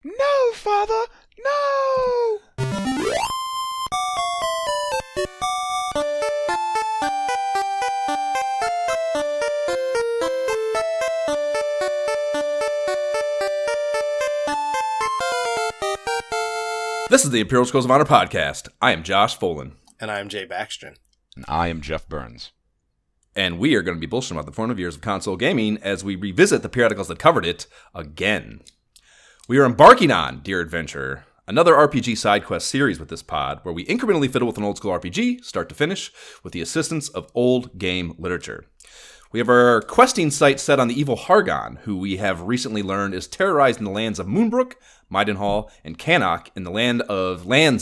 No, Father! No! This is the Imperial Scrolls of Honor podcast. I am Josh Folan. And I am Jay Baxtron. And I am Jeff Burns. And we are going to be bullshitting about the formative years of console gaming as we revisit the periodicals that covered it again. We are embarking on, dear adventurer, another RPG side quest series with this pod, where we incrementally fiddle with an old school RPG, start to finish, with the assistance of old game literature. We have our questing sight set on the evil Hargon, who we have recently learned is terrorizing the lands of Moonbrook, Maidenhall, and Cannock in the lands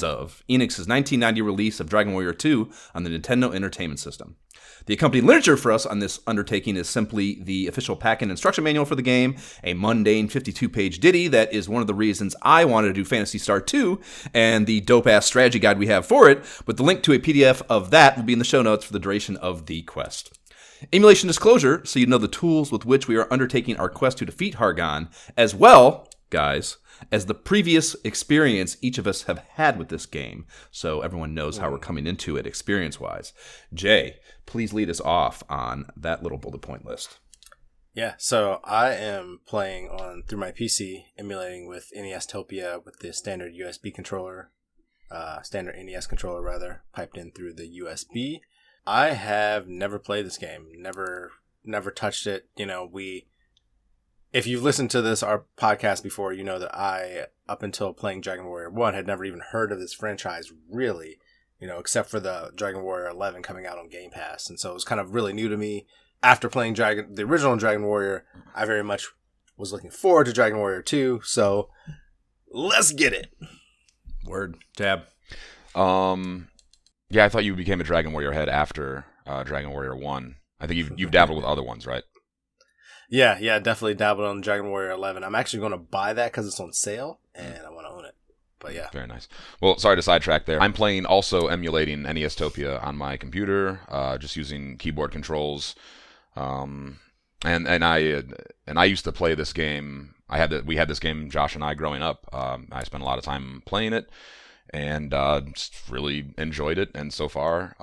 of Enix's 1990 release of Dragon Warrior 2 on the Nintendo Entertainment System. The accompanying literature for us on this undertaking is simply the official pack-in instruction manual for the game, a mundane 52-page ditty that is one of the reasons I wanted to do Phantasy Star 2, and the dope-ass strategy guide we have for it, but the link to a PDF of that will be in the show notes for the duration of the quest. Emulation disclosure, so you know the tools with which we are undertaking our quest to defeat Hargon, as well, guys, as the previous experience each of us have had with this game, so everyone knows how we're coming into it experience-wise. Jay, please lead us off on that little bullet point list. Yeah, so I am playing through my PC, emulating with NES-topia with the standard USB controller, standard NES controller rather, piped in through the USB. I have never played this game, never touched it. You know, if you've listened to our podcast before, you know that I, up until playing Dragon Warrior 1, had never even heard of this franchise, really, you know, except for the Dragon Warrior 11 coming out on Game Pass. And so it was kind of really new to me. After playing the original Dragon Warrior, I very much was looking forward to Dragon Warrior 2. So let's get it. Word. Tab. Yeah, I thought you became a Dragon Warrior head after Dragon Warrior 1. I think you've dabbled with other ones, right? Yeah, definitely dabbled on Dragon Warrior 11. I'm actually going to buy that because it's on sale, and I want to own it. But yeah. Very nice. Well, sorry to sidetrack there. I'm playing also emulating NES-topia on my computer, just using keyboard controls. And I used to play this game. We had this game, Josh and I, growing up. I spent a lot of time playing it, and just really enjoyed it. And so far,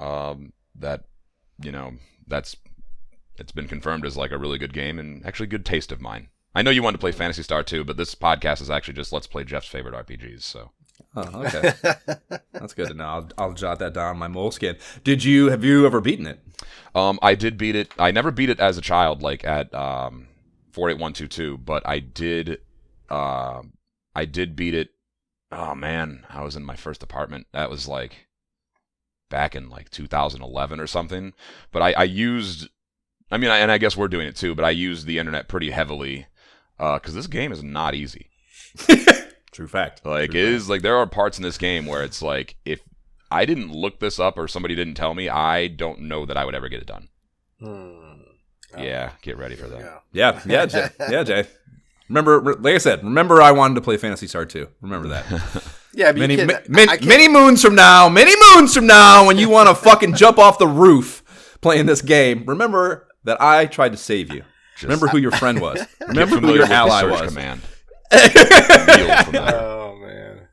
it's been confirmed as like a really good game and actually good taste of mine. I know you wanted to play Phantasy Star 2, but this podcast is actually just let's play Jeff's favorite RPGs. So. Oh, okay. That's good to know. I'll jot that down on my moleskin. Have you ever beaten it? I did beat it. I never beat it as a child, like at 48122, but I did beat it. Oh man, I was in my first apartment. That was like back in like 2011 or something. But I guess we're doing it too, but I used the internet pretty heavily because this game is not easy. True fact. Like, it is like there are parts in this game where it's like, if I didn't look this up or somebody didn't tell me, I don't know that I would ever get it done. Yeah, get ready for that. Yeah, Jay. Yeah, Jay. Remember, like I said, I wanted to play Phantasy Star 2. Remember that. Yeah, many moons from now, when you want to fucking jump off the roof playing this game, remember that I tried to save you. Remember who your friend was. Remember who your ally was. Command. Oh, man.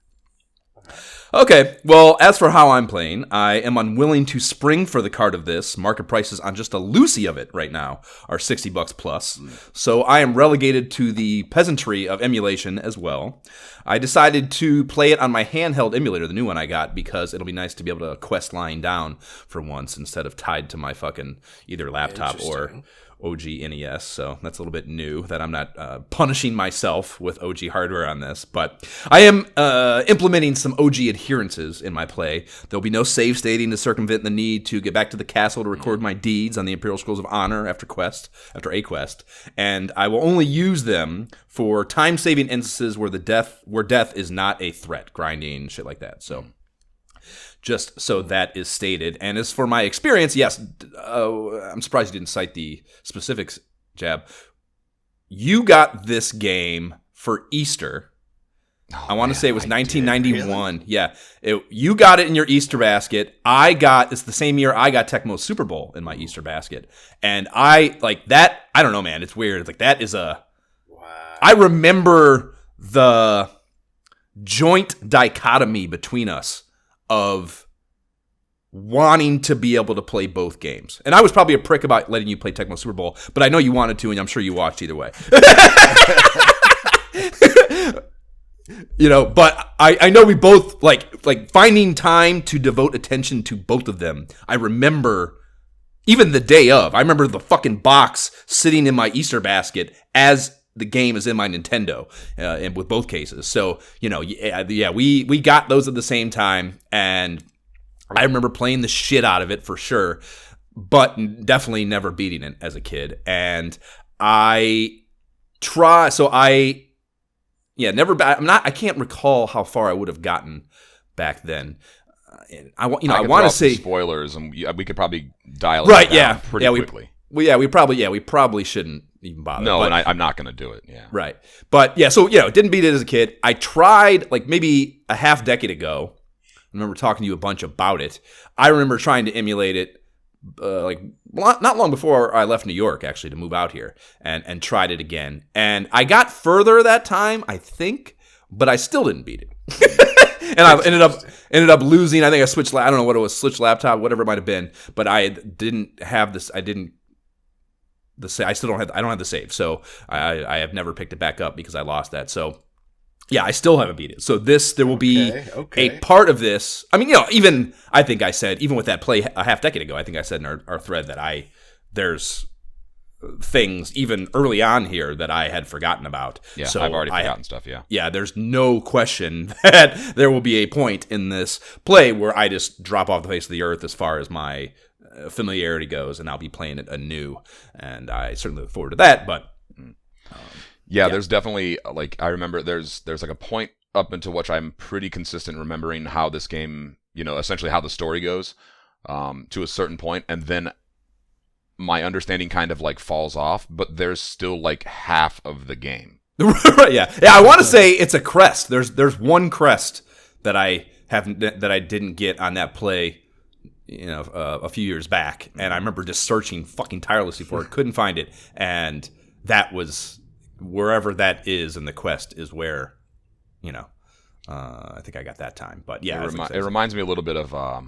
Okay, well, as for how I'm playing, I am unwilling to spring for the card of this. Market prices on just a Lucy of it right now are $60 plus. So I am relegated to the peasantry of emulation as well. I decided to play it on my handheld emulator, the new one I got, because it'll be nice to be able to quest line down for once instead of tied to my fucking either laptop or OG NES, so that's a little bit new that I'm not punishing myself with OG hardware on this, but I am implementing some OG adherences in my play. There'll be no save stating to circumvent the need to get back to the castle to record my deeds on the Imperial Scrolls of Honor after a quest, and I will only use them for time-saving instances where death is not a threat, grinding, shit like that, so... Just so that is stated. And as for my experience, yes, I'm surprised you didn't cite the specifics, Jab. You got this game for Easter. I want to say it was 1991. Really? Yeah. You got it in your Easter basket. It's the same year I got Tecmo's Super Bowl in my Easter basket. And I, like that, I don't know, man. It's weird. It's like that is a... Wow. I remember the joint dichotomy between us of wanting to be able to play both games. And I was probably a prick about letting you play Tecmo Super Bowl, but I know you wanted to, and I'm sure you watched either way. But I know we both like finding time to devote attention to both of them. I remember even the day of. I remember the fucking box sitting in my Easter basket as the game is in my Nintendo, and with both cases. So we got those at the same time, and I remember playing the shit out of it for sure, but definitely never beating it as a kid. And I can't recall how far I would have gotten back then. I want to say spoilers, and we could probably dial right, it down pretty quickly. We probably shouldn't even bother. No, and I'm not going to do it. Yeah, right. But yeah, so didn't beat it as a kid. I tried like maybe a half decade ago. I remember talking to you a bunch about it. I remember trying to emulate it, not long before I left New York, actually, to move out here, and tried it again. And I got further that time, I think, but I still didn't beat it. And I ended up losing. I think I switched. I don't know what it was, switched laptop, whatever it might have been. But I didn't have this. I still don't have. I don't have the save, so I have never picked it back up because I lost that. So. Yeah, I still haven't beat it. So there will be a part of this. I mean, even I think I said, even with that play a half decade ago, I think I said in our thread that there's things even early on here that I had forgotten about. Yeah, so I've already forgotten stuff, yeah. Yeah, there's no question that there will be a point in this play where I just drop off the face of the earth as far as my familiarity goes, and I'll be playing it anew. And I certainly look forward to that, but... Yeah, there's definitely, I remember there's like a point up into which I'm pretty consistent remembering how this game, essentially how the story goes, to a certain point, and then my understanding kind of falls off, but there's still half of the game. Right, yeah. Yeah, I want to say it's a crest. There's one crest that I didn't get on that play, a few years back, and I remember just searching fucking tirelessly for it, couldn't find it, and that was... Wherever that is in the quest is where, I think I got that time. But yeah, it reminds me a little bit of a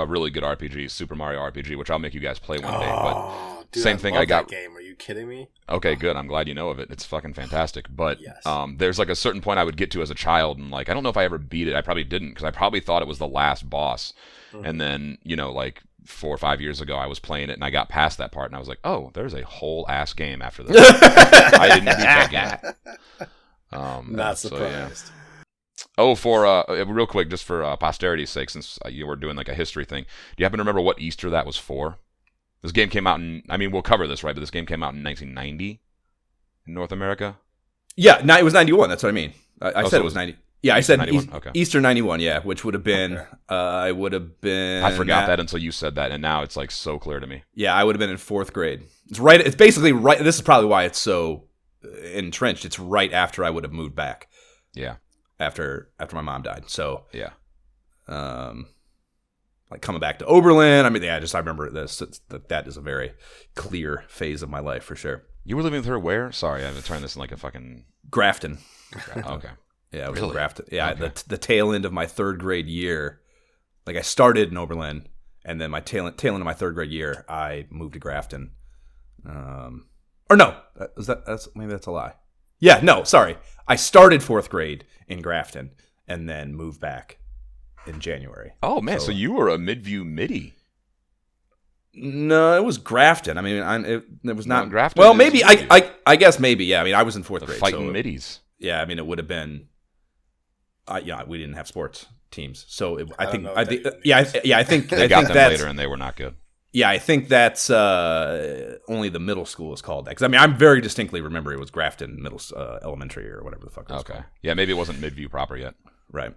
really good RPG, Super Mario RPG, which I'll make you guys play one day. But dude, same thing. I got that game. Are you kidding me? Okay, good. I'm glad you know of it. It's fucking fantastic. But yes. There's a certain point I would get to as a child, and I don't know if I ever beat it. I probably didn't, because I probably thought it was the last boss. Mm-hmm. And then 4 or 5 years ago, I was playing it, and I got past that part, and I was like, "Oh, there's a whole ass game after this." I didn't beat that game. Not surprised. So, yeah. Oh, for real quick, just for posterity's sake, since you were doing a history thing, do you happen to remember what Easter that was for? This game came out we'll cover this, right? But this game came out in 1990 in North America. Yeah, it was 91. That's what I mean. I said it was 90. Yeah, I said okay. Easter 91, yeah, which would have been, I would have been... I forgot that until you said that, and now it's so clear to me. Yeah, I would have been in 4th grade. It's basically right, this is probably why it's so entrenched. It's right after I would have moved back. Yeah. After my mom died, so... Yeah. Coming back to Oberlin, I remember this. That is a very clear phase of my life, for sure. You were living with her where? Sorry, I've been turning this in a fucking... Grafton. Okay. Yeah, it was really? Grafton. Yeah, okay. the tail end of my 3rd grade year. I started in Oberlin, and then my tail end of my 3rd grade year, I moved to Grafton. Or no, maybe that's a lie. Yeah, no, sorry. I started 4th grade in Grafton, and then moved back in January. Oh man, so you were a Midview Midi. No, it was Grafton. It was not Grafton. Well, maybe I guess maybe. Yeah, I was in 4th grade. Fighting middies. Yeah, it would have been. We didn't have sports teams, so I think they got them later, and they were not good. Yeah, I think that's only the middle school is called that. Because I'm very distinctly remember it was Grafton Elementary or whatever the fuck it was called. Yeah, we wasn't Midview proper yet. Right.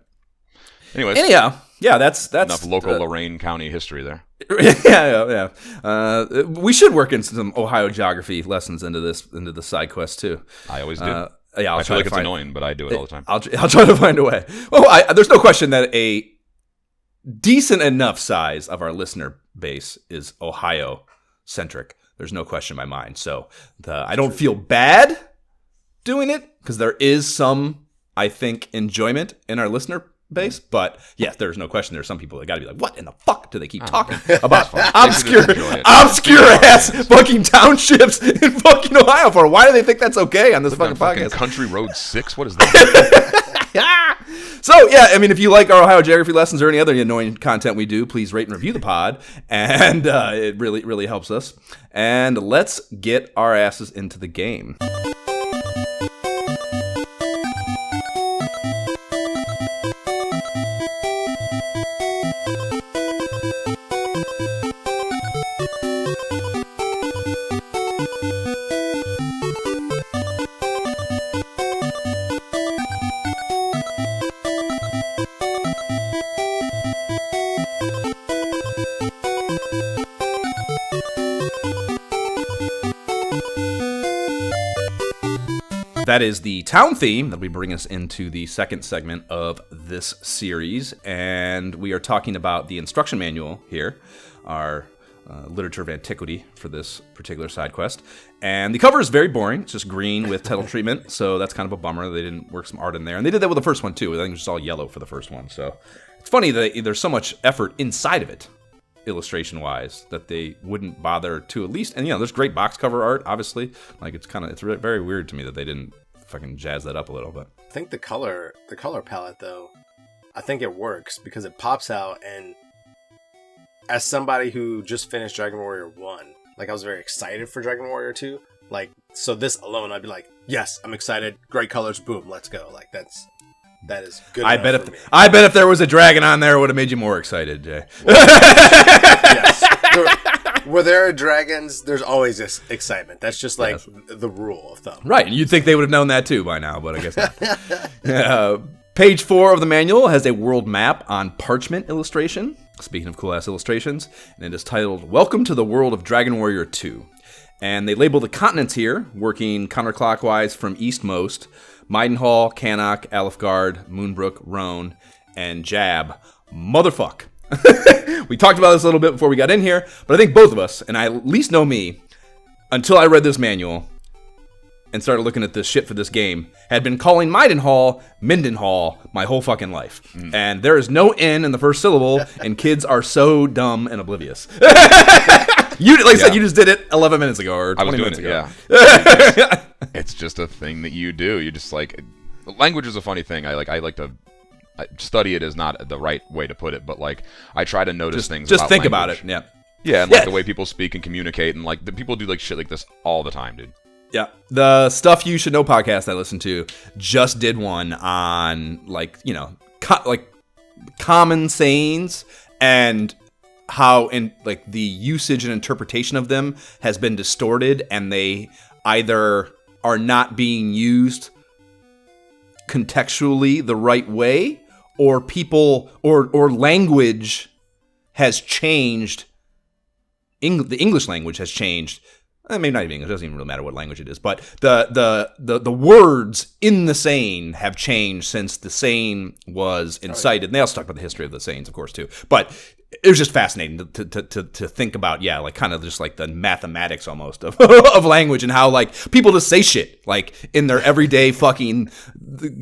Anyways. Anyhow, yeah, that's enough local Lorain County history there. Yeah. We should work in some Ohio geography lessons into the side quest too. I always do. Yeah, I feel like it's annoying, but I do it all the time. I'll try to find a way. Well, there's no question that a decent enough size of our listener base is Ohio centric. There's no question in my mind. So I don't feel bad doing it because there is some I think, enjoyment in our listener base. But yes, there's no question. There's some people that got to be like, what in the fuck do they keep talking about obscure ass fucking townships in fucking Ohio for? Why do they think that's okay on this fucking podcast? Country Road 6? What is that? So, yeah, I mean, if you like our Ohio geography lessons or any other annoying content we do, please rate and review the pod, and it really, really helps us. And let's get our asses into the game. That is the town theme that we bring us into the second segment of this series, and we are talking about the instruction manual here, our literature of antiquity for this particular side quest. And the cover is very boring. It's just green with title treatment, so that's kind of a bummer. They didn't work some art in there, and they did that with the first one too. I think it was just all yellow for the first one. So it's funny that there's so much effort inside of it, illustration-wise, that they wouldn't bother to at least. And there's great box cover art, obviously. Like it's very weird to me that they didn't fucking jazz that up a little bit. I think the color palette, though, I think it works because it pops out. And as somebody who just finished Dragon Warrior 1, like I was very excited for Dragon Warrior 2. Like, so this alone, I'd be like, yes, I'm excited. Great colors, boom, let's go. Like that is good. I bet if there was a dragon on there, it would have made you more excited, Jay. Yes. Where there are dragons, there's always this excitement. That's just like the rule of thumb. Right, and you'd think they would have known that too by now, but I guess not. Page 4 of the manual has a world map on parchment illustration. Speaking of cool-ass illustrations, and it is titled, Welcome to the World of Dragon Warrior 2. And they label the continents here, working counterclockwise from eastmost: Maidenhall, Cannock, Alefgard, Moonbrook, Roan, and Jab. Motherfuck. We talked about this a little bit before we got in here, but I think both of us, and I at least know me, until I read this manual and started looking at this shit for this game, had been calling Maidenhall Mindenhall my whole fucking life. And there is no N in the first syllable, and kids are so dumb and oblivious. You said, you just did it 11 minutes ago or 20 minutes ago. Yeah. It's just a thing that you do. You just like, language is a funny thing. I like to study it is not the right way to put it, but like I try to notice things. Just about think language. about it. Yeah, and like the way people speak and communicate, and like the people do like shit like this all the time, dude. Yeah, the Stuff You Should Know podcast I listened to just did one on like common sayings and how in like the usage and interpretation of them has been distorted, and they either are not being used contextually the right way, or people or language has changed. The English language has changed. I mean, not even English. It doesn't even really matter what language it is. But the words in the saying have changed since the saying was incited. And they also talk about the history of the sayings, of course, too. But it was just fascinating to think about, like kind of just like the mathematics almost of of language, and how like people just say shit like in their everyday fucking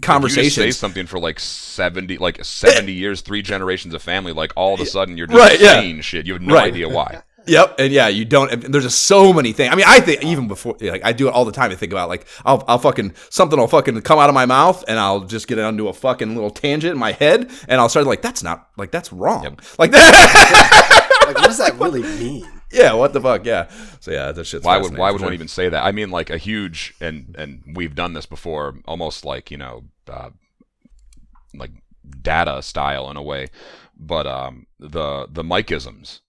conversations. You just say something for like 70 years, 3 generations of family, like all of a sudden you're just saying shit. You have no idea why. Yep, and you don't. There's just so many things. I mean, I think even before, like I do it all the time. I think about like I'll fucking something will fucking come out of my mouth, and I'll just get it onto a fucking little tangent in my head, and I'll start like that's wrong. Yep. Like that. Like what does that really mean? Yeah, what the fuck? Yeah. So that shit's why would one even say that? I mean, like a huge and we've done this before, almost like like data style in a way, but the Mikeisms.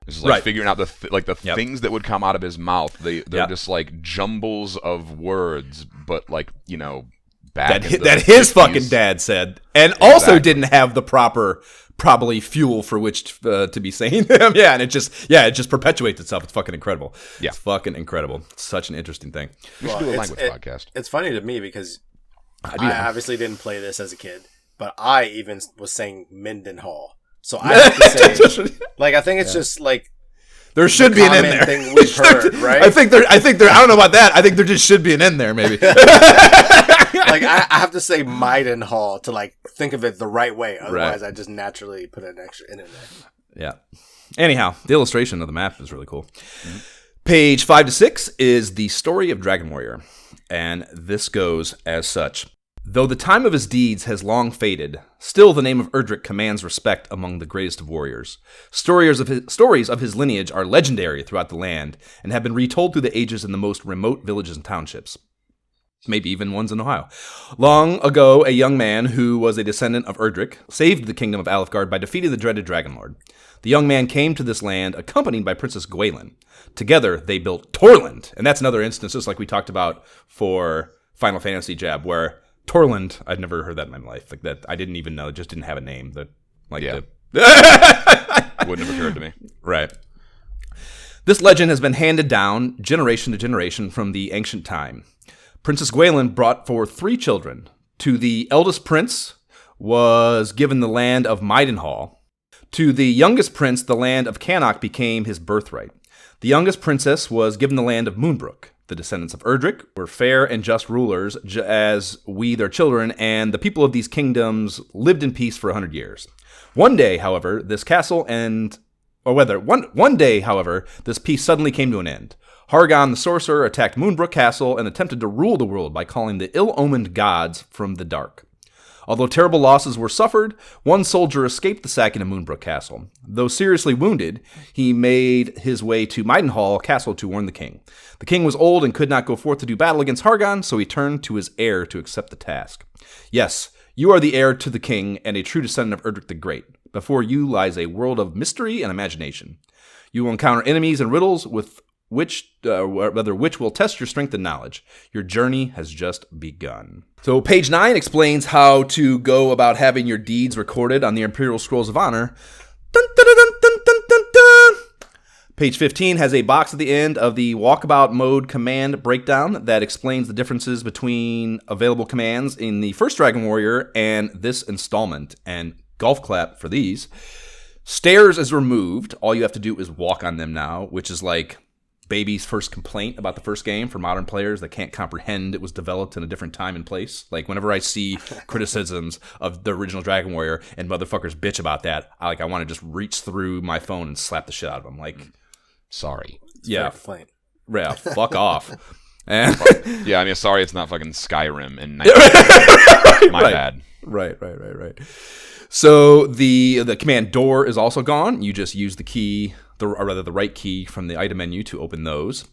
This is like figuring out the things that would come out of his mouth. They're just like jumbles of words, but like back that his fucking dad said, and also didn't have the proper probably fuel for which to be saying them. And it just perpetuates itself. It's fucking incredible. Yeah, it's fucking incredible. It's such an interesting thing. We should do a language podcast. It's funny to me because I obviously didn't play this as a kid, but I even was saying Mindenhall. So I have to say, like, I think it's just like there should be an N there. Thing we've heard, right? I think there. I don't know about that. I think there just should be an N there, maybe. Like like I have to say Maidenhall to like think of it the right way. Otherwise, I just naturally put an extra in there. Yeah. Anyhow, the illustration of the map is really cool. Mm-hmm. Page 5 to 6 is the story of Dragon Warrior, and this goes as such. Though the time of his deeds has long faded, still the name of Erdrick commands respect among the greatest of warriors. Stories of his lineage are legendary throughout the land and have been retold through the ages in the most remote villages and townships. Maybe even ones in Ohio. Long ago, a young man who was a descendant of Erdrick saved the kingdom of Alefgard by defeating the dreaded Dragon Lord. The young man came to this land accompanied by Princess Gwaelin. Together, they built Torland, and that's another instance, just like we talked about for Final Fantasy Jab, where Torland, I'd never heard that in my life. Like that, I didn't even know. It just didn't have a name. Wouldn't have occurred to me. Right. This legend has been handed down generation to generation from the ancient time. Princess Gwaelin brought forth 3 children. To the eldest prince was given the land of Maidenhall. To the youngest prince, the land of Cannock became his birthright. The youngest princess was given the land of Moonbrook. The descendants of Erdrick were fair and just rulers, as we their children, and the people of these kingdoms lived in peace for 100 years. One day, however, this peace suddenly came to an end. Hargon the sorcerer attacked Moonbrook Castle and attempted to rule the world by calling the ill-omened gods from the dark. Although terrible losses were suffered, one soldier escaped the sacking of Moonbrook Castle. Though seriously wounded, he made his way to Maidenhall Castle to warn the king. The king was old and could not go forth to do battle against Hargon, so he turned to his heir to accept the task. Yes, you are the heir to the king and a true descendant of Erdrick the Great. Before you lies a world of mystery and imagination. You will encounter enemies and riddles which will test your strength and knowledge. Your journey has just begun. So page 9 explains how to go about having your deeds recorded on the Imperial Scrolls of Honor. Dun, dun, dun, dun, dun, dun, dun. Page 15 has a box at the end of the walkabout mode command breakdown that explains the differences between available commands in the first Dragon Warrior and this installment. And golf clap for these. Stairs is removed. All you have to do is walk on them now, which is like baby's first complaint about the first game for modern players that can't comprehend it was developed in a different time and place. Like, whenever I see criticisms of the original Dragon Warrior and motherfuckers bitch about that, I want to just reach through my phone and slap the shit out of them. Like, sorry. Yeah, fuck off. And yeah, I mean, sorry it's not fucking Skyrim and my bad. Right. So the command door is also gone. You just use the key, the right key from the item menu to open those.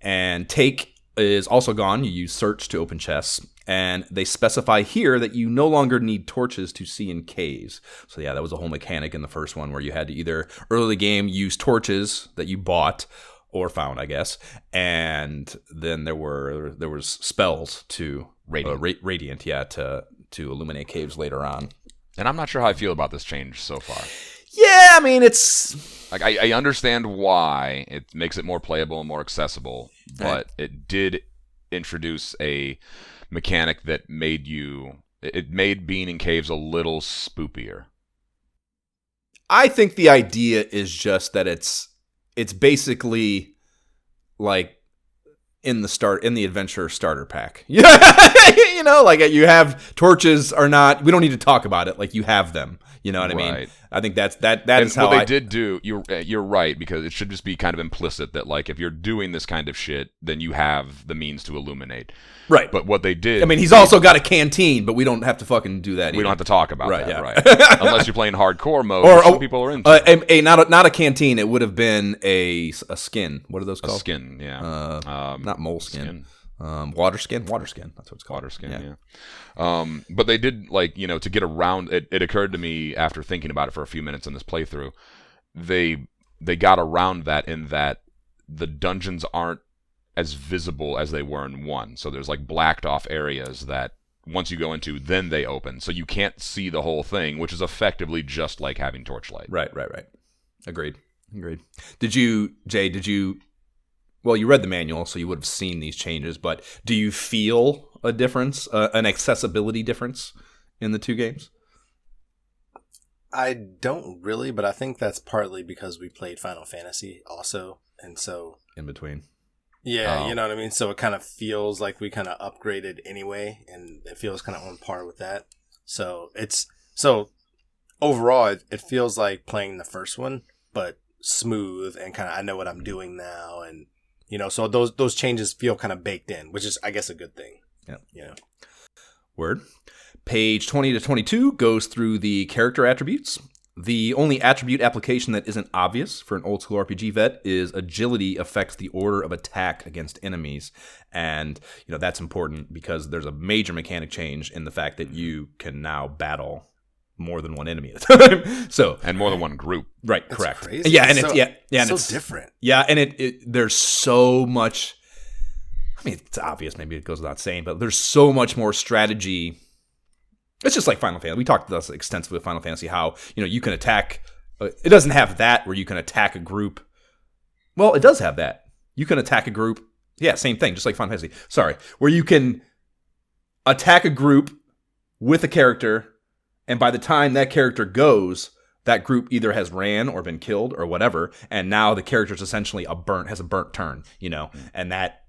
And take is also gone. You use search to open chests. And they specify here that you no longer need torches to see in caves. So yeah, that was a whole mechanic in the first one where you had to either early game use torches that you bought or found, I guess. And then there was spells to radiant, to illuminate caves later on. And I'm not sure how I feel about this change so far. Yeah, I mean, it's like I understand why it makes it more playable and more accessible, but it did introduce a mechanic that made being in caves a little spoopier. I think the idea is just that it's basically like in the adventure starter pack. Like you have torches or not, we don't need to talk about it. Like, you have them. You know what I mean? I think that is how they did do. You're right, because it should just be kind of implicit that, like, if you're doing this kind of shit, then you have the means to illuminate. Right. But what they did, I mean, he's also got a canteen, but we don't have to fucking do that. We don't have to talk about that, yeah. right? Unless you're playing hardcore mode, which some people are into. Not a canteen. It would have been a skin. What are those called? A skin, yeah. Not moleskin. Water skin. That's what it's called. Water skin, yeah. But they did, like, to get around it. It occurred to me after thinking about it for a few minutes in this playthrough. They got around that in that the dungeons aren't as visible as they were in 1. So there's like blacked off areas that once you go into, then they open. So you can't see the whole thing, which is effectively just like having torchlight. Right. Agreed. Did you well, you read the manual, so you would have seen these changes, but do you feel a difference, an accessibility difference in the two games? I don't really, but I think that's partly because we played Final Fantasy also, and so in between. Yeah, you know what I mean? So it kind of feels like we kind of upgraded anyway, and it feels kind of on par with that. So overall, it feels like playing the first one, but smooth and kind of I know what I'm doing now, and so those changes feel kind of baked in, which is I guess a good thing. Yeah. Word. Page 20 to 22 goes through the character attributes. The only attribute application that isn't obvious for an old school RPG vet is agility affects the order of attack against enemies. And, that's important because there's a major mechanic change in the fact that you can now battle more than one enemy at a time. And more than one group. Right, That's correct. crazy. Yeah, and it's different. Yeah, and there's so much. I mean, it's obvious, maybe it goes without saying, but there's so much more strategy. It's just like Final Fantasy. We talked about this extensively with Final Fantasy, how, you can attack. It doesn't have that where you can attack a group. Well, it does have that. You can attack a group. Yeah, same thing, just like Final Fantasy. Sorry. Where you can attack a group with a character, and by the time that character goes, that group either has ran or been killed or whatever, and now the character's essentially has a burnt turn, and that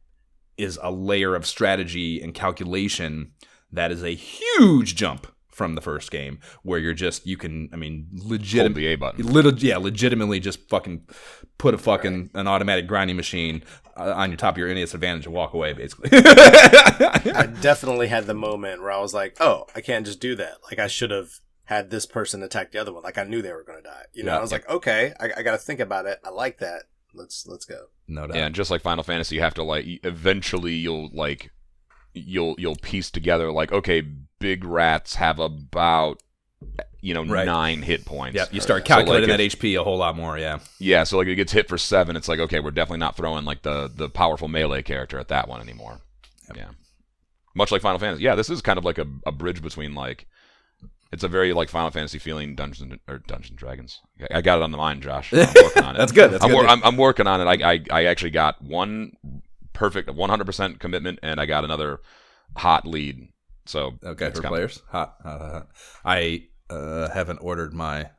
is a layer of strategy and calculation that is a huge jump from the first game, where you can, Hold the A button. Legitimately just fucking put an automatic grinding machine on your top of your NES Advantage and walk away, basically. I definitely had the moment where I was like, oh, I can't just do that. Like, I should have had this person attack the other one. Like, I knew they were going to die. I was like, okay, I got to think about it. I like that. Let's go. No doubt. Yeah, and just like Final Fantasy, you have to eventually you'll piece together okay, big rats have about 9 hit points. Yeah, you start calculating that HP a whole lot more. Yeah. Yeah, so it gets hit for 7. It's like, okay, we're definitely not throwing the powerful melee character at that one anymore. Yep. Yeah, much like Final Fantasy. Yeah, this is kind of like a bridge between it's a very Final Fantasy feeling Dungeons and Dragons. I got it on the mind, Josh. I'm working on it. That's good. I'm working on it. I actually got one perfect 100% commitment, and I got another hot lead. So okay, for players, hot. I haven't ordered my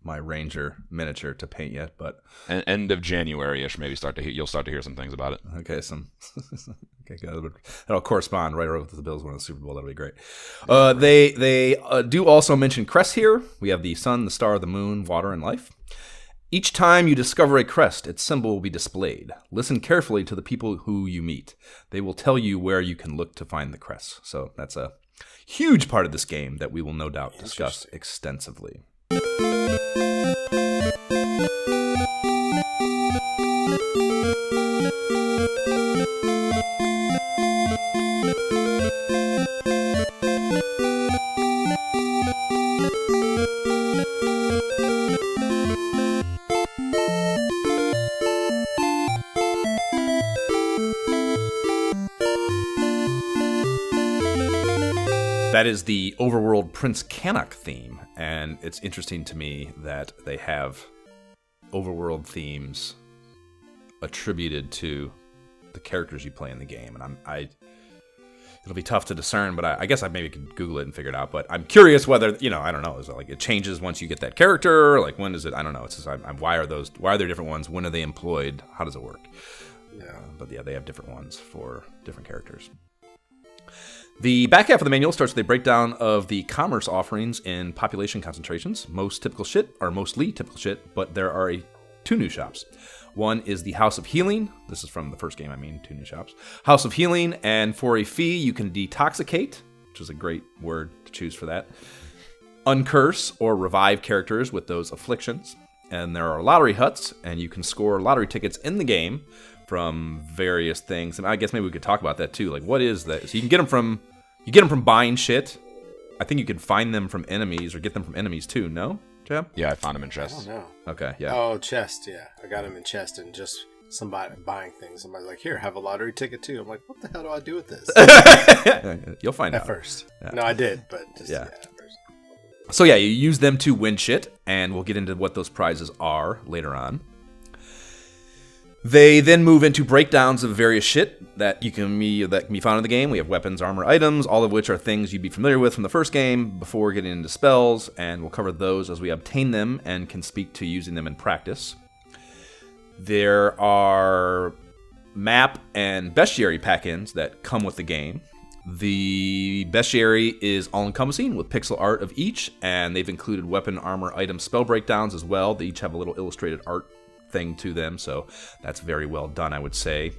Ranger miniature to paint yet, but end of January-ish, maybe you'll start to hear some things about it. Okay, okay, good. That'll correspond right over with the Bills winning the Super Bowl. That'll be great. They do also mention crests here. We have the sun, the star, the moon, water, and life. Each time you discover a crest, its symbol will be displayed. Listen carefully to the people who you meet. They will tell you where you can look to find the crests. So that's a huge part of this game that we will no doubt discuss extensively. That is the overworld Prince Canuck theme, and it's interesting to me that they have overworld themes attributed to the characters you play in the game. And it'll be tough to discern, but I guess I maybe could Google it and figure it out. But I'm curious whether, I don't know, is it it changes once you get that character? When does it? I don't know. It's just why are there different ones? When are they employed? How does it work? Yeah, but yeah, they have different ones for different characters. The back half of the manual starts with a breakdown of the commerce offerings in population concentrations. Mostly typical shit, but there are 2 new shops. One is the House of Healing. This is from the first game, 2 new shops. House of Healing, and for a fee, you can detoxicate, which is a great word to choose for that, uncurse or revive characters with those afflictions. And there are lottery huts, and you can score lottery tickets in the game from various things. And I guess maybe we could talk about that too. What is that? So you can get them from buying shit. I think you can find them from enemies or get them from enemies too. No, Jeb? Yeah, I found them in chests. I don't know. Okay, yeah. Oh, chest, yeah. I got them in chest and just somebody buying things. Somebody's like, here, have a lottery ticket too. I'm like, what the hell do I do with this? You'll find out. At first. Yeah. No, I did, but just yeah. At first. So yeah, you use them to win shit, and we'll get into what those prizes are later on. They then move into breakdowns of various shit that can be found in the game. We have weapons, armor, items, all of which are things you'd be familiar with from the first game before getting into spells, and we'll cover those as we obtain them and can speak to using them in practice. There are map and bestiary pack-ins that come with the game. The bestiary is all-encompassing with pixel art of each, and they've included weapon, armor, item, spell breakdowns as well. They each have a little illustrated art thing to them, so that's very well done, I would say.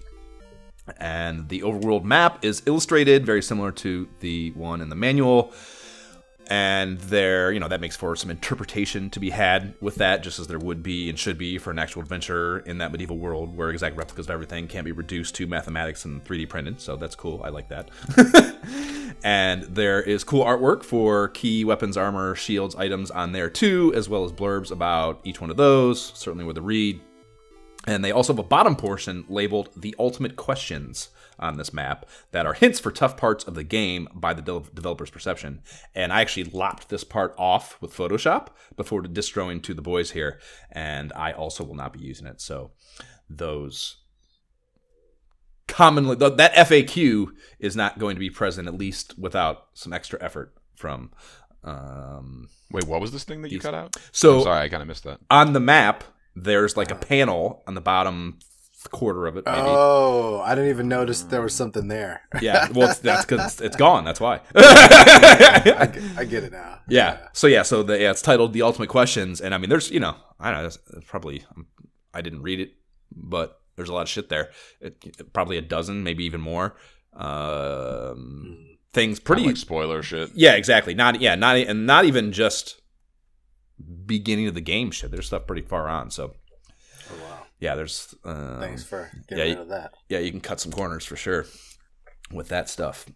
And the overworld map is illustrated, very similar to the one in the manual. And there, that makes for some interpretation to be had with that, just as there would be and should be for an actual adventure in that medieval world where exact replicas of everything can't be reduced to mathematics and 3D printed. So that's cool. I like that. And there is cool artwork for key weapons, armor, shields, items on there too, as well as blurbs about each one of those, certainly worth a read. And they also have a bottom portion labeled The Ultimate Questions on this map that are hints for tough parts of the game by the developer's perception. And I actually lopped this part off with Photoshop before distroing to the boys here, and I also will not be using it. So those commonly, that FAQ is not going to be present, at least without some extra effort from... Wait, what was this thing that you cut out? So I'm sorry, I kind of missed that. On the map, there's like a panel on the bottom quarter of it, maybe. Oh, I didn't even notice there was something there. Yeah, well, that's because it's gone. That's why. I get it now. Yeah. So it's titled "The Ultimate Questions," and I mean, there's I don't know, it's probably I didn't read it, but there's a lot of shit there. Probably a dozen, maybe even more. Things pretty like spoiler shit. Yeah, exactly. Not even just beginning of the game shit. There's stuff pretty far on. So. Oh, wow. Yeah, there's... Thanks for getting rid of that. Yeah, you can cut some corners for sure with that stuff.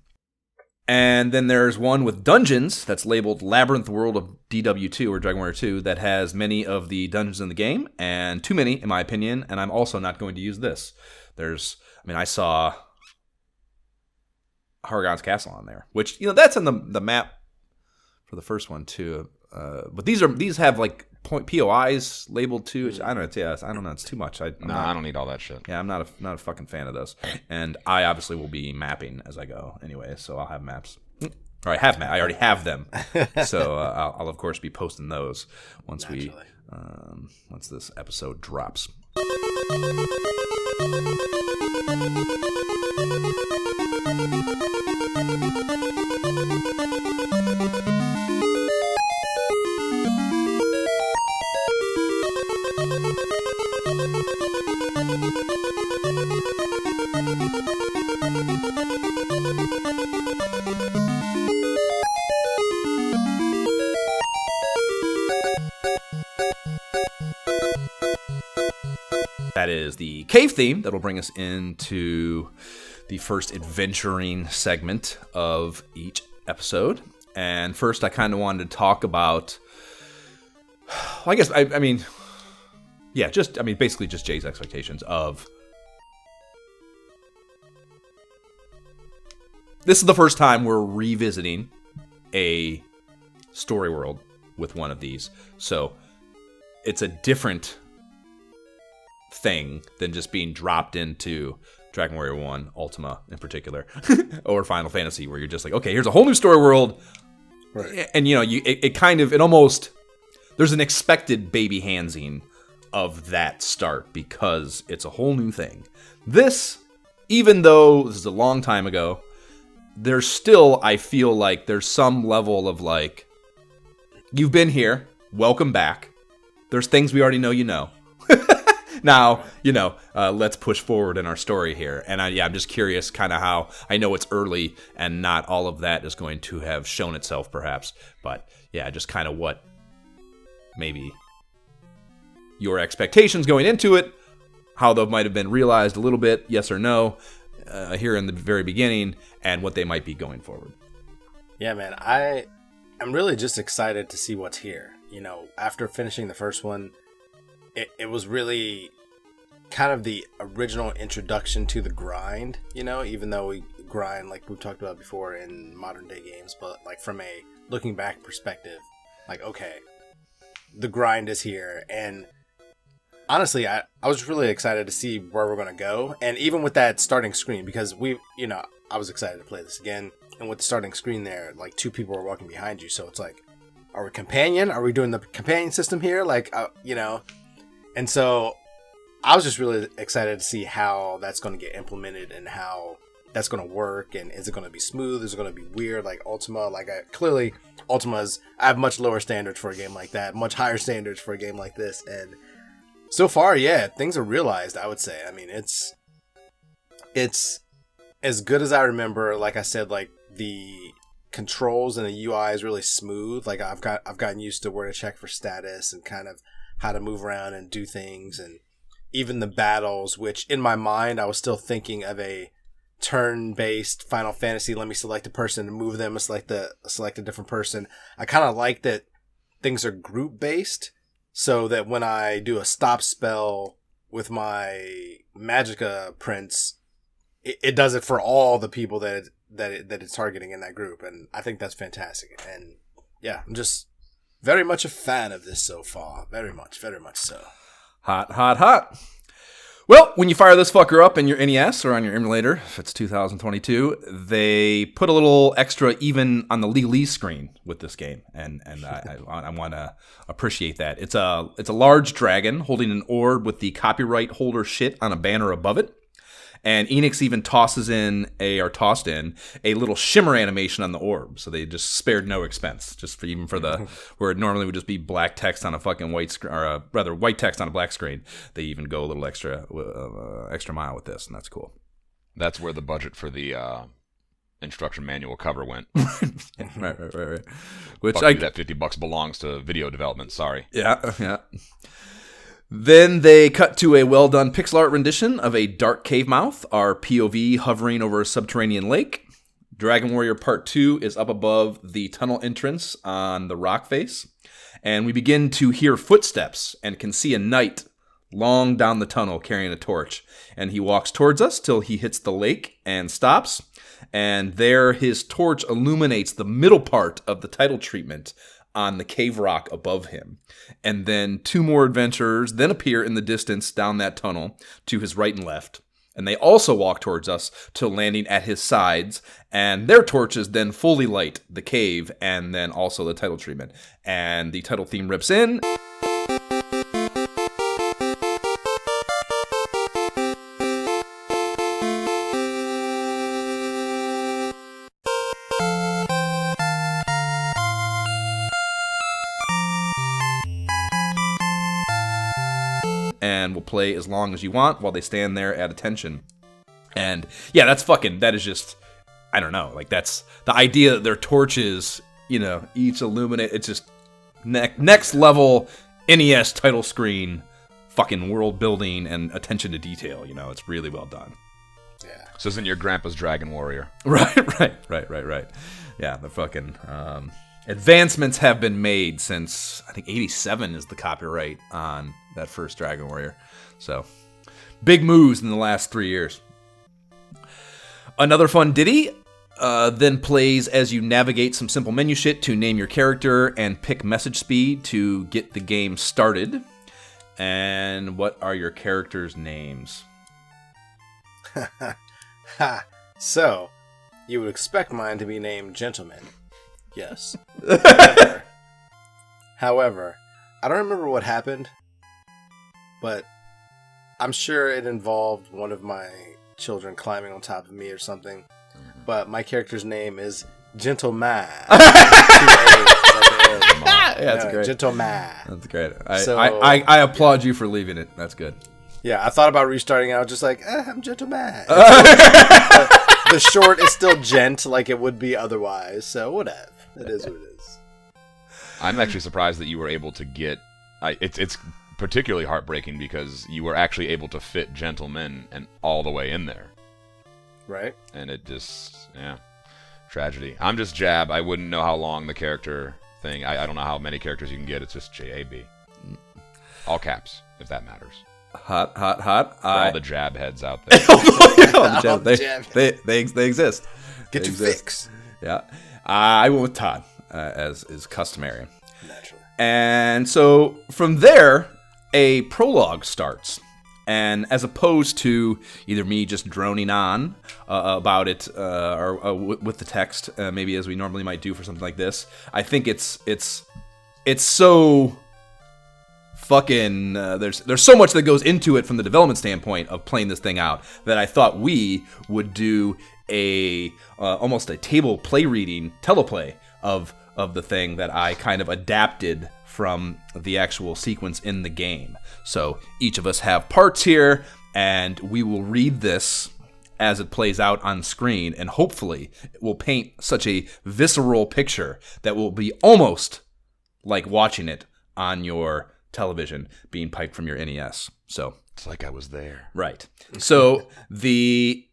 And then there's one with dungeons that's labeled Labyrinth World of DW2 or Dragon Warrior 2 that has many of the dungeons in the game, and too many, in my opinion, and I'm also not going to use this. I saw Hargon's Castle on there, which, that's in the map for the first one too. But these have like POIs labeled too. Which I don't know. It's too much. I don't need all that shit. Yeah, I'm not a fucking fan of those. And I obviously will be mapping as I go anyway, so I'll have maps. Or I already have them. So I'll of course be posting those once once this episode drops. That is the cave theme that'll bring us into the first adventuring segment of each episode. And first, I kind of wanted to talk about, basically just Jay's expectations of. This is the first time we're revisiting a story world with one of these. So it's a different thing than just being dropped into Dragon Warrior 1 Ultima in particular or Final Fantasy, where you're just like, okay, here's a whole new story world. Right. And it almost, there's an expected baby handsing of that start because it's a whole new thing. This, even though this is a long time ago, there's still, I feel like there's some level of like, you've been here, welcome back. There's things we already know you know. Now, let's push forward in our story here. And I'm just curious kind of how, I know it's early and not all of that is going to have shown itself perhaps. But yeah, just kind of what maybe your expectations going into it, how those might have been realized a little bit, yes or no, here in the very beginning, and what they might be going forward. Yeah, man, I'm really just excited to see what's here. After finishing the first one, it was really kind of the original introduction to the grind, even though we grind like we've talked about before in modern day games, but like from a looking back perspective, like, okay, the grind is here. And honestly, I was really excited to see where we're going to go. And even with that starting screen, because I was excited to play this again. And with the starting screen there, like two people were walking behind you. So it's like, are we doing the companion system here? Like, And so I was just really excited to see how that's going to get implemented and how that's going to work. And is it going to be smooth? Is it going to be weird? Like Ultima, clearly Ultima's, I have much lower standards for a game like that, much higher standards for a game like this. And so far, yeah, things are realized, I would say. I mean, it's as good as I remember. Like I said, like the controls and the UI is really smooth. Like I've gotten used to where to check for status and kind of how to move around and do things, and even the battles, which in my mind I was still thinking of a turn-based Final Fantasy. Let me select a person and move them, select a different person. I kind of like that things are group-based, so that when I do a stop spell with my Magicka Prince, it does it for all the people that it's targeting in that group, and I think that's fantastic. And yeah, I'm just very much a fan of this so far. Very much so. Hot. Well, when you fire this fucker up in your NES or on your emulator, if it's 2022, they put a little extra even on the legalese screen with this game, and I want to appreciate that. It's a large dragon holding an orb with the copyright holder shit on a banner above it. And Enix even tossed in a little shimmer animation on the orb, so they just spared no expense, just for the where it normally would just be black text on a fucking white screen, or rather white text on a black screen. They even go a little extra mile with this, and that's cool. That's where the budget for the instruction manual cover went. Right. Which that $50 belongs to video development. Sorry. Yeah. Then they cut to a well-done pixel art rendition of a dark cave mouth, our POV hovering over a subterranean lake. Dragon Warrior Part 2 is up above the tunnel entrance on the rock face, and we begin to hear footsteps and can see a knight long down the tunnel carrying a torch. And he walks towards us till he hits the lake and stops, and there his torch illuminates the middle part of the title treatment on the cave rock above him. And then two more adventurers then appear in the distance down that tunnel to his right and left. And they also walk towards us till landing at his sides, and their torches then fully light the cave and then also the title treatment. And the title theme rips in. And will play as long as you want while they stand there at attention. And yeah, that is just, I don't know, like that's the idea that their torches, each illuminate, it's just next level NES title screen, fucking world building and attention to detail, it's really well done. Yeah. So isn't your grandpa's Dragon Warrior? Right. Yeah, the fucking, advancements have been made since, I think 87 is the copyright on that first Dragon Warrior. So, big moves in the last 3 years. Another fun ditty then plays as you navigate some simple menu shit to name your character and pick message speed to get the game started. And what are your characters' names? So, you would expect mine to be named Gentleman. Yes. However, I don't remember what happened, but I'm sure it involved one of my children climbing on top of me or something. But my character's name is Gentleman. That's great. Gentleman. That's great. I applaud you for leaving it. That's good. Yeah, I thought about restarting. I was just like, I'm Gentleman. The short is still gent, like it would be otherwise. So whatever. It is what it is. I'm actually surprised that you were able to get. It's particularly heartbreaking because you were actually able to fit Gentleman and all the way in there. Right. And it just, tragedy. I'm just Jab. I wouldn't know how long the character thing. I don't know how many characters you can get. It's just JAB. All caps, if that matters. Hot. For all the Jab heads out there. They exist. Get your fix. Yeah. I went with Todd, as is customary. Naturally. And so from there, a prologue starts. And as opposed to either me just droning on about it or with the text, maybe as we normally might do for something like this, I think it's so fucking there's so much that goes into it from the development standpoint of playing this thing out that I thought we would do a almost a table play reading teleplay of the thing that I kind of adapted from the actual sequence in the game. So each of us have parts here, and we will read this as it plays out on screen, and hopefully it will paint such a visceral picture that will be almost like watching it on your television being piped from your NES. So It's like I was there. right. So the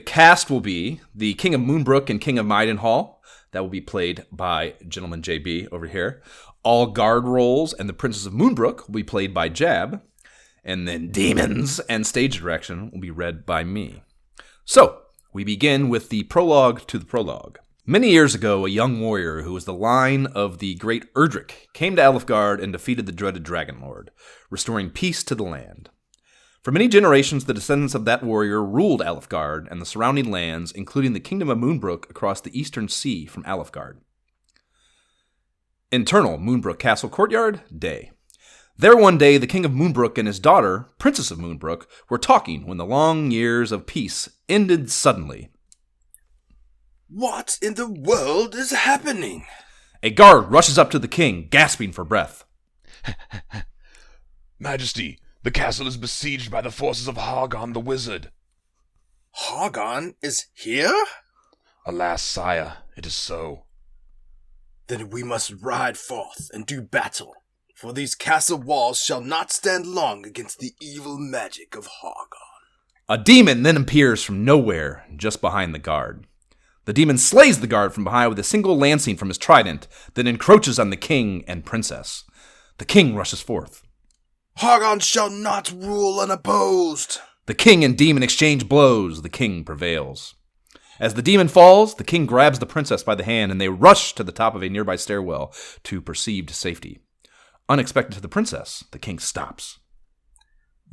cast will be the King of Moonbrook and King of Maidenhall. That will be played by Gentleman JB over here. All guard roles and the Princess of Moonbrook will be played by Jab. And then demons and stage direction will be read by me. So, we begin with the prologue to the prologue. Many years ago, a young warrior who was the line of the great Erdrick came to Alefgard and defeated the dreaded Dragon Lord, restoring peace to the land. For many generations, the descendants of that warrior ruled Alefgard and the surrounding lands, including the Kingdom of Moonbrook across the eastern sea from Alefgard. Internal Moonbrook Castle Courtyard, day. There one day, the King of Moonbrook and his daughter, Princess of Moonbrook, were talking when the long years of peace ended suddenly. What in the world is happening? A guard rushes up to the king, gasping for breath. Majesty, the castle is besieged by the forces of Hargon the Wizard. Hargon is here? Alas, sire, it is so. Then we must ride forth and do battle, for these castle walls shall not stand long against the evil magic of Hargon. A demon then appears from nowhere, just behind the guard. The demon slays the guard from behind with a single lancing from his trident, then encroaches on the king and princess. The king rushes forth. Hargon shall not rule unopposed. The king and demon exchange blows. The king prevails. As the demon falls, the king grabs the princess by the hand, and they rush to the top of a nearby stairwell to perceived safety. Unexpected to the princess, the king stops.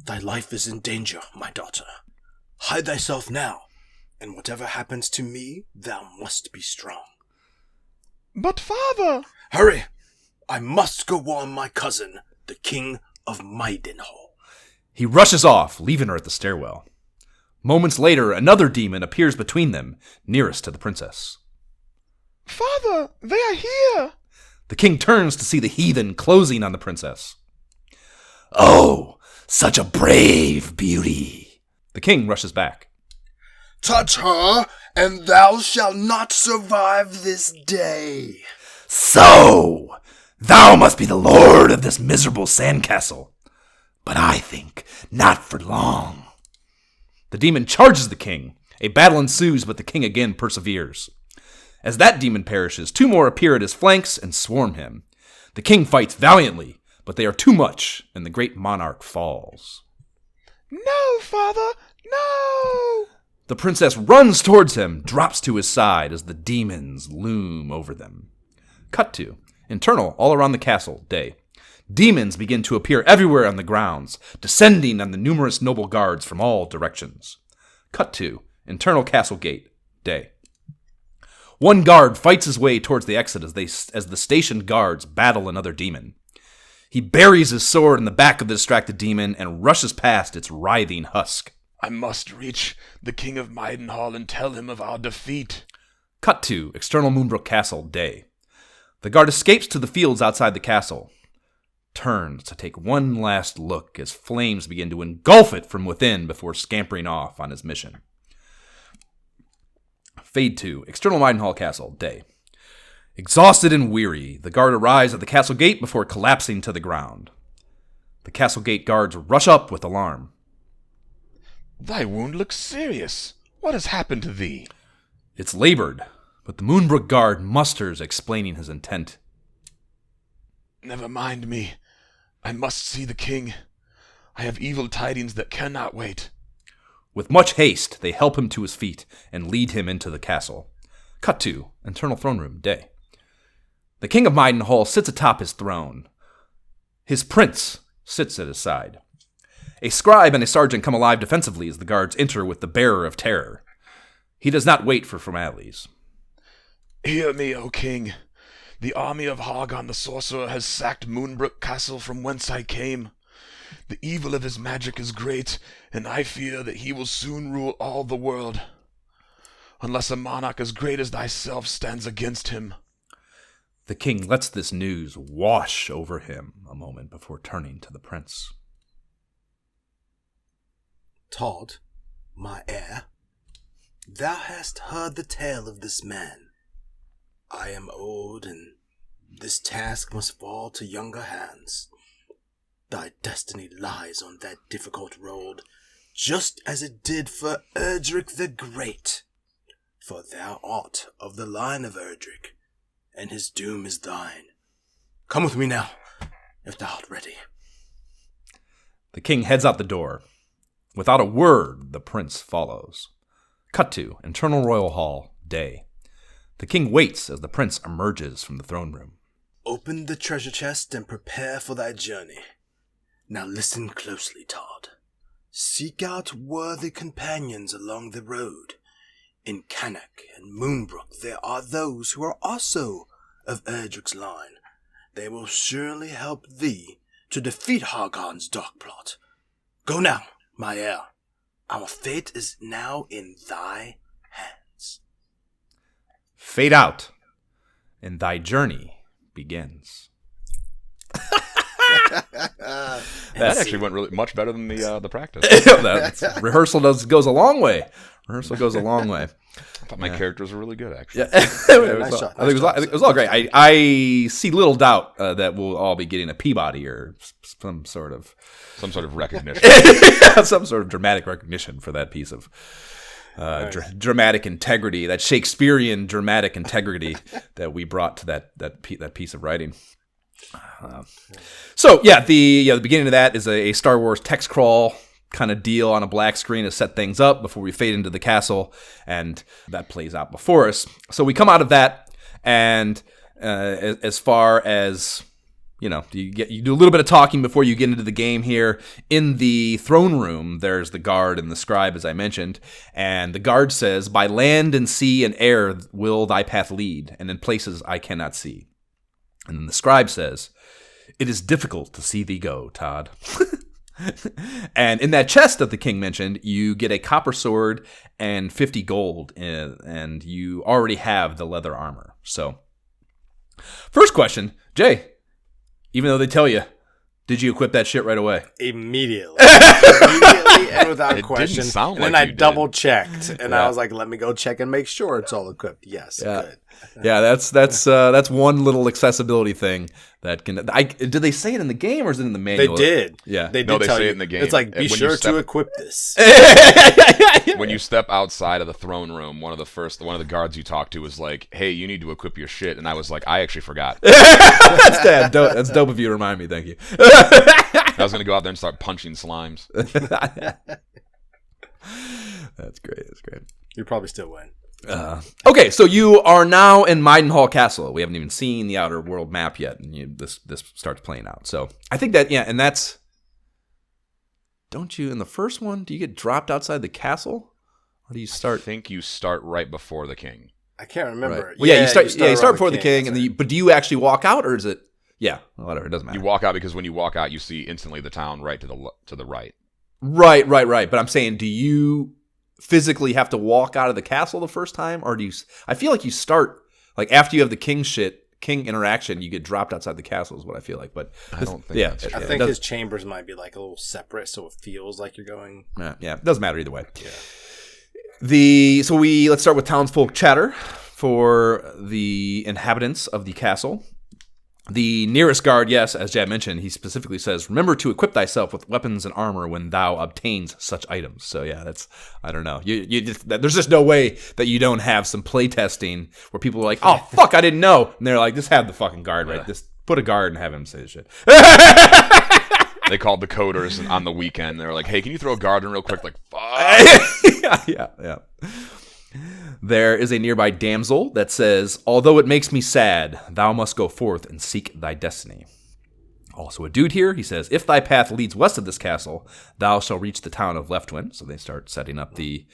Thy life is in danger, my daughter. Hide thyself now, and whatever happens to me, thou must be strong. But father! Hurry! I must go warn my cousin, the King of Maidenhall. He rushes off, leaving her at the stairwell. Moments later, another demon appears between them, nearest to the princess. Father, they are here! The king turns to see the heathen closing on the princess. Oh, such a brave beauty! The king rushes back. Touch her, and thou shalt not survive this day. So, thou must be the lord of this miserable sandcastle. But I think not for long. The demon charges the king. A battle ensues, but the king again perseveres. As that demon perishes, two more appear at his flanks and swarm him. The king fights valiantly, but they are too much, and the great monarch falls. No, father, no! The princess runs towards him, drops to his side as the demons loom over them. Cut to. Internal, all around the castle, day. Demons begin to appear everywhere on the grounds, descending on the numerous noble guards from all directions. Cut to. Internal castle gate, day. One guard fights his way towards the exit as the stationed guards battle another demon. He buries his sword in the back of the distracted demon and rushes past its writhing husk. I must reach the King of Maidenhall and tell him of our defeat. Cut to. External Moonbrook Castle, day. The guard escapes to the fields outside the castle. Turns to take one last look as flames begin to engulf it from within before scampering off on his mission. Fade to. External Maidenhall Castle, day. Exhausted and weary, the guard arrives at the castle gate before collapsing to the ground. The castle gate guards rush up with alarm. Thy wound looks serious. What has happened to thee? It's labored, but the Moonbrook guard musters, explaining his intent. Never mind me. I must see the king. I have evil tidings that cannot wait. With much haste, they help him to his feet and lead him into the castle. Cut to. Internal throne room, day. The King of Maidenhall sits atop his throne. His prince sits at his side. A scribe and a sergeant come alive defensively as the guards enter with the bearer of terror. He does not wait for formalities. Hear me, O king. The army of Hargon the sorcerer has sacked Moonbrook Castle from whence I came. The evil of his magic is great, and I fear that he will soon rule all the world, unless a monarch as great as thyself stands against him. The king lets this news wash over him a moment before turning to the prince. Todd, my heir, thou hast heard the tale of this man. I am old, and this task must fall to younger hands. Thy destiny lies on that difficult road, just as it did for Erdrick the Great. For thou art of the line of Erdrick, and his doom is thine. Come with me now, if thou art ready. The king heads out the door. Without a word, the prince follows. Cut to Internal Royal Hall, day. The king waits as the prince emerges from the throne room. Open the treasure chest and prepare for thy journey. Now listen closely, Todd. Seek out worthy companions along the road. In Cannock and Moonbrook there are those who are also of Erdrick's line. They will surely help thee to defeat Hargon's dark plot. Go now, my heir. Our fate is now in thy hands. Fade out, and thy journey begins. That actually went really much better than the practice. Rehearsal goes a long way. Rehearsal goes a long way. I thought my characters were really good, actually. Yeah. I think it was all great. I see little doubt that we'll all be getting a Peabody or some sort of recognition. some sort of dramatic recognition for that piece of dramatic integrity, that Shakespearean dramatic integrity that we brought to that piece of writing. The beginning of that is a Star Wars text crawl kind of deal on a black screen to set things up before we fade into the castle, and that plays out before us. So we come out of that, and as far as you do a little bit of talking before you get into the game here. In the throne room, there's the guard and the scribe, as I mentioned, and the guard says, "By land and sea and air will thy path lead, and in places I cannot see." And then the scribe says, "It is difficult to see thee go, Todd." And in that chest that the king mentioned, you get a copper sword and 50 gold, and you already have the leather armor. So, first question, Jay, even though they tell you, did you equip that shit right away? Immediately and without It question. didn't sound And then like I you did. double checked, and I was like, "Let me go check and make sure it's all equipped." Yes, Yeah. good. Yeah, that's one little accessibility thing that can. Did they say it in the game or is it in the They manual? did. Yeah. they did No, they tell say you. it in the game. It's like, And be when you sure step- to equip this. When you step outside of the throne room, one of the guards you talk to was like, "Hey, you need to equip your shit," and I was like, "I actually forgot." That's dope of you to remind me. Thank you. I was gonna go out there and start punching slimes. That's great. That's great. You probably still win. Okay, so you are now in Maidenhall Castle. We haven't even seen the Outer World map yet, and this starts playing out. So I think that, and that's... Don't you, in the first one, do you get dropped outside the castle? Or do you I start... think you start right before the king. I can't remember. Right. Well, you start around before the king, and but do you actually walk out, or is it... Yeah, whatever, it doesn't matter. You walk out because when you walk out, you see instantly the town right to the right. Right. But I'm saying, do you physically have to walk out of the castle the first time, or do you? I feel like you start like after you have the king interaction, you get dropped outside the castle. Is what I feel like. But I don't think that's true. I think his chambers might be like a little separate, so it feels like you're going. Yeah, it doesn't matter either way. Yeah. Let's start with townsfolk chatter for the inhabitants of the castle. The nearest guard, yes, as Jad mentioned, he specifically says, "Remember to equip thyself with weapons and armor when thou obtains such items." So yeah, that's, I don't know. There's just no way that you don't have some playtesting where people are like, "Oh fuck, I didn't know," and they're like, "Just have the fucking guard, right? Just put a guard and have him say shit." They called the coders on the weekend. They were like, "Hey, can you throw a guard in real quick?" Like, fuck. Yeah. There is a nearby damsel that says, "Although it makes me sad, thou must go forth and seek thy destiny." Also a dude here, he says, "If thy path leads west of this castle, thou shalt reach the town of Leftwyn." So they start setting up the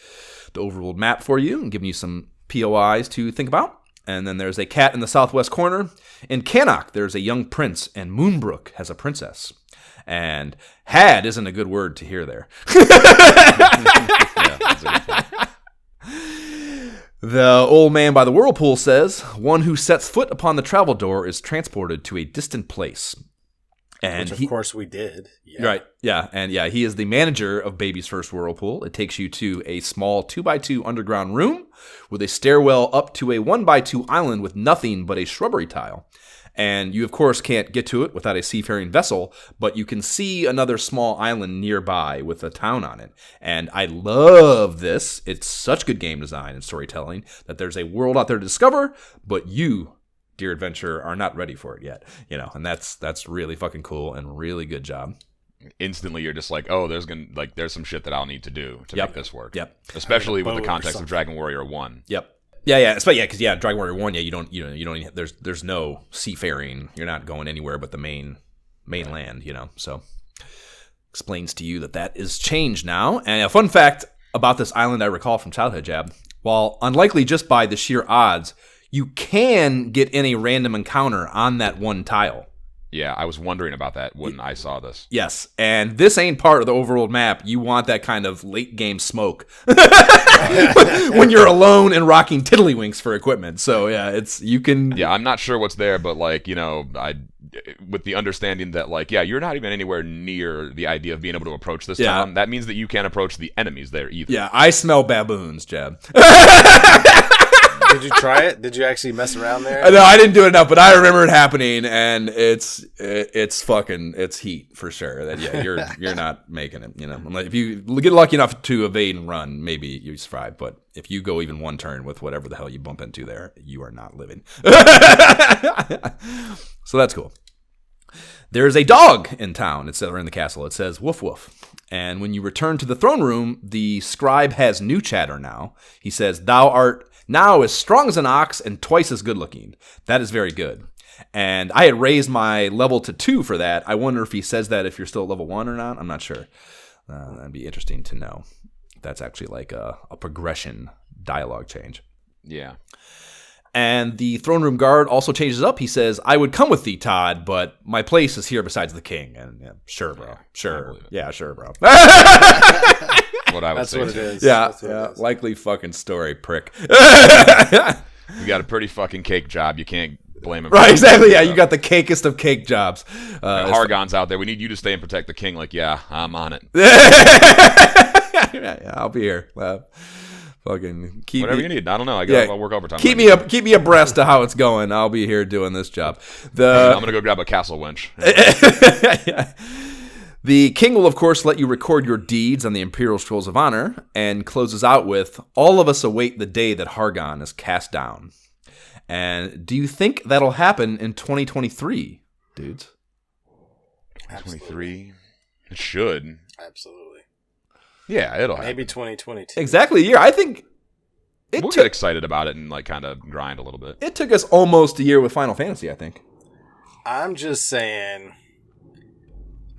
overworld map for you and giving you some POIs to think about. And then there's a cat in the southwest corner. In Cannock, there's a young prince, and Moonbrook has a princess. And had isn't a good word to hear there. Yeah, that's a good point. The old man by the whirlpool says, one who sets foot upon the travel door is transported to a distant place. And Which, of course, we did. Yeah. Right, yeah. And yeah, he is the manager of Baby's First Whirlpool. It takes you to a small 2x2 underground room with a stairwell up to a 1x2 island with nothing but a shrubbery tile. And you, of course, can't get to it without a seafaring vessel, but you can see another small island nearby with a town on it. And I love this. It's such good game design and storytelling that there's a world out there to discover, but you, dear adventurer, are not ready for it yet. And that's really fucking cool and really good job. Instantly, you're just like, oh, there's some shit that I'll need to do to make this work. Yep. Especially with the context of Dragon Warrior 1. Yep. Yeah, because Dragon Warrior 1, you don't even, there's no seafaring. You're not going anywhere but the mainland, So explains to you that is changed now. And a fun fact about this island I recall from childhood, Jab, while unlikely just by the sheer odds, you can get in a random encounter on that one tile. Yeah, I was wondering about that when I saw this. Yes, and this ain't part of the overworld map. You want that kind of late game smoke when you're alone and rocking tiddlywinks for equipment. So yeah, you can. Yeah, I'm not sure what's there, but with the understanding that you're not even anywhere near the idea of being able to approach this town. That means that you can't approach the enemies there either. Yeah, I smell baboons, Jeb. Did you try it? Did you actually mess around there? No, I didn't do it enough, but I remember it happening, and it's heat for sure. That you're not making it. If you get lucky enough to evade and run, maybe you survive. But if you go even one turn with whatever the hell you bump into there, you are not living. So that's cool. There's a dog in town. Or in the castle. It says woof woof. And when you return to the throne room, the scribe has new chatter now. He says, "Thou art now as strong as an ox and twice as good looking." That is very good. And I had raised my level to 2 for that. I wonder if he says that if you're still at level 1 or not. I'm not sure. That'd be interesting to know. That's actually like a progression dialogue change. Yeah. And the throne room guard also changes up. He says, "I would come with thee, Todd, but my place is here besides the king." And sure, bro. Sure. Yeah, sure, bro. What I would say. That's what it is. Yeah, That's what it is. likely fucking story, prick. You got a pretty fucking cake job. You can't blame him. Right, exactly. Yeah, you got the cakest of cake jobs. Hargon's out there. We need you to stay and protect the king. Yeah, I'm on it. Yeah, I'll be here. Fucking keep whatever you need. I don't know. I'll work overtime. Keep me abreast of how it's going. I'll be here doing this job. I'm gonna go grab a castle winch. Yeah. The king will, of course, let you record your deeds on the Imperial Scrolls of Honor, and closes out with, "All of us await the day that Hargon is cast down." And do you think that'll happen in 2023, dudes? 2023. It should. Absolutely. Yeah, it'll happen. Maybe 2022. Exactly a year. I think We'll get excited about it and kind of grind a little bit. It took us almost a year with Final Fantasy, I think. I'm just saying,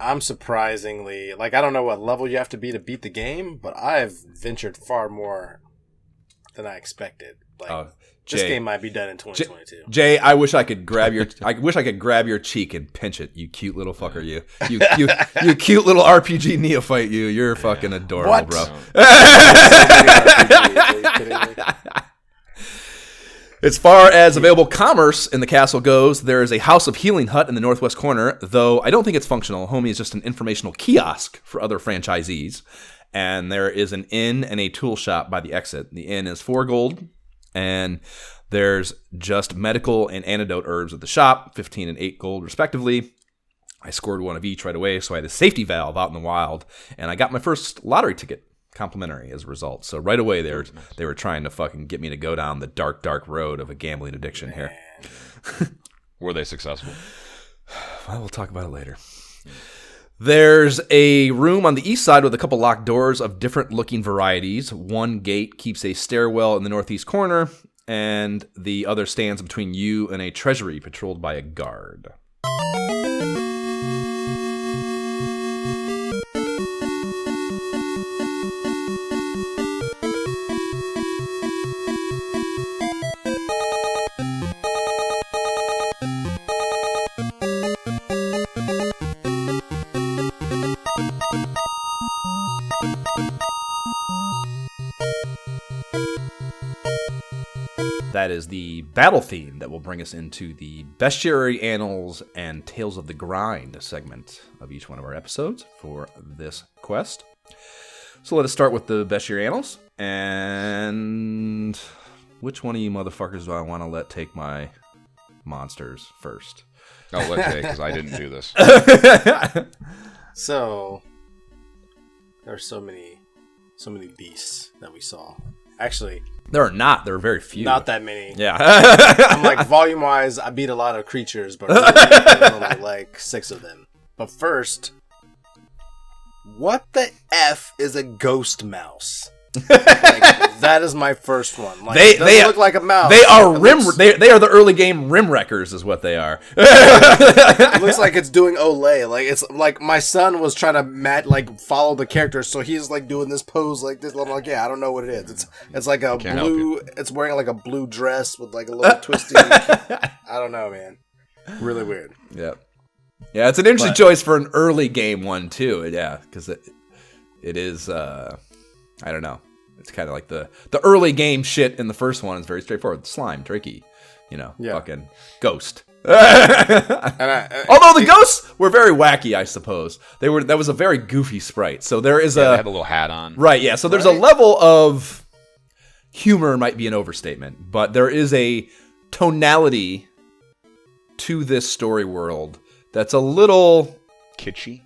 I'm surprisingly, I don't know what level you have to beat the game, but I've ventured far more than I expected. This game might be done in 2022. Jay, I wish I could grab your cheek and pinch it. You cute little fucker, you cute little RPG neophyte. You're fucking adorable, What? bro. Are you kidding me? As far as available commerce in the castle goes, there is a House of Healing hut in the northwest corner, though I don't think it's functional. Homie is just an informational kiosk for other franchisees. And there is an inn and a tool shop by the exit. The inn is 4 gold, and there's just medical and antidote herbs at the shop, 15 and 8 gold respectively. I scored one of each right away, so I had a safety valve out in the wild, and I got my first lottery ticket complimentary as a result. So right away they were trying to fucking get me to go down the dark, dark road of a gambling addiction here. Were they successful? Well, we'll talk about it later. There's a room on the east side with a couple locked doors of different looking varieties. One gate keeps a stairwell in the northeast corner, and the other stands between you and a treasury patrolled by a guard. that is the battle theme that will bring us into the Bestiary Annals and Tales of the Grind segment of each one of our episodes for this quest. So let us start with the Bestiary Annals. And which one of you motherfuckers do I want to let take my monsters first? Oh, let's say, because I didn't do this. So, there are so many beasts that we saw. Actually, There are very few. not that many. Yeah. I'm like, volume-wise, I beat a lot of creatures, but really, there's only like 6 of them. But first, what the F is a ghost mouse? Like, that is my first one. Like, it doesn't look like a mouse. They are they are the early game rim wreckers, is what they are. It looks like it's doing Olay. Like, it's like my son was trying to follow the character, so he's like doing this pose like this. I'm like, yeah, I don't know what it is. It's like a blue. It's wearing like a blue dress with like a little twisty. I don't know, man. Really weird. Yeah, it's an interesting choice for an early game one too. Yeah, because it is. I don't know. It's kind of like the early game shit in the first one is very straightforward. Slime, tricky, fucking ghost. Although the ghosts were very wacky, I suppose. That was a very goofy sprite. So there is they had a little hat on. Right, yeah. So there's a level of humor, might be an overstatement, but there is a tonality to this story world that's a little kitschy,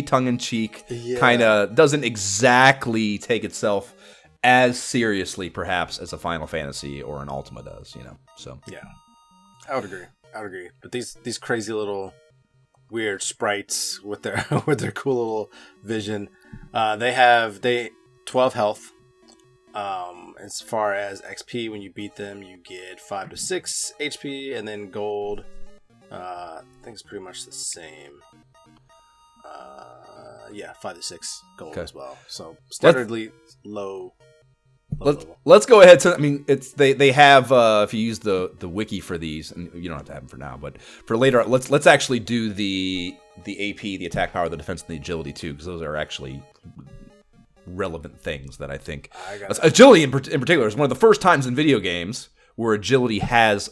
tongue-in-cheek, kind of doesn't exactly take itself as seriously, perhaps, as a Final Fantasy or an Ultima does, So yeah, I would agree. But these crazy little weird sprites with their cool little vision, they 12 health. As far as XP, when you beat them, you get 5 to 6 HP, and then gold. I think it's pretty much the same. 5 to 6 gold as well. So standardly low. Let's go ahead to. I mean, they have if you use the wiki for these, and you don't have to have them for now, but for later, let's actually do the AP, the attack power, the defense, and the agility too, because those are actually relevant things that I think. Agility in particular is one of the first times in video games where agility has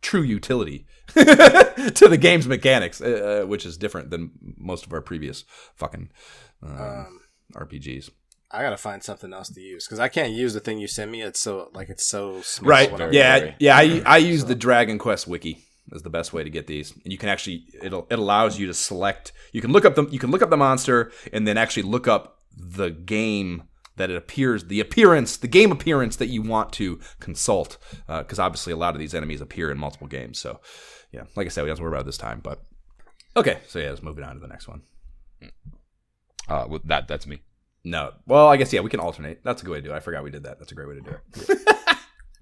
true utility to the game's mechanics, which is different than most of our previous fucking RPGs. I gotta find something else to use because I can't use the thing you sent me. It's so small. Right? I use the Dragon Quest wiki as the best way to get these, and you can actually it allows you to select. You can look up the monster, and then actually look up the game that it appears, the game appearance that you want to consult, because obviously a lot of these enemies appear in multiple games. So, yeah, like I said, we don't have to worry about it this time. But okay, so yeah, let's move on to the next one. That's me. No, well, I guess we can alternate. That's a good way to do it. I forgot we did that. That's a great way to do it.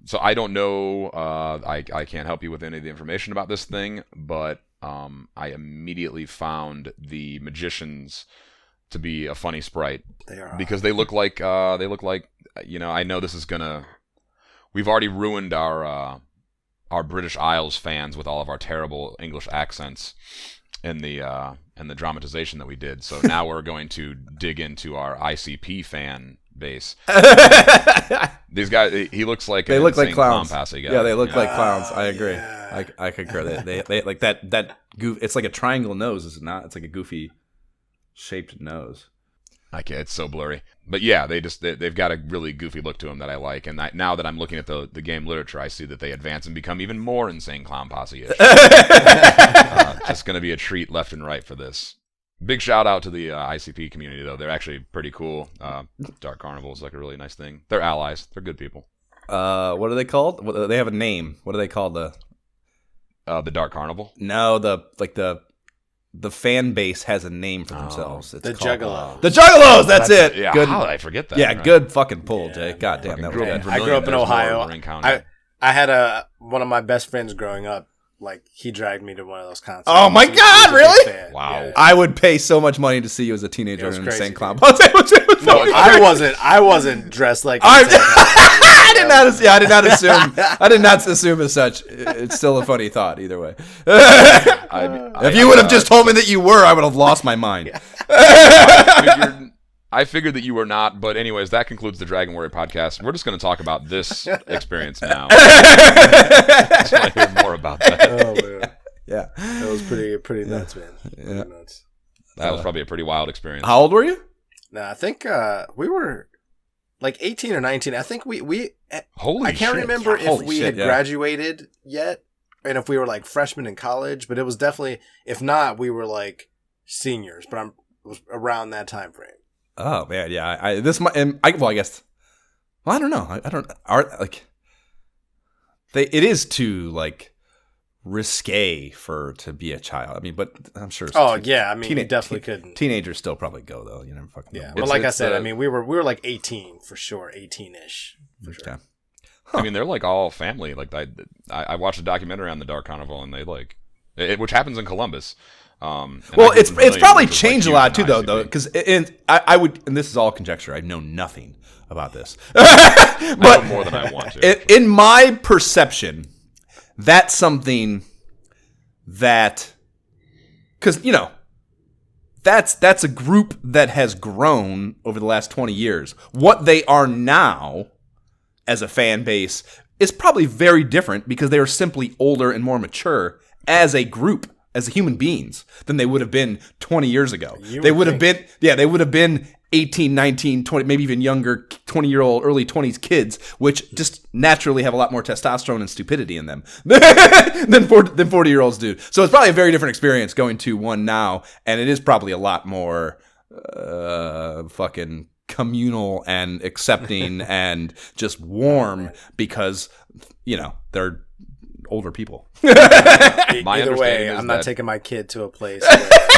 So I don't know. I can't help you with any of the information about this thing, but I immediately found the magicians to be a funny sprite. They are, because they look like I know this is gonna. We've already ruined our British Isles fans with all of our terrible English accents and the dramatization that we did. So now we're going to dig into our ICP fan base. These guys, he looks like they look like clowns. Guy. Yeah, they look like clowns. I agree. Yeah. I concur. They like that goof. It's like a triangle nose, is it not? It's like a goofy shaped nose. It's so blurry, but yeah, they've got a really goofy look to them that I like. And now that I'm looking at the game literature, I see that they advance and become even more insane clown posse-ish. Just going to be a treat left and right for this. Big shout out to the ICP community, though. They're actually pretty cool. Dark Carnival is like a really nice thing. They're allies. They're good people. What are they called? They have a name. What are they called? The Dark Carnival? No, the fan base has a name for themselves. It's the Juggalos. The Juggalos. That's it. Yeah. Good. How did I forget that? Yeah. Right? Good fucking pull, Jay. God damn, that was good. I grew up in Ohio. I had one of my best friends growing up. Like, he dragged me to one of those concerts. Oh my God! Really? Wow. Yeah. I would pay so much money to see you as a teenager in Insane Clown. No, I wasn't dressed like. I did not assume. I did not assume as such. It's still a funny thought, either way. If you would have just told me that you were, I would have lost my mind. I figured that you were not, but anyways, that concludes the Dragon Warrior podcast. We're just going to talk about this experience now. I just want to hear more about that. Oh man, Yeah. that was pretty nuts, man. Yeah. Pretty nuts. That was probably a pretty wild experience. How old were you? Nah, I think we were like 18 or 19. I think we Holy I can't shit. remember Yeah, if holy we shit, had yeah. graduated yet, and if we were like freshmen in college. But it was definitely, if not, we were like seniors. But it was around that time frame. Oh man, yeah. I guess. Well, I don't know. I don't. It is too like risque to be a child. I mean, but I'm sure. Oh yeah, I mean, you definitely couldn't. Teenagers still probably go though. You never fucking know. Yeah, but like I said, I mean, we were like 18 for sure, 18ish for sure. Yeah. I mean, they're like all family. Like I watched a documentary on the Dark Carnival, and they like, which happens in Columbus. And Well, I grew it's up in Vermilion, probably which was, changed a huge lot in too, though, ICP. because I would, and this is all conjecture. I know nothing about this, I but know more than I want to. in my perception, that's something that, because that's a group that has grown over the last 20 years. What they are now as a fan base is probably very different because they are simply older and more mature as a group, as human beings, than they would have been 20 years ago. They would have been 18, 19, 20, maybe even younger, 20-year-old, early 20s kids, which just naturally have a lot more testosterone and stupidity in them than 40-year-olds do. So it's probably a very different experience going to one now, and it is probably a lot more fucking communal and accepting and just warm because, they're older people. My Either way, understanding is I'm not that- taking my kid to a place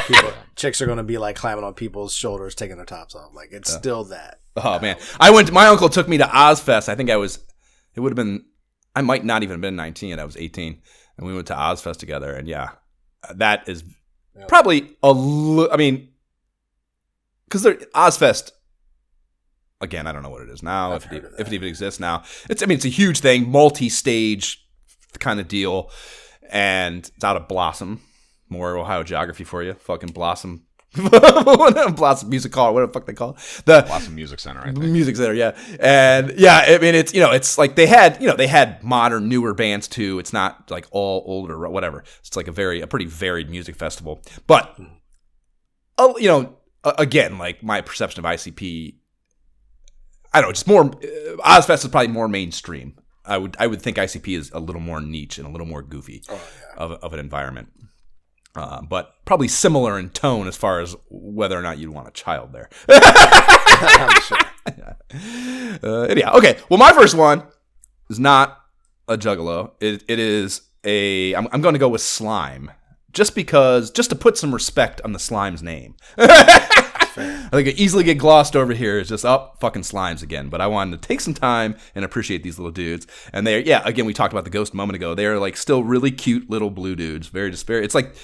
where chicks are going to be like climbing on people's shoulders, taking their tops off. Like it's still that. Oh man, my uncle took me to Ozfest. I think I might not even have been 19 yet. I was 18, and we went to Ozfest together. And yeah, that is probably because Ozfest. Again, I don't know what it is now, if it even exists now. It's a huge thing, multi-stage kind of deal, and it's out of Blossom. More Ohio geography for you. Fucking Blossom. Blossom Music Hall, whatever the fuck they call it. The Blossom Music Center, I think. Music Center, yeah. And yeah, I mean, it's, it's like they had modern, newer bands too. It's not like all older or whatever. It's like a pretty varied music festival. But, again, like my perception of ICP, I don't know, just more, Ozfest is probably more mainstream. I would think ICP is a little more niche and a little more goofy of an environment. But probably similar in tone as far as whether or not you'd want a child there. I'm sure. Anyhow, okay. Well, my first one is not a Juggalo. It is I'm going to go with Slime. Just to put some respect on the Slime's name. I think it easily get glossed over here. It's just, fucking Slimes again. But I wanted to take some time and appreciate these little dudes. And again, we talked about the Ghost a moment ago. They're like still really cute little blue dudes. Very disparate. It's like,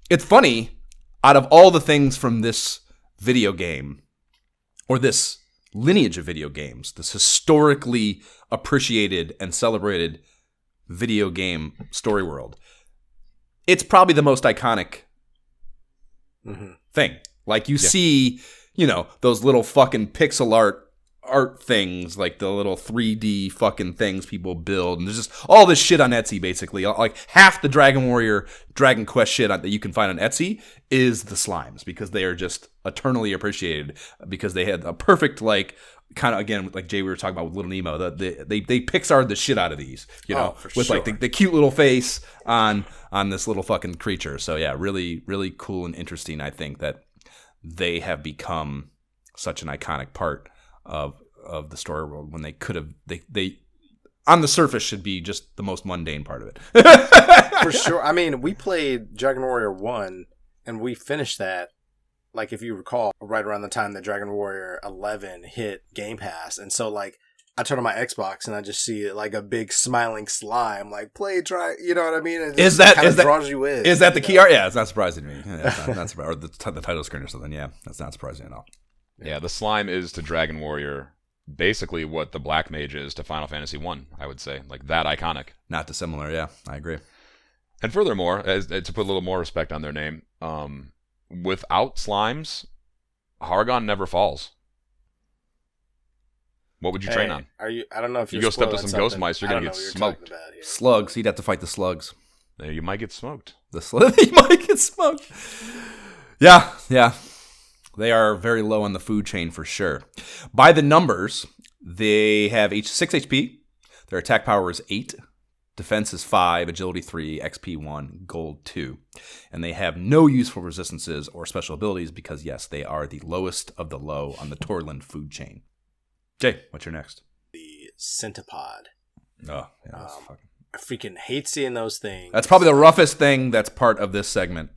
it's funny, out of all the things from this video game, or this lineage of video games, this historically appreciated and celebrated video game story world, it's probably the most iconic thing. Like you see, those little fucking pixel art things, like the little 3D fucking things people build, and there's just all this shit on Etsy. Basically, like half the Dragon Warrior, Dragon Quest shit that you can find on Etsy is the Slimes, because they are just eternally appreciated because they had a perfect, like, kind of, again, like Jay, we were talking about with Little Nemo, they Pixar'd the shit out of these, with sure. like the cute little face on this little fucking creature. So yeah, really, really cool and interesting. I think that they have become such an iconic part of the story world when they could have, they on the surface should be just the most mundane part of it. For sure. I mean, we played Dragon Warrior 1 and we finished that, like, if you recall, right around the time that Dragon Warrior 11 hit Game Pass. And so, like, I turn on my Xbox and I just see like a big smiling slime, like try, you know what I mean? It just draws you in. Is that the key art? Yeah, it's not surprising to me. Yeah, it's not surprising. Or the title screen or something. Yeah, that's not surprising at all. Yeah, the Slime is to Dragon Warrior basically what the Black Mage is to Final Fantasy 1, I would say. Like, that iconic. Not dissimilar, yeah. I agree. And furthermore, to put a little more respect on their name, without Slimes, Hargon never falls. What would you train on? Are you? I don't know if you go step to some ghost mice, you're gonna get smoked. Slugs. You'd have to fight the slugs. You might get smoked. The slugs. You might get smoked. Yeah. They are very low on the food chain for sure. By the numbers, they have 6 HP. Their attack power is 8. Defense is 5, agility 3, XP 1, gold 2. And they have no useful resistances or special abilities because, yes, they are the lowest of the low on the Torland food chain. Jay, what's your next? The centipede. Oh, yeah, that's fucking... I freaking hate seeing those things. That's probably the roughest thing that's part of this segment.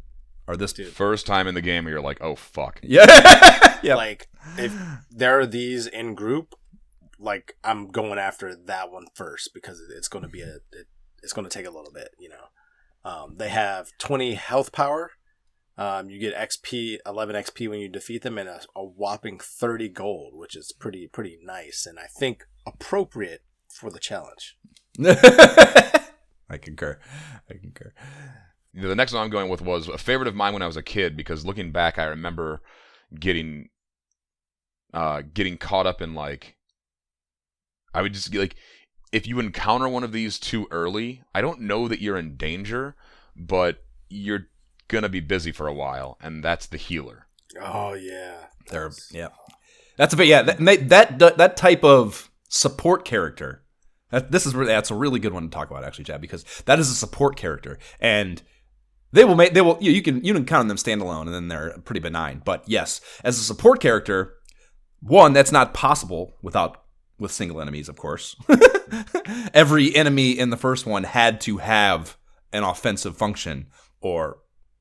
Or this first time in the game where you're like, oh, fuck. Yeah. Yep. Like, if there are these in group, like, I'm going after that one first because it's going to be it's going to take a little bit, you know. They have 20 health power. You get 11 XP when you defeat them, and a whopping 30 gold, which is pretty nice, and I think appropriate for the challenge. I concur. The next one I'm going with was a favorite of mine when I was a kid, because looking back, I remember getting caught up in, like, I would just like, if you encounter one of these too early, I don't know that you're in danger, but you're gonna be busy for a while, and that's the healer. Oh yeah, that's a bit that type of support character. That's a really good one to talk about, actually, Chad, because that is a support character, and you can count on them standalone, and then they're pretty benign. But yes, as a support character, one, that's not possible with single enemies, of course. Every enemy in the first one had to have an offensive function, or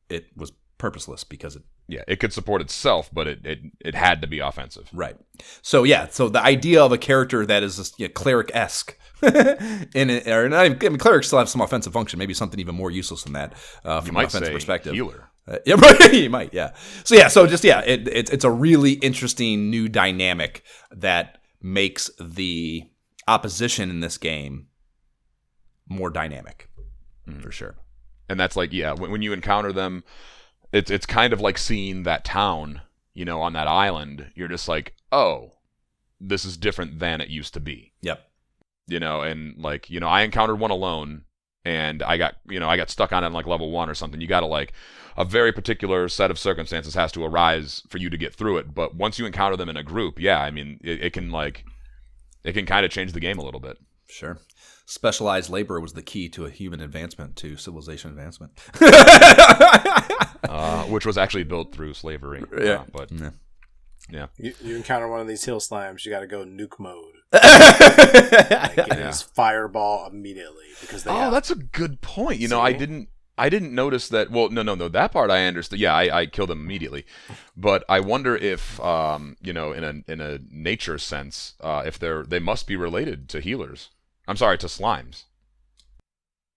it was purposeless because it could support itself, but it had to be offensive. Right. So the idea of a character that is just, cleric-esque clerics still have some offensive function, maybe something even more useless than that from an offensive perspective. Healer. Yeah, right. You might, yeah. It's a really interesting new dynamic that makes the opposition in this game more dynamic, for sure. And that's like, when you encounter them, it's kind of like seeing that town, on that island. You're just like, oh, this is different than it used to be. Yep. And like, I encountered one alone, and I got stuck on it in like level 1 or something. You got to, like, a very particular set of circumstances has to arise for you to get through it. But once you encounter them in a group, it can kind of change the game a little bit. Sure. Specialized labor was the key to a human advancement, to civilization advancement. Which was actually built through slavery. Yeah. Yeah. You encounter one of these hill slimes, you got to go nuke mode. It is fireball immediately because that's a good point. I didn't notice that. Well, no. That part I understood. Yeah, I killed them immediately. But I wonder if, in a nature sense, if they must be related to healers. I'm sorry, to slimes.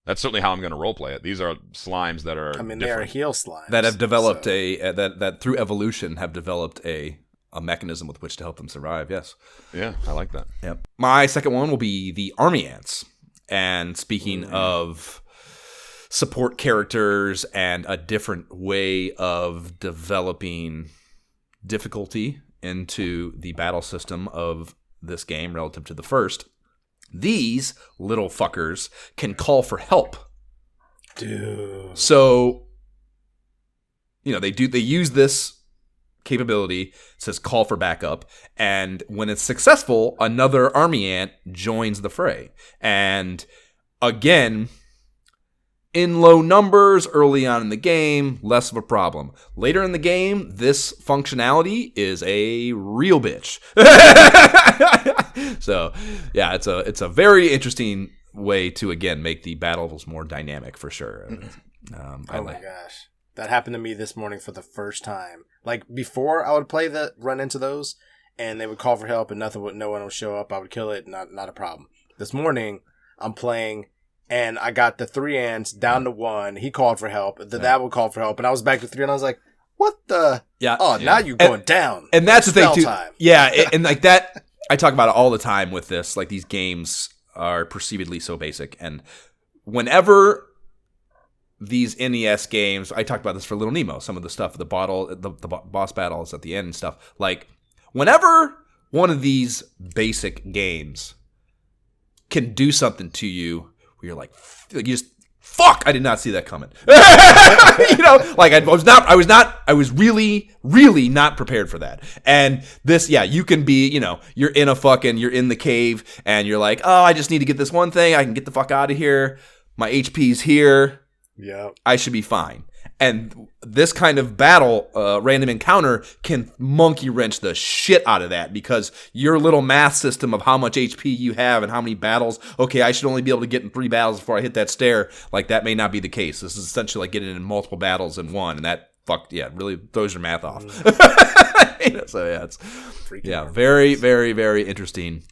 That's certainly how I'm going to roleplay it. These are slimes that are. They are heal slimes that have developed that through evolution have developed a mechanism with which to help them survive. Yes. Yeah, I like that. Yep. My second one will be the army ants. And speaking of support characters and a different way of developing difficulty into the battle system of this game relative to the first, these little fuckers can call for help. Dude. So, they use this capability. It says call for backup, and when it's successful, another army ant joins the fray. And again, in low numbers early on in the game, less of a problem. Later in the game, this functionality is a real bitch. So, yeah, it's a very interesting way to, again, make the battles more dynamic, for sure. Oh my gosh. That happened to me this morning for the first time. Like, before, I would run into those, and they would call for help, and no one would show up. I would kill it, not a problem. This morning, I'm playing, and I got the 3 ants down to 1. He called for help. That would call for help, and I was back to 3, and I was like, what the? Yeah. Oh, now you're going down. And that's the thing, too. Time. Yeah, and like that, I talk about it all the time with this. Like, these games are perceivedly so basic, and whenever these NES games, I talked about this for Little Nemo, some of the stuff, the boss battles at the end and stuff. Like, whenever one of these basic games can do something to you where you're like you just fuck, I did not see that coming. You know, like I was really, really not prepared for that. And this, yeah, you can be, you know, you're in the cave and you're like, oh, I just need to get this one thing. I can get the fuck out of here. My HP's here. Yeah. I should be fine. And this kind of battle, random encounter, can monkey wrench the shit out of that because your little math system of how much HP you have and how many battles, okay, I should only be able to get in 3 battles before I hit that stair. Like, that may not be the case. This is essentially like getting in multiple battles in one, and that, really throws your math off. So, yeah, it's very, very, very interesting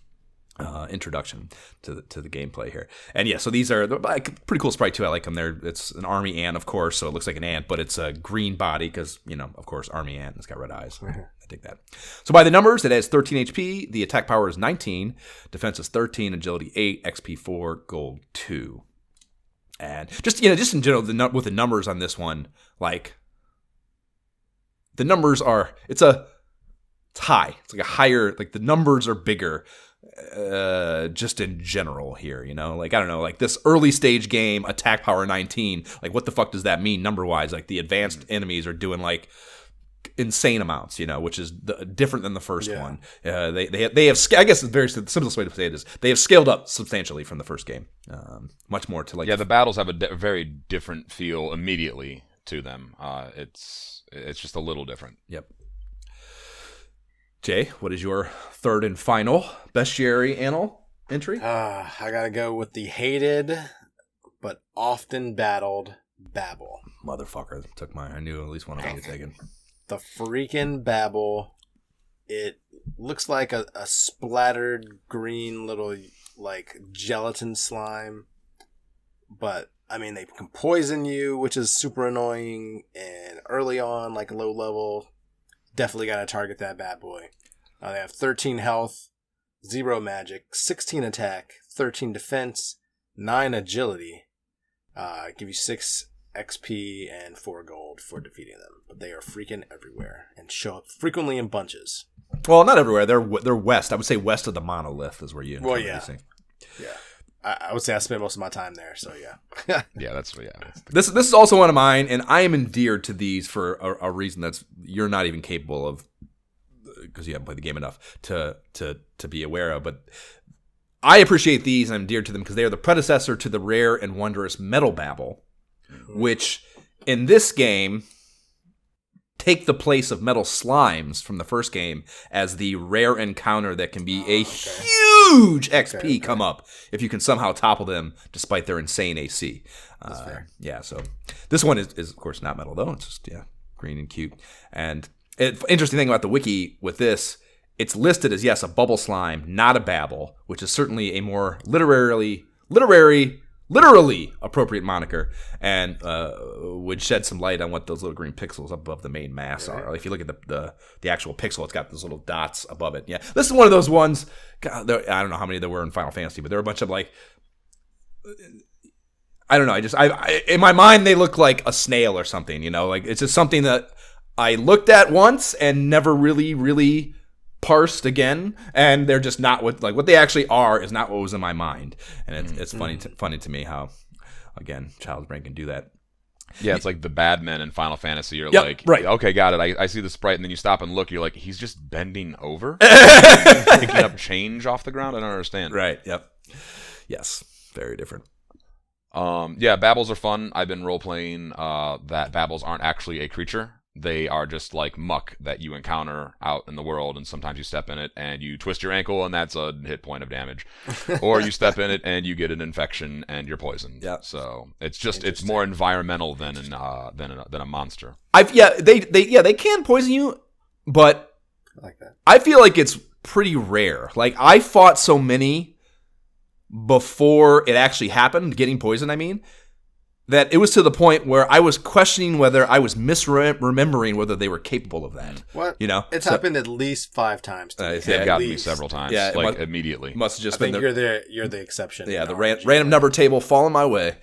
introduction to the gameplay here. And yeah, so these are like pretty cool sprite too. I like them. It's an army ant, of course, so it looks like an ant, but it's a green body because, you know, of course, army ant. It's got red eyes. I dig that. So by the numbers, it has 13 HP. The attack power is 19, defense is 13, agility 8, XP 4, gold 2. And just in general, with the numbers on this one, like the numbers are it's high. It's like a higher, like the numbers are bigger. Just in general here, you know, like, I don't know, like this early stage game, attack power 19, like what the fuck does that mean number wise? Like the advanced enemies are doing like insane amounts, you know, which is different than the first one. They have, I guess the very simplest way to say it is they have scaled up substantially from the first game, much more to like. Yeah, the battles have a very different feel immediately to them. It's just a little different. Yep. Jay, what is your third and final bestiary annal entry? I gotta go with the hated but often battled Babel. Motherfucker took mine. I knew at least one of them was taken. The freaking Babel. It looks like a splattered green little like gelatin slime, but I mean they can poison you, which is super annoying. And early on, like low level. Definitely got to target that bad boy. They have 13 health, 0 magic, 16 attack, 13 defense, 9 agility. Give you 6 XP and 4 gold for defeating them. But they are freaking everywhere and show up frequently in bunches. Well, not everywhere. They're west. I would say west of the monolith is where you. Well, yeah. Yeah. I would say I spent most of my time there, so yeah. This is also one of mine, and I am endeared to these for a reason that's you're not even capable of because you haven't played the game enough to be aware of. But I appreciate these, and I'm endeared to them because they are the predecessor to the rare and wondrous Metal Babel, which in this game take the place of metal slimes from the first game as the rare encounter that can be a huge XP come up if you can somehow topple them despite their insane AC. That's fair. Yeah, so this one is of course not metal though. It's just green and cute. And interesting thing about the wiki with this, it's listed as yes a bubble slime, not a babble, which is certainly a more literally appropriate moniker, and would shed some light on what those little green pixels above the main mass are. If you look at the actual pixel, it's got those little dots above it. Yeah, this is one of those ones. God, I don't know how many there were in Final Fantasy, but there were a bunch of like, I don't know. I in my mind they look like a snail or something. You know, like it's just something that I looked at once and never really parsed again, and they're just not what they actually are is not what was in my mind, and it's funny to me how again child's brain can do that. Yeah, it's like the bad men in Final Fantasy. You're like, right. Okay, got it. I see the sprite, and then you stop and look. You're like, he's just bending over, picking up change off the ground. I don't understand. Right. Yep. Yes. Very different. Yeah, babbles are fun. I've been role playing that babbles aren't actually a creature. They are just like muck that you encounter out in the world, and sometimes you step in it and you twist your ankle, and that's a hit point of damage. Or you step in it and you get an infection and you're poisoned. Yeah. So it's more environmental than a monster. They can poison you, but I like that. I feel like it's pretty rare. Like I fought so many before it actually happened, getting poisoned. I mean. That it was to the point where I was questioning whether I was misremembering whether they were capable of that. What? You know, it's happened at least 5 times. They've gotten me several times. Yeah, immediately. Must have just been. You're the exception. Yeah, the random number table falling my way.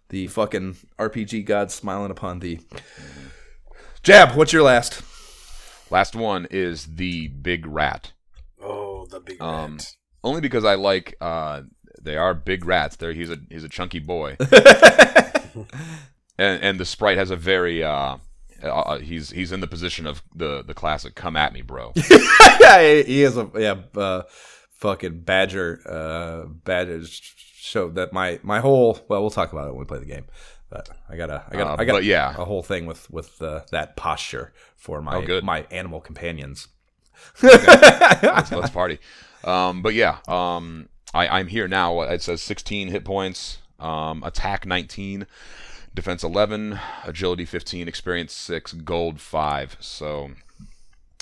The fucking RPG god smiling upon thee. Jab, what's your last? Last one is the big rat. Oh. the big rat. Only because I like they are big rats. He's a chunky boy, and the sprite has a very he's in the position of the classic "come at me, bro." Yeah, he is a fucking badger. Badger show that my whole. Well, we'll talk about it when we play the game. But I got a whole thing with that posture for my animal companions. Let's party. But yeah, I'm here now. It says 16 hit points, attack 19, defense 11, agility 15, experience 6, gold 5. So,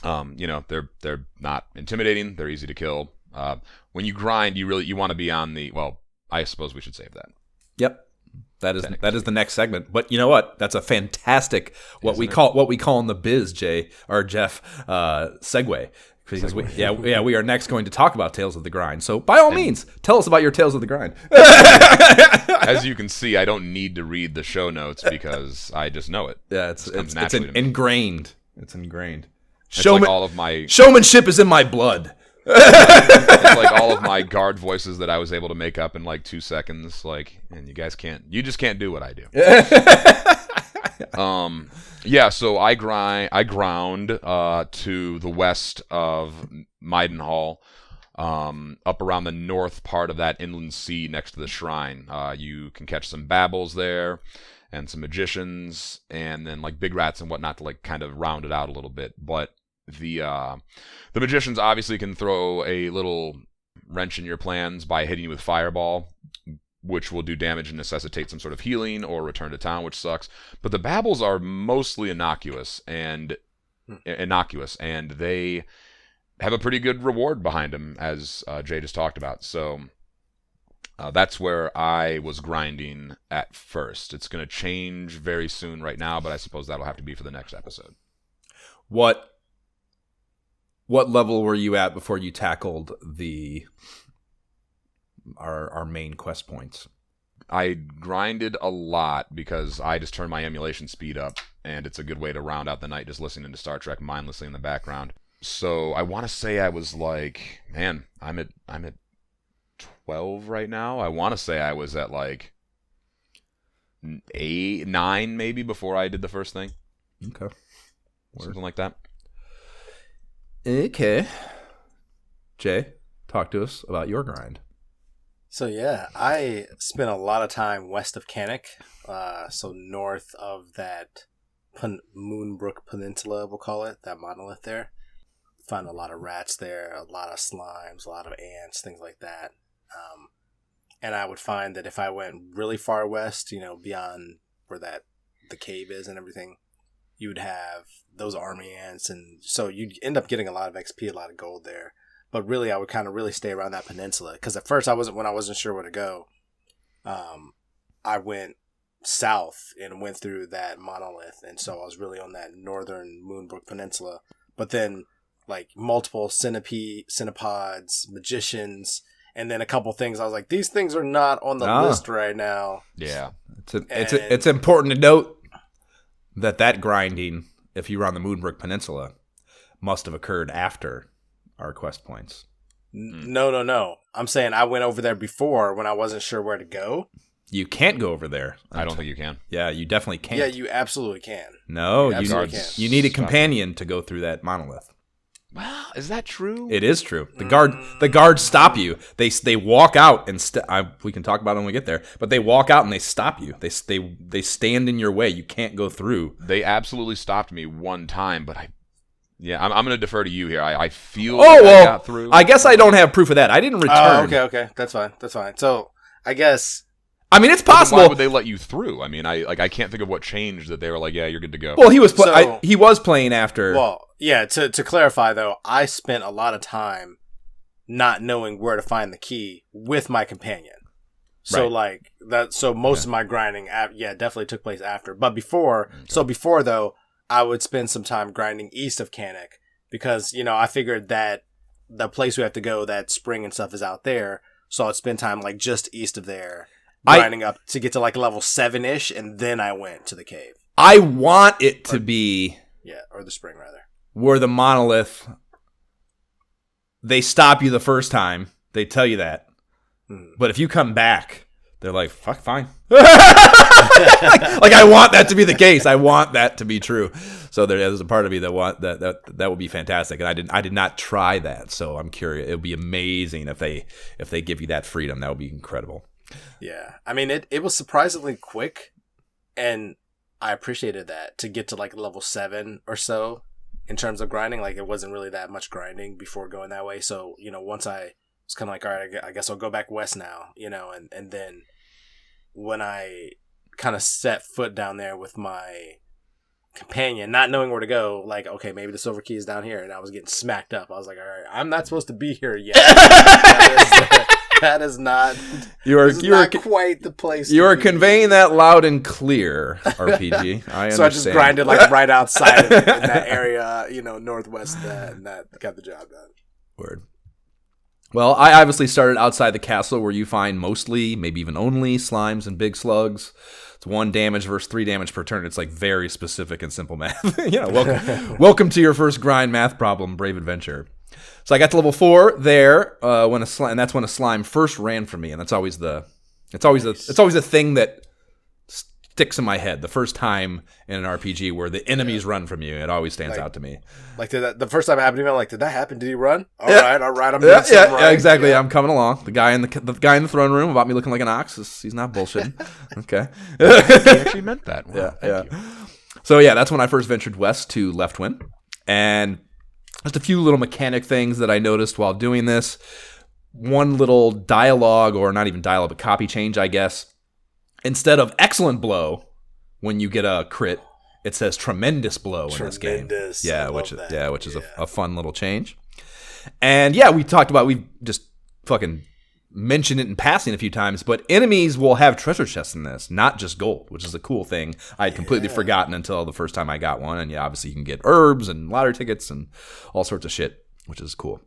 they're not intimidating. They're easy to kill. When you grind, you want to be on the. Well, I suppose we should save that. Yep. That is the next segment. But you know what? That's a fantastic what we call in the biz, Jeff, segue. Because we are next going to talk about Tales of the Grind. So by all means, tell us about your Tales of the Grind. As you can see, I don't need to read the show notes because I just know it. Yeah, it's ingrained. It's ingrained. Like all of my showmanship is in my blood. It's like all of my guard voices that I was able to make up in like 2 seconds. And you just can't do what I do. Yeah, so I ground to the west of Maidenhall, up around the north part of that inland sea next to the shrine. You can catch some babbles there, and some magicians, and then like big rats and whatnot to like kind of round it out a little bit. But the magicians obviously can throw a little wrench in your plans by hitting you with fireball, which will do damage and necessitate some sort of healing or return to town, which sucks. But the babbles are mostly innocuous, and they have a pretty good reward behind them, as Jay just talked about. So that's where I was grinding at first. It's going to change very soon right now, but I suppose that'll have to be for the next episode. What level were you at before you tackled our main quest points? I grinded a lot because I just turned my emulation speed up, and it's a good way to round out the night just listening to Star Trek mindlessly in the background. So I want to say I was like, man, I'm at 12 right now. I want to say I was at like 8, 9 maybe before I did the first thing. Okay. Something like that. Okay. Jay, talk to us about your grind. So yeah, I spent a lot of time west of Canik, so north of that Moonbrook Peninsula, we'll call it, that monolith there. Found a lot of rats there, a lot of slimes, a lot of ants, things like that. And I would find that if I went really far west, beyond where the cave is and everything, you would have those army ants, and so you'd end up getting a lot of XP, a lot of gold there. But really, I would kind of really stay around that peninsula, because at first when I wasn't sure where to go, I went south and went through that monolith, and so I was really on that northern Moonbrook Peninsula. But then, like, multiple cenopods, magicians, and then a couple things I was like, these things are not on the list right now. Yeah, it's important to note that grinding, if you were on the Moonbrook must have occurred after our quest points. No. I'm saying I went over there before when I wasn't sure where to go. You can't go over there. I don't think you can. Yeah, you definitely can't. Yeah, you absolutely can. No, you need a companion to go through that monolith. Well, is that true? It is true. The guards stop you. They walk out and we can talk about it when we get there. But they walk out and they stop you. They stand in your way. You can't go through. They absolutely stopped me one time, but I'm going to defer to you here. I feel I got through. I guess I don't have proof of that. I didn't return. Okay. That's fine. So I guess. I mean, it's possible. Why would they let you through? I mean, I can't think of what changed that they were like, yeah, you're good to go. Well, he was playing after. Well, yeah. To clarify though, I spent a lot of time not knowing where to find the key with my companion. So like that. So most of my grinding, definitely took place after. But before, though, I would spend some time grinding east of Canik because I figured that the place we have to go, that spring and stuff, is out there. So I'd spend time like just east of there. Grinding up to get to like level 7-ish, and then I went to the cave. I want it to be... Yeah, or the spring, rather. Where the monolith they stop you the first time. They tell you that. But if you come back, they're like, fuck, fine. like I want that to be the case. I want that to be true. So there's a part of me that would be fantastic. And I did not try that. So I'm curious. It would be amazing if they give you that freedom. That would be incredible. Yeah. I mean, it was surprisingly quick, and I appreciated that to get to like level 7 or so in terms of grinding. Like, it wasn't really that much grinding before going that way. So, once I was kind of like, all right, I guess I'll go back west now, and then when I kind of set foot down there with my companion, not knowing where to go, like, okay, maybe the silver key is down here, and I was getting smacked up. I was like, all right, I'm not supposed to be here yet. That is not. You are quite the place. You are conveying that loud and clear, RPG. I understand. So I just grinded like right outside of it, in that area, northwest of that, and that got the job done. Word. Well, I obviously started outside the castle, where you find mostly, maybe even only, slimes and big slugs. It's 1 damage versus 3 damage per turn. It's like very specific and simple math. Welcome to your first grind math problem, Brave Adventure. So I got to level 4 there and that's when a slime first ran from me, and it's always the thing that sticks in my head. The first time in an RPG where the enemies run from you, it always stands out to me. Like the first time it happened to me, I'm like, did that happen? Did he run? All right, I'm doing something right. Yeah, exactly. Yeah. I'm coming along. The guy in the throne room about me looking like an ox, he's not bullshitting. Okay. He actually meant that. Wow, thank you. So yeah, that's when I first ventured west to Leftwyn, and just a few little mechanic things that I noticed while doing this. One little dialogue, or not even dialogue, but copy change, I guess. Instead of excellent blow, when you get a crit, it says tremendous blow in this game. Yeah, which is a fun little change. And yeah, we just fucking mentioned it in passing a few times, but enemies will have treasure chests in this, not just gold, which is a cool thing. I had completely forgotten until the first time I got one. And yeah, obviously you can get herbs and lottery tickets and all sorts of shit, which is cool.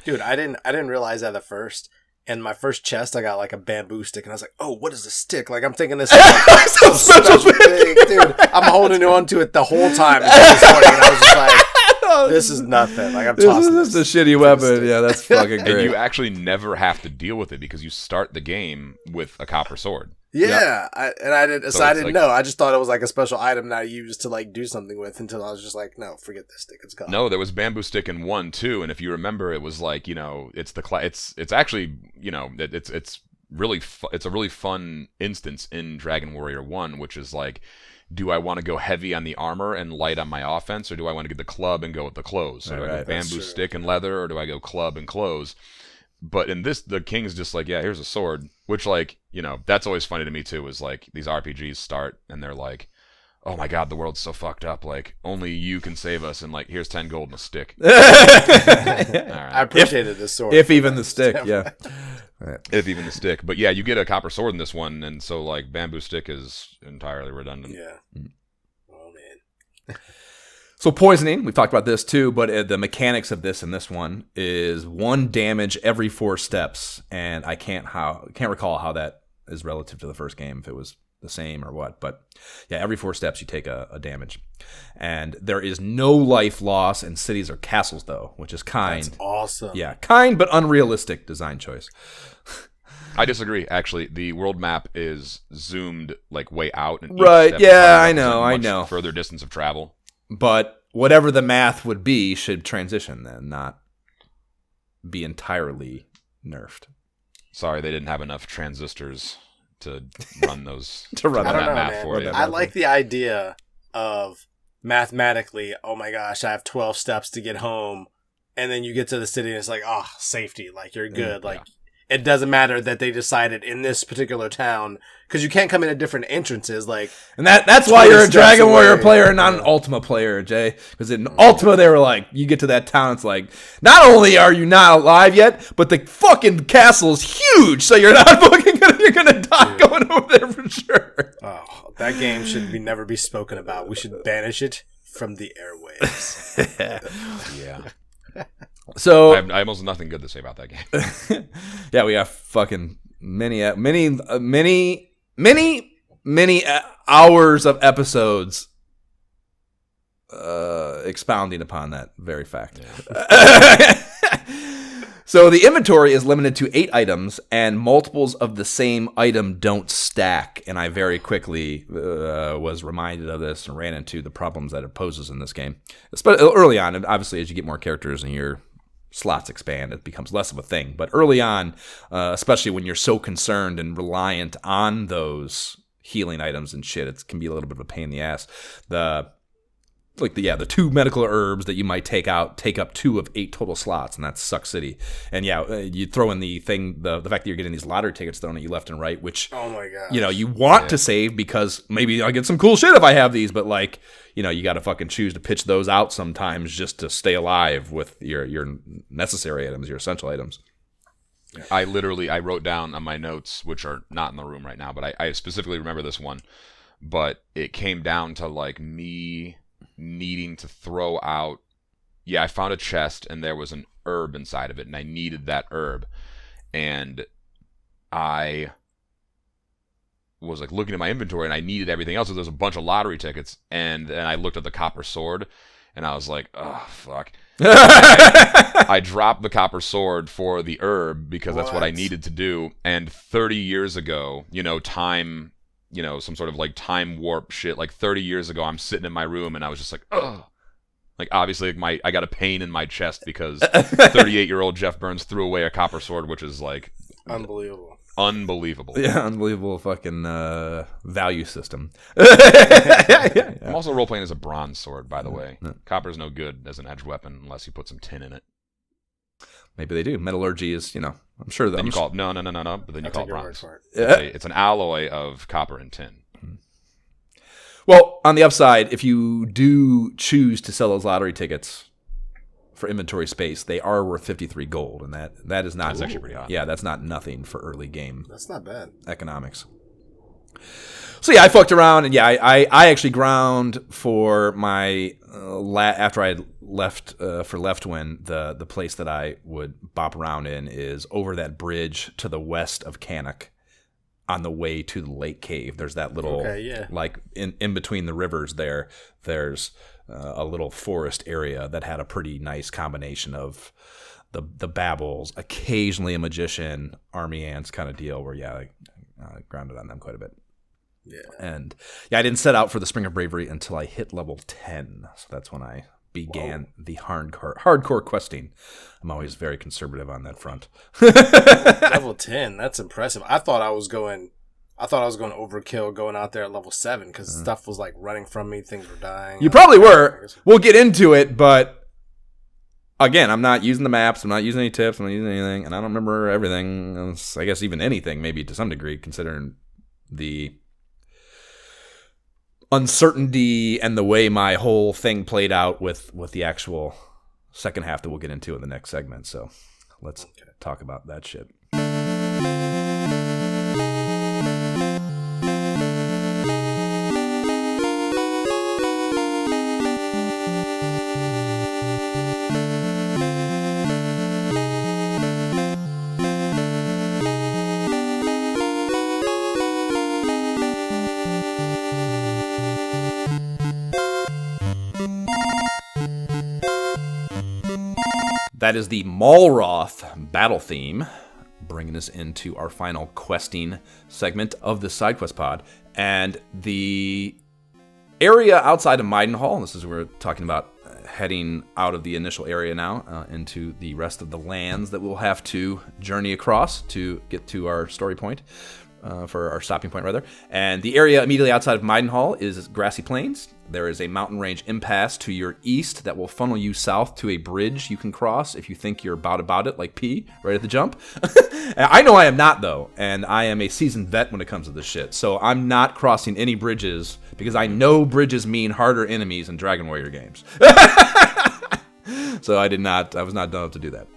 Dude, I didn't realize that at first. In my first chest, I got like a bamboo stick, and I was like, "Oh, what is a stick?" Like, I'm thinking this is like some special thing, dude. I'm holding on to it the whole time. This morning, and I was just like, "This is nothing." Like, I'm tossing this. This is a shitty weapon. Yeah, that's fucking great. And you actually never have to deal with it because you start the game with a copper sword. Yeah, yep. I didn't know. I just thought it was like a special item that I used to like do something with, until I was just like, no, forget this stick, it's gone. No, there was bamboo stick in 1 too, and if you remember, it was like, it's actually, it's a really fun instance in Dragon Warrior 1, which is like, do I want to go heavy on the armor and light on my offense, or do I want to get the club and go with the clothes? So do I go bamboo stick and leather, or do I go club and clothes? But in this, the king's just like, yeah, here's a sword, which, like, that's always funny to me too, is like these RPGs start and they're like, oh my god, the world's so fucked up, like, only you can save us, and like, here's 10 gold and a stick. All right. I appreciated this sword. If even the stick, yeah. If even the stick. But yeah, you get a copper sword in this one, and so like bamboo stick is entirely redundant. Yeah. Oh man. So poisoning, we've talked about this too, but the mechanics of this in this one is 1 damage every 4 steps, and I can't recall how that is relative to the first game, if it was the same or what. But yeah, every 4 steps you take a damage, and there is no life loss in cities or castles though, which is kind. That's awesome. Yeah, kind but unrealistic design choice. I disagree. Actually, the world map is zoomed like way out, and right? Yeah, I know. Further distance of travel. But whatever the math would be should transition then, not be entirely nerfed. Sorry, they didn't have enough transistors to run those to run that math for you. I like the idea of mathematically, oh my gosh, I have 12 steps to get home, and then you get to the city and it's like, oh, safety, like you're good. Like, it doesn't matter that they decided in this particular town, because you can't come in at different entrances. Like, and that's why you're a Dragon Warrior player and not an Ultima player, Jay. Because in Ultima, they were like, you get to that town, it's like, not only are you not alive yet, but the fucking castle's huge, so you're not fucking you're gonna die going over there for sure. Oh, that game should never be spoken about. We should banish it from the airwaves. Yeah. So I have almost nothing good to say about that game. Yeah, we have fucking many hours of episodes expounding upon that very fact. Yeah. So the inventory is limited to 8 items, and multiples of the same item don't stack. And I very quickly was reminded of this and ran into the problems that it poses in this game. But early on, and obviously as you get more characters and your slots expand, it becomes less of a thing. But early on, especially when you're so concerned and reliant on those healing items and shit, it can be a little bit of a pain in the ass. The 2 medical herbs that you might take up 2 of 8 total slots, and that's Suck City. And you throw in the fact that you're getting these lottery tickets thrown at you left and right, which, oh my god, you want to save because maybe I'll get some cool shit if I have these, but you got to fucking choose to pitch those out sometimes just to stay alive with your necessary items, your essential items. I wrote down on my notes, which are not in the room right now, but I specifically remember this one, but it came down to me needing to throw out, I found a chest and there was an herb inside of it and I needed that herb, and I was looking at my inventory and I needed everything else, so there's a bunch of lottery tickets, and then I looked at the copper sword and I was like, oh fuck. I dropped the copper sword for the herb because that's what I needed to do, and 30 years ago, time, some sort of time warp shit, 30 years ago, I'm sitting in my room and I was just like, ugh. Obviously, I got a pain in my chest because 38-year-old Jeff Burns threw away a copper sword, which is unbelievable. Yeah, unbelievable fucking value system. I'm also role-playing as a bronze sword, by the way. Copper's no good as an edged weapon unless you put some tin in it. Maybe they do. Metallurgy is, I'm sure that. Then you call it, no, but then you call it bronze. It. It's an alloy of copper and tin. Well, on the upside, if you do choose to sell those lottery tickets for inventory space, they are worth 53 gold, and that is not. That's actually pretty high. Yeah, that's not nothing for early game. That's not bad. Economics. So I fucked around, and I actually ground for my after I had left for Leftwind. The place that I would bop around in is over that bridge to the west of Cannock, on the way to the lake cave. There's that little in between the rivers there. There's a little forest area that had a pretty nice combination of the babbles, occasionally a magician, army ants kind of deal where I grounded on them quite a bit. Yeah. And I didn't set out for the Spring of Bravery until I hit level 10. So that's when I began the hardcore questing. I'm always very conservative on that front. Level 10, that's impressive. I thought I was going overkill going out there at level 7 because stuff was running from me, things were dying. You probably were. We'll get into it, but again, I'm not using the maps, I'm not using any tips, I'm not using anything, and I don't remember everything. I guess even anything, maybe to some degree, considering the uncertainty and the way my whole thing played out with the actual second half that we'll get into in the next segment. So let's talk about that shit. That is the Malroth battle theme, bringing us into our final questing segment of the SideQuest pod. And the area outside of Maidenhall, this is where we're talking about heading out of the initial area now into the rest of the lands that we'll have to journey across to get to our story point, for our stopping point rather. And the area immediately outside of Maidenhall is grassy plains. There is a mountain range impasse to your east that will funnel you south to a bridge you can cross if you think you're about it, like P, right at the jump. I know I am not, though, and I am a seasoned vet when it comes to this shit. So I'm not crossing any bridges because I know bridges mean harder enemies in Dragon Warrior games. So I was not done to do that.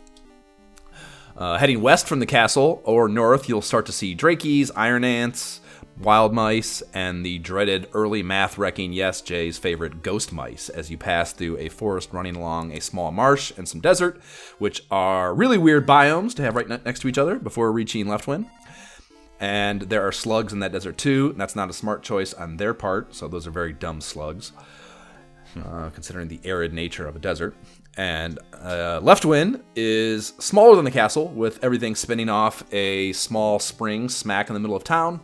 Heading west from the castle or north, you'll start to see Drakies, Iron Ants, Wild Mice, and the dreaded early math-wrecking, yes, Jay's favorite, Ghost Mice, as you pass through a forest running along a small marsh and some desert, which are really weird biomes to have right next to each other before reaching Leftwind. And there are slugs in that desert too, and that's not a smart choice on their part, so those are very dumb slugs. considering the arid nature of a desert. And left wing is smaller than the castle, with everything spinning off a small spring smack in the middle of town.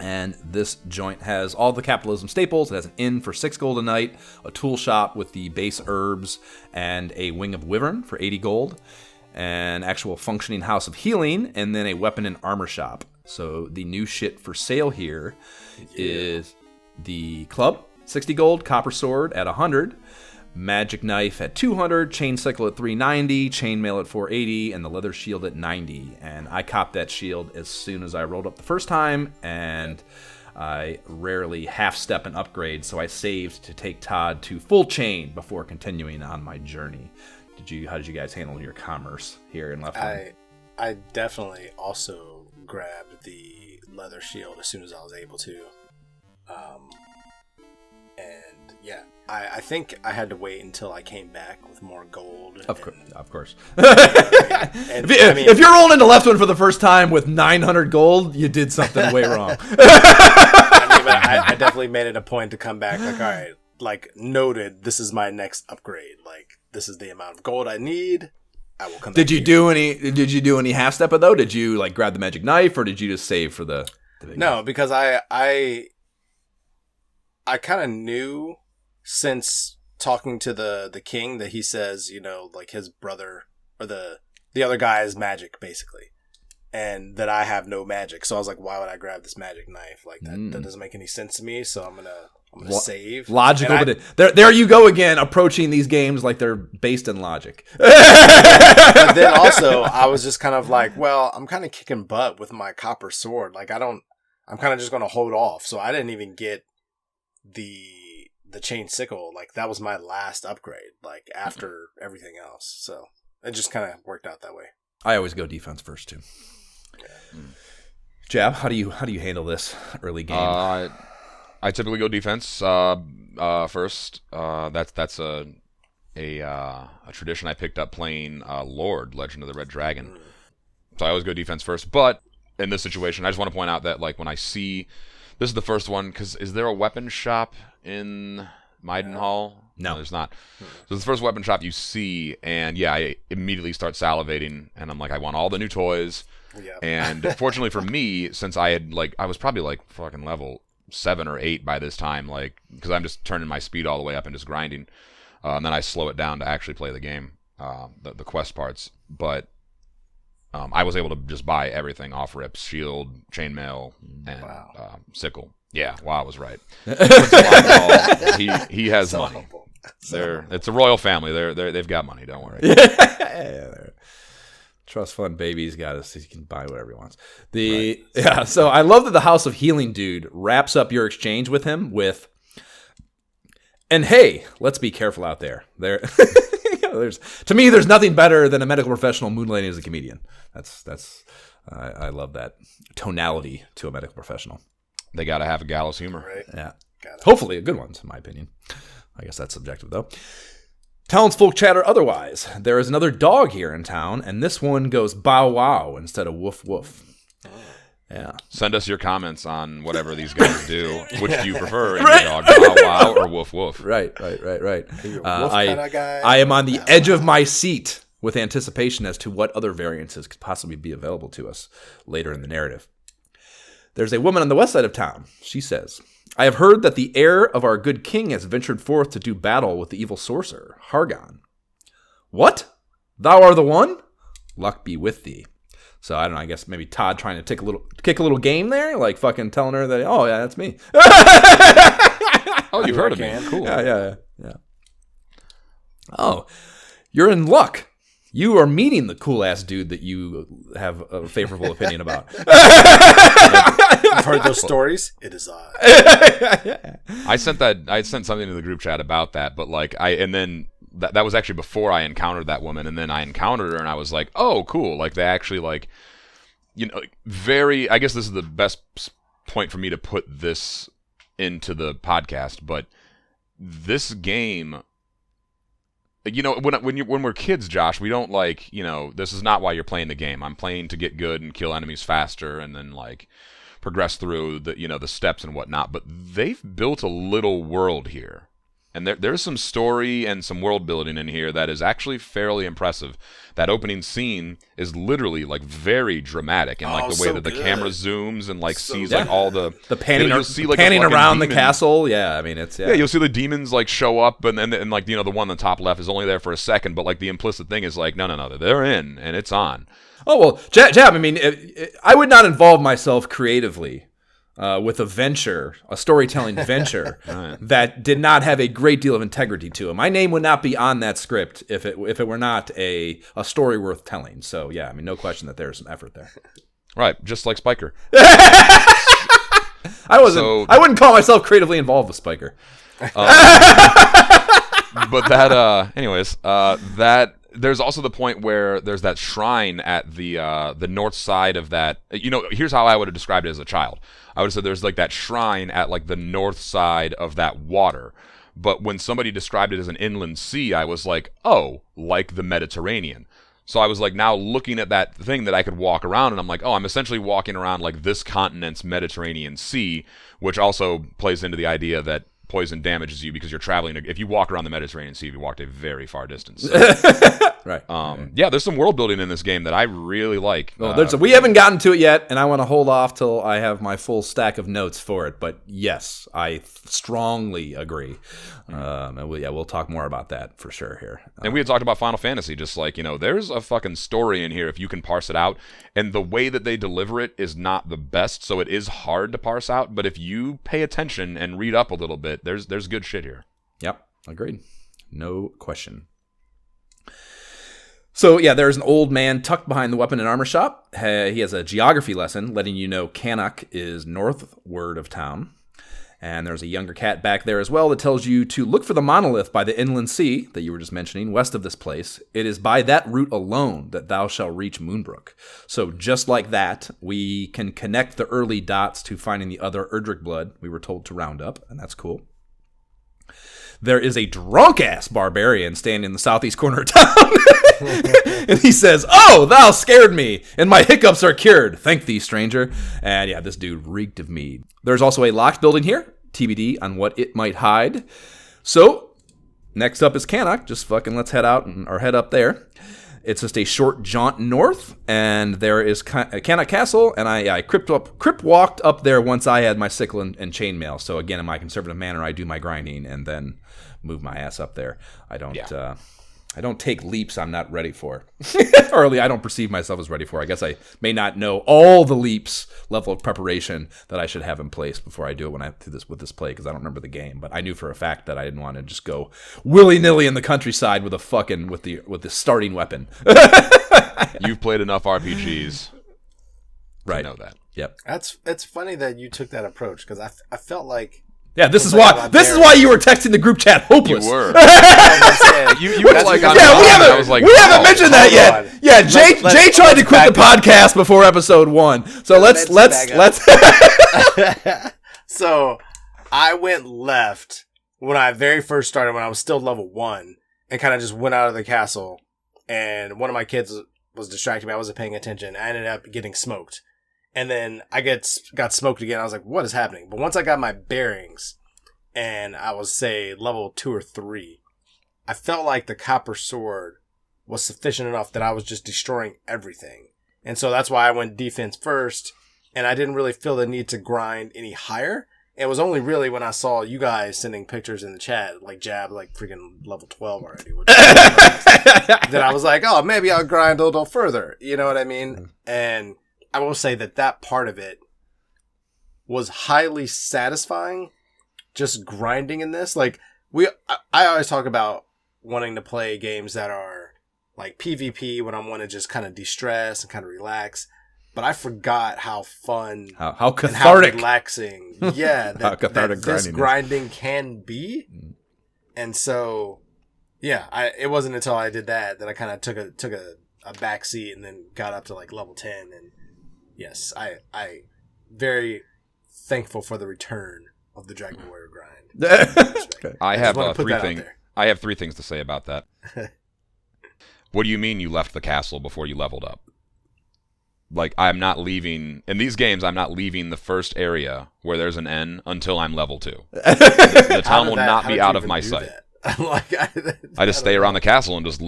And this joint has all the capitalism staples. It has an inn for 6 gold a night, a tool shop with the base herbs, and a wing of wyvern for 80 gold, an actual functioning house of healing, and then a weapon and armor shop. So the new shit for sale here is the club, 60 gold, copper sword at 100, magic knife at 200, chain sickle at 390, chainmail at 480, and the leather shield at 90. And I copped that shield as soon as I rolled up the first time, and I rarely half-step an upgrade, so I saved to take Todd to full chain before continuing on my journey. How did you guys handle your commerce here in Left Wing? I definitely also grabbed the leather shield as soon as I was able to. And yeah, I think I had to wait until I came back with more gold. Of course. If you're rolling into Left Wing for the first time with 900 gold, you did something way wrong. I definitely made it a point to come back. Like, all right, like noted, this is my next upgrade. Like, this is the amount of gold I need. I will come back. Did you do any half step though? Did you like grab the magic knife, or did you just save for the big No, because I kind of knew since talking to the king that he says, you know, like his brother or the other guy is magic basically, and that I have no magic. So I was like, why would I grab this magic knife? Like that doesn't make any sense to me. So I'm gonna save. Logical, but there you go again, approaching these games like they're based in logic. But then also, I was just kind of like, well, I'm kind of kicking butt with my copper sword. Like I'm kind of just going to hold off. So I didn't even get the chain sickle. Like that was my last upgrade, like after everything else. So it just kind of worked out that way. I always go defense first too. Yeah. Jab, how do you handle this early game? I typically go defense first. That's a tradition I picked up playing Lord, Legend of the Red Dragon. So I always go defense first. But in this situation, I just want to point out that like when I see this is the first one, because is there a weapon shop in Maidenhall? No, there's not. So it's the first weapon shop you see, and yeah, I immediately start salivating, and I'm like, I want all the new toys. Yep. And fortunately for me, since I was probably like fucking level 7 or 8 by this time, like because I'm just turning my speed all the way up and just grinding, and then I slow it down to actually play the game, the quest parts. But I was able to just buy everything off rips: shield, chainmail, and sickle. Yeah, I was right. he has so money. It's a royal family. They've got money. Don't worry. Trust fund baby's got us. He can buy whatever he wants. Yeah. So I love that the House of Healing dude wraps up your exchange with him with, and hey, let's be careful out there. To me, there's nothing better than a medical professional moonlighting as a comedian. I love that tonality to a medical professional. They got to have a gallows humor. Right. Yeah. Hopefully a good one, in my opinion. I guess that's subjective, though. Townsfolk chatter otherwise. There is another dog here in town, and this one goes bow wow instead of woof woof. Yeah. Send us your comments on whatever these guys do. Which do you prefer, in your dog, bow wow or woof woof? Right. Wolf kind of guy. I am on the edge of my seat with anticipation as to what other variances could possibly be available to us later in the narrative. There's a woman on the west side of town. She says, I have heard that the heir of our good king has ventured forth to do battle with the evil sorcerer, Hargon. What? Thou art the one? Luck be with thee. So, I don't know, I guess maybe Todd trying to kick a little game there, like fucking telling her that, oh, yeah, that's me. Oh, you've heard of me. Cool. Yeah. Oh, you're in luck. You are meeting the cool-ass dude that you have a favorable opinion about. I've heard those stories. It is I. I sent something to the group chat about that, but like that was actually before I encountered that woman, and then I encountered her, and I was like, oh, cool. Like they actually like, you know, very. I guess this is the best point for me to put this into the podcast, but this game. You know, when we're kids, Josh, we don't like, you know, this is not why you're playing the game. I'm playing to get good and kill enemies faster and then like progress through the steps and whatnot. But they've built a little world here, And there's some story and some world building in here that is actually fairly impressive. That opening scene is literally like very dramatic, and like the way that the camera zooms and like sees like all the panning, you'll see, like, panning around demon. The castle. Yeah, I mean it's yeah, you'll see the demons like show up, and like the one on the top left is only there for a second, but like the implicit thing is like no, they're in and it's on. Oh well, Jab. I mean, I would not involve myself creatively with a storytelling venture that did not have a great deal of integrity to it. My name would not be on that script if it were not a story worth telling. So yeah, I mean, no question that there's some effort there. Right, just like Spiker. I wouldn't call myself creatively involved with Spiker. But that, that. There's also the point where there's that shrine at the north side of that. Here's how I would have described it as a child. I would have said there's like that shrine at like the north side of that water. But when somebody described it as an inland sea, I was like, oh, like the Mediterranean. So I was like now looking at that thing that I could walk around, and I'm like, oh, I'm essentially walking around like this continent's Mediterranean Sea, which also plays into the idea that poison damages you because you're traveling. If you walk around the Mediterranean Sea, you walked a very far distance. So, right. Yeah, there's some world building in this game that I really like. Well, we haven't gotten to it yet, and I want to hold off till I have my full stack of notes for it. But yes, I strongly agree. And we'll talk more about that for sure here. And we had talked about Final Fantasy, just like, there's a fucking story in here if you can parse it out. And the way that they deliver it is not the best, so it is hard to parse out. But if you pay attention and read up a little bit, there's good shit here. Yep, agreed. No question. So, yeah, there's an old man tucked behind the weapon and armor shop. He has a geography lesson letting you know Cannock is northward of town. And there's a younger cat back there as well that tells you to look for the monolith by the inland sea that you were just mentioning, west of this place. It is by that route alone that thou shalt reach Moonbrook. So just like that, we can connect the early dots to finding the other Erdrick blood we were told to round up, and that's cool. There is a drunk-ass barbarian standing in the southeast corner of town. And he says, "Oh, thou scared me, and my hiccups are cured. Thank thee, stranger." And yeah, this dude reeked of mead. There's also a locked building here, TBD on what it might hide. So, next up is Cannock. Just fucking let's head out or head up there. It's just a short jaunt north, and there is Cannock Castle, and I crip walked up there once I had my sickle and chainmail. So again, in my conservative manner, I do my grinding and then move my ass up there. I don't take leaps I'm not ready for. Or I don't perceive myself as ready for. I guess I may not know all the leaps level of preparation that I should have in place before I do it with this play, because I don't remember the game. But I knew for a fact that I didn't want to just go willy-nilly in the countryside with the starting weapon. You've played enough RPGs right. to know that. Yep. It's funny that you took that approach, because I felt like this is why you were texting the group chat hopeless. You were. you were like, we haven't mentioned that yet. Yeah, Jay tried to quit the podcast before episode 1. So let's. So I went left when I very first started, when I was still level 1, and kind of just went out of the castle. And one of my kids was distracting me. I wasn't paying attention. I ended up getting smoked. And then I got smoked again. I was like, what is happening? But once I got my bearings, and I was, say, level 2 or 3, I felt like the copper sword was sufficient enough that I was just destroying everything. And so that's why I went defense first, and I didn't really feel the need to grind any higher. It was only really when I saw you guys sending pictures in the chat, like Jab, like freaking level 12 already, that I was like, oh, maybe I'll grind a little further. You know what I mean? And I will say that part of it was highly satisfying, just grinding in this. Like, I always talk about wanting to play games that are like PvP when I want to just kind of de-stress and kind of relax. But I forgot how fun, how cathartic, and how relaxing, how cathartic this grinding can be. And so, yeah, it wasn't until I did that I kind of took a back seat and then got up to like level 10. And yes, I very thankful for the return of the Dragon Warrior grind. Okay. I have 3 things. I have 3 things to say about that. What do you mean you left the castle before you leveled up? like I'm not leaving in these games. I'm not leaving the first area where there's an N until I'm level 2. The town will not be out of my sight. I just stay around the castle and just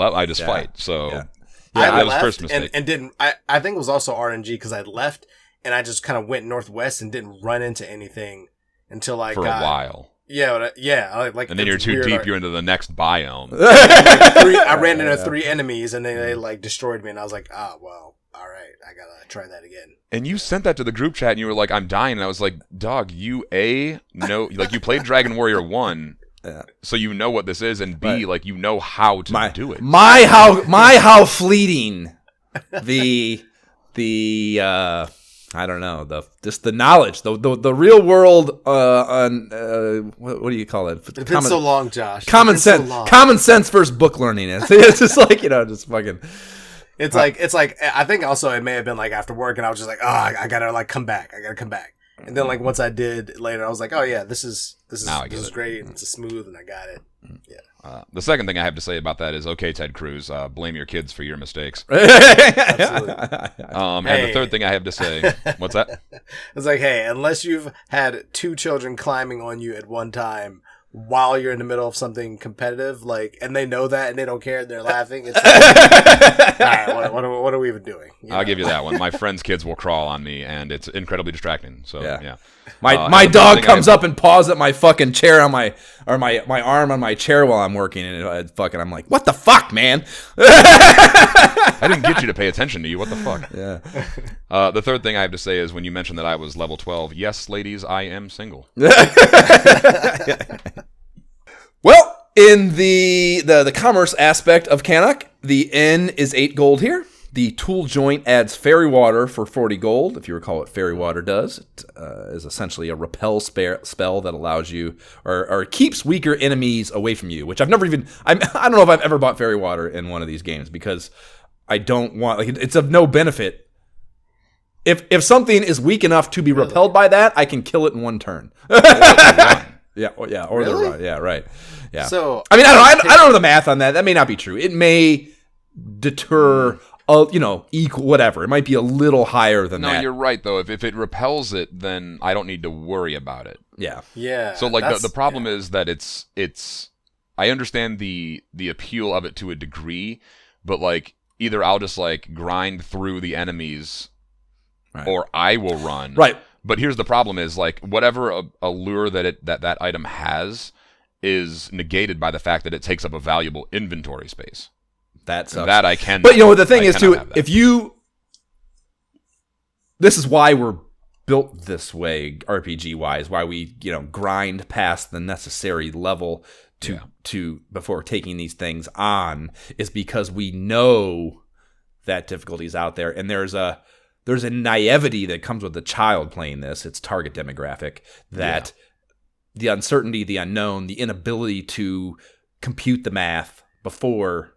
fight. So that was first mistake. And didn't I think it was also RNG because I left and I just kind of went northwest and didn't run into anything until I got a while. Yeah. Like and then you're too deep. You're into the next biome. I ran into 3 enemies and they like destroyed me and I was like, well, all right, I gotta try that again. And you sent that to the group chat and you were like, I'm dying. And I was like, dog, you like you played Dragon Warrior 1. So you know what this is, and B, like you know how to do it. How fleeting the I don't know, the knowledge, the real world what do you call it? It's been so long, Josh. Common sense versus book learning. It's just like, just fucking. It's like I think also it may have been like after work, and I was just like, I gotta like come back. And then like once I did later, I was like, oh yeah, this is great. It's smooth, and I got it. Yeah. The second thing I have to say about that is, okay, Ted Cruz, blame your kids for your mistakes. Absolutely. And the third thing I have to say, what's that? It's like, hey, unless you've had 2 children climbing on you at one time while you're in the middle of something competitive, like, and they know that and they don't care and they're laughing, it's like, all right, what are we even doing? I'll give you that one. My friend's kids will crawl on me, and it's incredibly distracting. So yeah. My dog comes up and paws at my fucking chair on my arm on my chair while I'm working, and I'm like, what the fuck, man? I didn't get you to pay attention to you. What the fuck? Yeah. The third thing I have to say is when you mentioned that I was level 12, yes, ladies, I am single. Well, in the commerce aspect of Canuck, the N is 8 gold here. The tool joint adds fairy water for 40 gold. If you recall what fairy water does, it is essentially a repel spell that allows you or keeps weaker enemies away from you, which I don't know if I've ever bought fairy water in one of these games because I don't want, like, it's of no benefit. If something is weak enough to be repelled by that, I can kill it in one turn. Or the run. Yeah, right. Yeah. So I mean, I don't know the math on that. That may not be true. It may deter, equal whatever. It might be a little higher than that. No, you're right though. If it repels it, then I don't need to worry about it. Yeah. Yeah. So like the problem is that it's. I understand the appeal of it to a degree, but like either I'll just like grind through the enemies, right, or I will run. Right. But here's the problem: is like whatever allure that item has is negated by the fact that it takes up a valuable inventory space. That sucks. That I can. But the thing is too, if you, this is why we're built this way, RPG wise. Why we grind past the necessary level to before taking these things on is because we know that difficulty is out there, and there's a naivety that comes with the child playing this, its target demographic, that the uncertainty, the unknown, the inability to compute the math before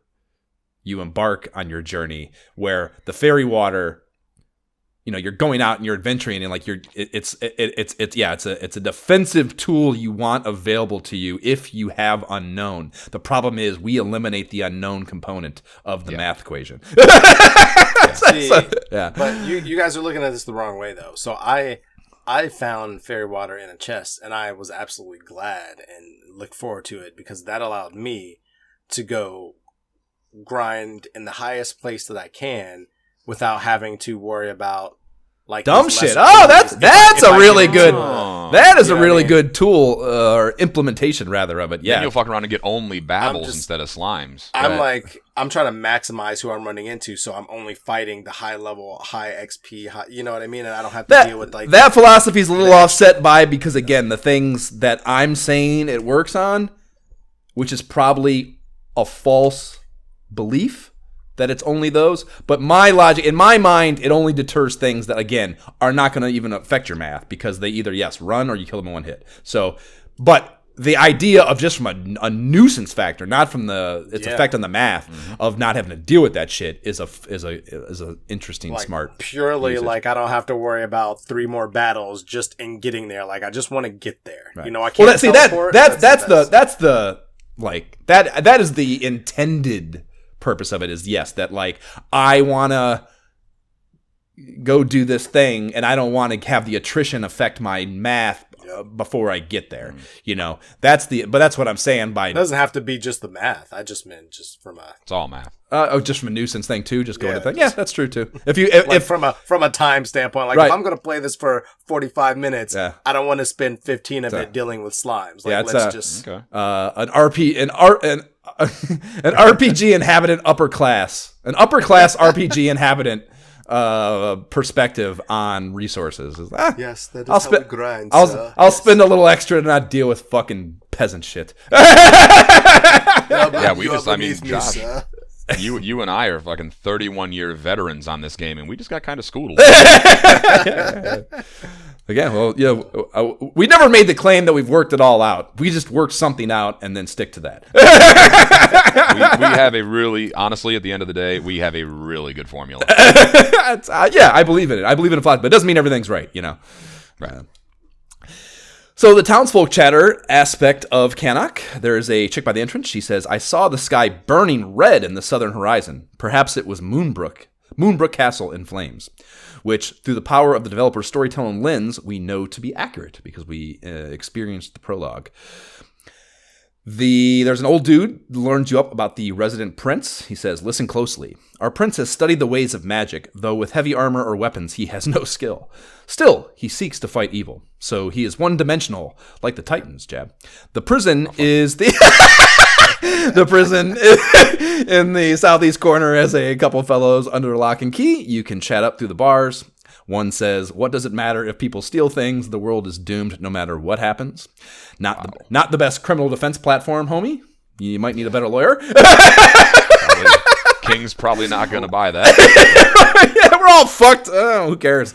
you embark on your journey, where the fairy water, you're going out and you're adventuring, and like it's a defensive tool you want available to you if you have unknown. The problem is we eliminate the unknown component of the math equation. But you guys are looking at this the wrong way though. So I found fairy water in a chest, and I was absolutely glad and looked forward to it because that allowed me to go grind in the highest place that I can without having to worry about like dumb shit. Oh, that's a really good. That is a really good tool or implementation rather of it. Yeah, then you'll fuck around and get only babbles instead of slimes. I'm trying to maximize who I'm running into, so I'm only fighting the high level, high XP. You know what I mean? And I don't have to deal with like that. Philosophy is a little offset by because again, the things that I'm saying it works on, which is probably a false belief that it's only those, but my logic in my mind, it only deters things that again are not going to even affect your math because they either run or you kill them in one hit. So, but the idea of just from a nuisance factor, not from its effect on the math of not having to deal with that shit is a interesting, like, smart purely usage. Like I don't have to worry about 3 more battles just in getting there. Like I just want to get there. Right. I can't. That's the like that is the intended purpose of it is that like I want to go do this thing, and I don't want to have the attrition affect my math before I get there. You know, that's what I'm saying by. It doesn't have to be just the math. I just meant just from a. It's all math. Just from a nuisance thing too. Just going to think. just- Yeah, that's true too. If From a time standpoint, like Right. if I'm going to play this for 45 minutes, Yeah. I don't want to spend 15 of it dealing with slimes. Like, Yeah, it's let's just. Okay. an RPG inhabitant an upper class RPG inhabitant perspective on resources. Yes, that is I'll how spend- we grind, I'll sir. spend a little extra to not deal with fucking peasant shit. Yeah, we You are just, I mean, beneath me, Josh, sir. you and I are fucking 31-year veterans on this game, and we just got kind of schooled a little bit. Again, well, yeah, we never made the claim that we've worked it all out. We just worked something out and then stick to that. we have a really, honestly, at the end of the day, we have a really good formula. Yeah, I believe in it. I believe in it, but it doesn't mean everything's right, you know. Right. So the townsfolk chatter aspect of Canuck, there is a chick by the entrance. She says, I saw the sky burning red in the southern horizon. Perhaps it was Moonbrook Castle in flames, which, through the power of the developer's storytelling lens, we know to be accurate because we experienced the prologue. There's an old dude who learns you up about the resident prince. He says, listen closely. Our prince has studied the ways of magic, though with heavy armor or weapons he has no skill. Still, he seeks to fight evil. So he is one-dimensional, like the Titans, Jab. The prison is the... The prison in the southeast corner has a couple fellows under lock and key. You can chat up through the bars. One says, what does it matter if people steal things? The world is doomed no matter what happens. Not the best criminal defense platform, homie. You might need a better lawyer. King's probably not going to buy that. Yeah, we're all fucked. Oh, who cares?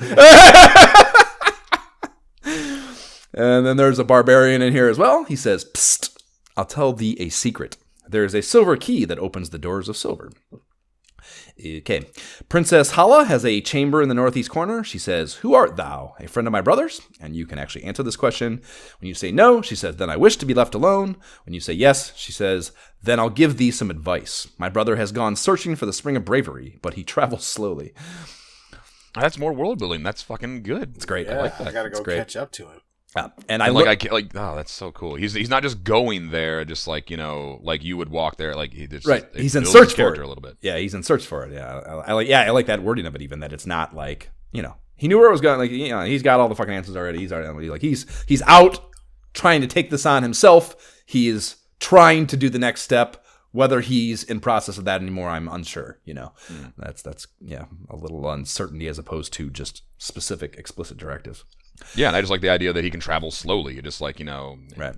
And then there's a barbarian in here as well. He says, psst, I'll tell thee a secret. There is a silver key that opens the doors of silver. Okay. Princess Hala has a chamber in the northeast corner. She says, who art thou? A friend of my brother's? And you can actually answer this question. When you say no, she says, then I wish to be left alone. When you say yes, she says, then I'll give thee some advice. My brother has gone searching for the spring of bravery, but he travels slowly. That's more world building. That's fucking good. It's great. Yeah, I like that. I gotta go It's great. catch up to him. And I Like look, I can't, like, oh, that's so cool. He's not just going there, just like, you know, like you would walk there, like he just right. it He's in builds search his for character it. a little bit. Yeah, he's in search for it. Yeah, I like that wording of it. Even that it's not like, you know, he knew where it was going. Like, you know, he's got all the fucking answers already. He's out trying to take this on himself. He is trying to do the next step. Whether he's in process of that anymore, I'm unsure. You know, that's a little uncertainty as opposed to just specific, explicit directives. Yeah, and I just like the idea that he can travel slowly. You just like, you know, Right.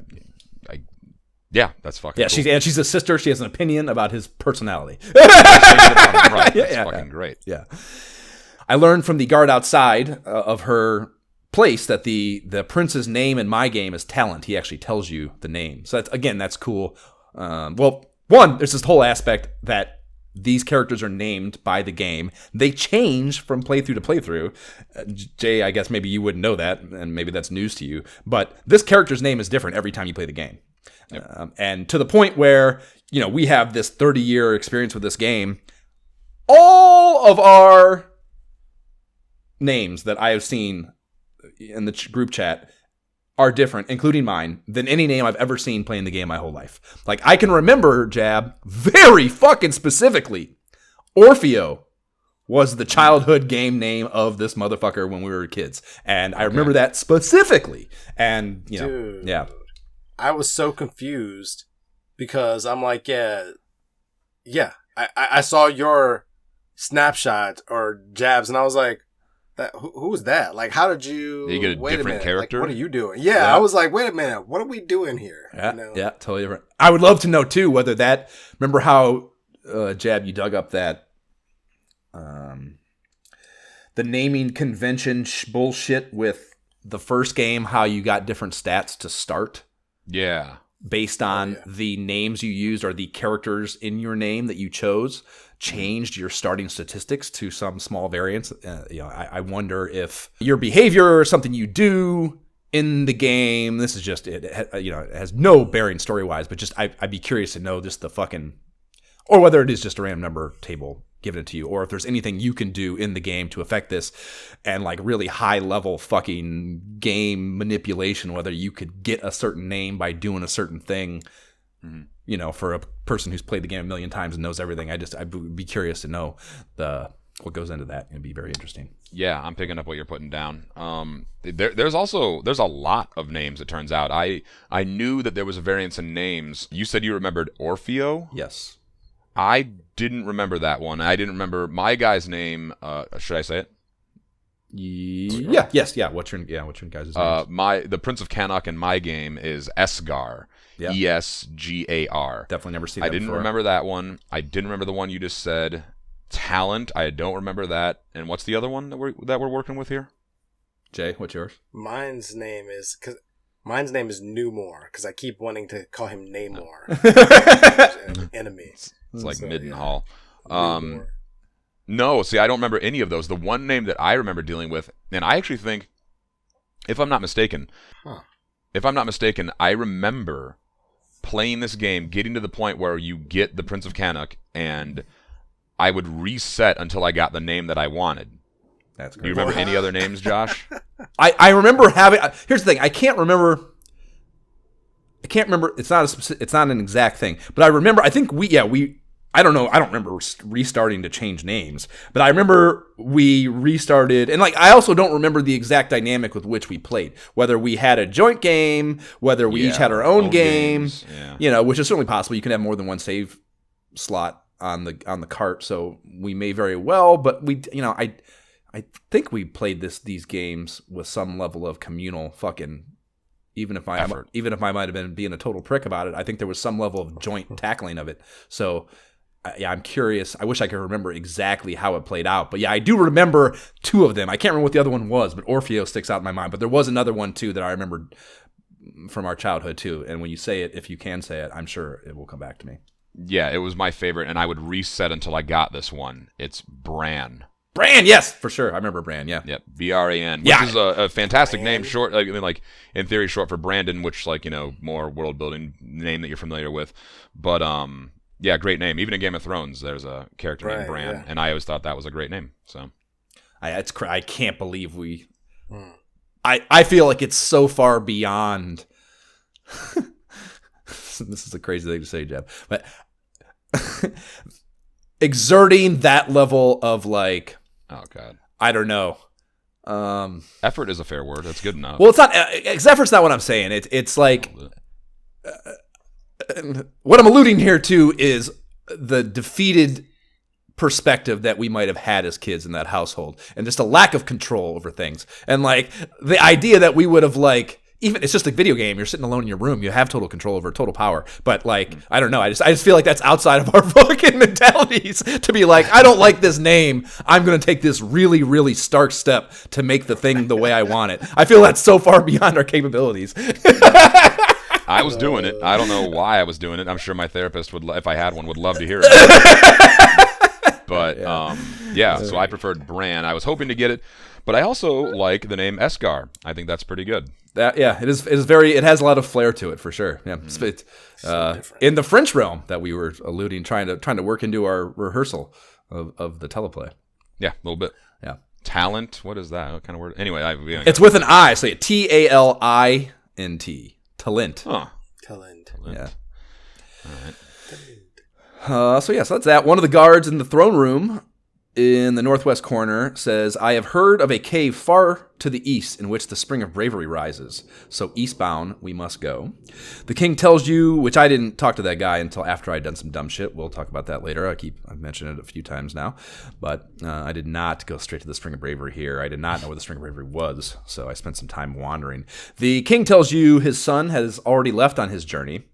Yeah, that's fucking Yeah, cool. she's a sister. She has an opinion about his personality. Right, that's fucking great. Yeah. I learned from the guard outside of her place that the prince's name in my game is Talent. He actually tells you the name. So that's cool. Well, one, there's this whole aspect that these characters are named by the game. They change from playthrough to playthrough. Jay, I guess maybe you wouldn't know that, and maybe that's news to you. But this character's name is different every time you play the game. Yep. And to the point where, you know, we have this 30-year experience with this game. All of our names that I have seen in the group chat are different, including mine, than any name I've ever seen playing the game my whole life. Like, I can remember, Jab, very fucking specifically, Orfeo was the childhood game name of this motherfucker when we were kids. And I remember that specifically. And, you know, Dude, yeah. I was so confused because I'm like, yeah. I saw your snapshot or Jabs, and I was like, who was that? Like, how did you? Did you get a wait different minute, character? Like, what are you doing? Yeah, I was like, wait a minute, what are we doing here? Yeah, You know? yeah, totally different. I would love to know too whether that. Remember how Jab, you dug up that the naming convention bullshit with the first game, how you got different stats to start Yeah. based on the names you used or the characters in your name that you chose, changed your starting statistics to some small variance. I wonder if your behavior or something you do in the game, this is just it has no bearing story wise, but just I'd be curious to know just the fucking, or whether it is just a random number table given it to you, or if there's anything you can do in the game to affect this, and like really high level fucking game manipulation, whether you could get a certain name by doing a certain thing, you know, for a person who's played the game a million times and knows everything. I'd be curious to know what goes into that. It'd be very interesting. Yeah, I'm picking up what you're putting down. There's a lot of names, it turns out. I knew that there was a variance in names. You said you remembered Orfeo? Yes. I didn't remember that one. I didn't remember my guy's name. Should I say it? Yeah. Yes. Yeah. What's your guys' name? The Prince of Canuck in my game is Esgar. Yeah. Esgar. Definitely never seen that I didn't before. remember that one. I didn't remember the one you just said. Talent. I don't remember that. And what's the other one that we're working with here? Jay, what's yours? Mine's name is Newmore because I keep wanting to call him Namor. Enemy. It's like So, Middenhall. Newmore. No, see, I don't remember any of those. The one name that I remember dealing with, and I actually think, if I'm not mistaken, I remember playing this game, getting to the point where you get the Prince of Canuck, and I would reset until I got the name that I wanted. That's great. Do you remember any other names, Josh? I remember having. Here's the thing. I can't remember. It's not an exact thing, but I remember. I think we. I don't know. I don't remember restarting to change names, but I remember we restarted, and like I also don't remember the exact dynamic with which we played. Whether we had a joint game, whether we each had our own game, you know, which is certainly possible. You can have more than one save slot on the cart, so we may very well. But I think we played these games with some level of communal fucking. Even if I might have been being a total prick about it, I think there was some level of joint tackling of it. So. Yeah, I'm curious. I wish I could remember exactly how it played out. But yeah, I do remember two of them. I can't remember what the other one was, but Orfeo sticks out in my mind. But there was another one, too, that I remembered from our childhood, too. And when you say it, if you can say it, I'm sure it will come back to me. Yeah, it was my favorite, and I would reset until I got this one. It's Bran. Bran, yes, for sure. I remember Bran, yeah. Yep, Bran, which is a fantastic name, short, like in theory, short for Brandon, which, like, you know, more world-building name that you're familiar with. But, yeah, great name. Even in Game of Thrones, there's a character named Bran, and I always thought that was a great name. So, I can't believe we. I feel like it's so far beyond. This is a crazy thing to say, Jeff, but exerting that level of like. Oh God. I don't know. Effort is a fair word. That's good enough. Well, it's not. Effort's not what I'm saying. It's like. What I'm alluding here to is the defeated perspective that we might have had as kids in that household, and just a lack of control over things, and like the idea that we would have like even it's just a video game. You're sitting alone in your room. You have total control over total power. But like I don't know. I just feel like that's outside of our fucking mentalities to be like I don't like this name. I'm gonna take this really really stark step to make the thing the way I want it. I feel that's so far beyond our capabilities. I was doing it. I don't know why I was doing it. I'm sure my therapist would, if I had one, would love to hear it. But so I preferred Bran. I was hoping to get it, but I also like the name Esgar. I think that's pretty good. It is very. It has a lot of flair to it for sure. Yeah, it's in the French realm that we were alluding, trying to work into our rehearsal of the teleplay. Yeah, a little bit. Yeah, talent. What is that? What kind of word? Anyway, it's with an I. So TALINT. Talent. Huh. Talent. Yeah. All right. So that's that. One of the guards in the throne room in the northwest corner says, I have heard of a cave far to the east in which the spring of bravery rises. So eastbound we must go. The king tells you, which I didn't talk to that guy until after I'd done some dumb shit. We'll talk about that later. I've mentioned it a few times now. But I did not go straight to the spring of bravery here. I did not know where the spring of bravery was. So I spent some time wandering. The king tells you his son has already left on his journey.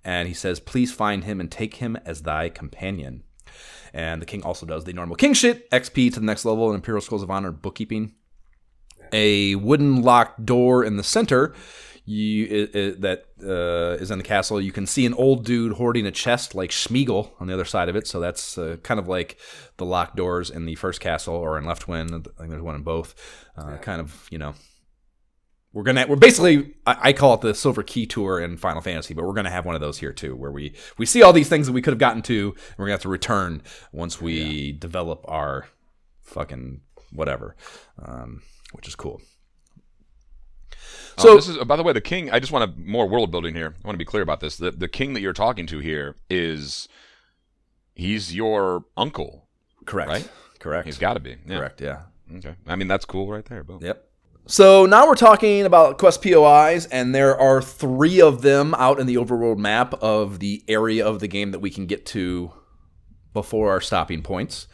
And he says, please find him and take him as thy companion. And the king also does the normal king shit, XP to the next level in Imperial Scrolls of Honor bookkeeping. A wooden locked door in the center that is in the castle. You can see an old dude hoarding a chest like Schmeagol on the other side of it. So that's kind of like the locked doors in the first castle or in Leftwind. I think there's one in both. Kind of, we're basically, I call it the Silver Key Tour in Final Fantasy, but we're gonna have one of those here too, where we see all these things that we could have gotten to, and we're gonna have to return once we develop our fucking whatever, which is cool. So this is, by the way, the king. I just want more world building here. I want to be clear about this. The king that you're talking to here he's your uncle. Correct. Right? Correct. He's got to be. Yeah. Correct. Yeah. Okay. I mean, that's cool right there. Boom. Yep. So now we're talking about quest POIs, and there are 3 of them out in the overworld map of the area of the game that we can get to before our stopping points.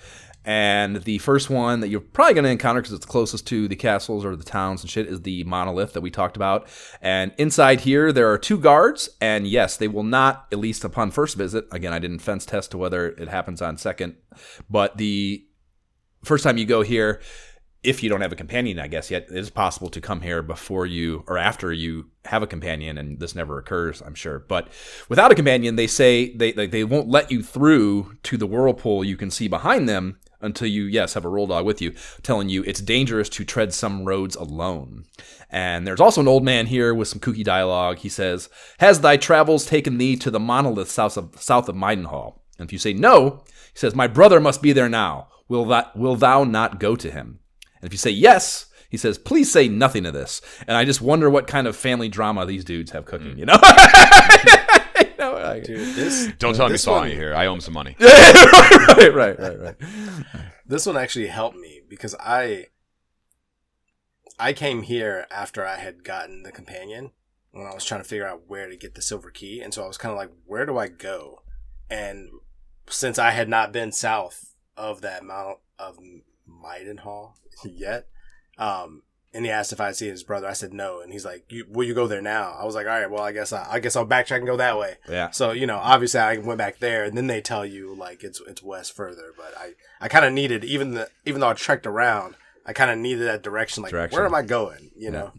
And the first one that you're probably going to encounter, because it's closest to the castles or the towns and shit, is the monolith that we talked about. And inside here, there are 2 guards. And yes, they will not, at least upon first visit. Again, I didn't fence test to whether it happens on second. But the first time you go here, if you don't have a companion, I guess, yet, it is possible to come here before you or after you have a companion, and this never occurs, I'm sure. But without a companion, they say they won't let you through to the whirlpool you can see behind them until you, yes, have a roll dog with you, telling you it's dangerous to tread some roads alone. And there's also an old man here with some kooky dialogue. He says, "Has thy travels taken thee to the monolith south of Maidenhall?" And if you say no, he says, "My brother must be there now. Will thou not go to him?" And if you say yes, he says, "Please say nothing of this." And I just wonder what kind of family drama these dudes have cooking, you know? Dude, Don't tell me sawing here. I owe him some money. right. This one actually helped me because I came here after I had gotten the companion when I was trying to figure out where to get the silver key, and so I was kind of like, where do I go? And since I had not been south of that Mount of Maidenhall yet, and he asked if I'd seen his brother. I said no, and he's like, "Will you go there now?" I was like, "All right, well, I guess I'll backtrack and go that way." Yeah. So obviously I went back there, and then they tell you like it's west further. But I kind of needed even though I trekked around, I kind of needed that direction. Like, where am I going? You know.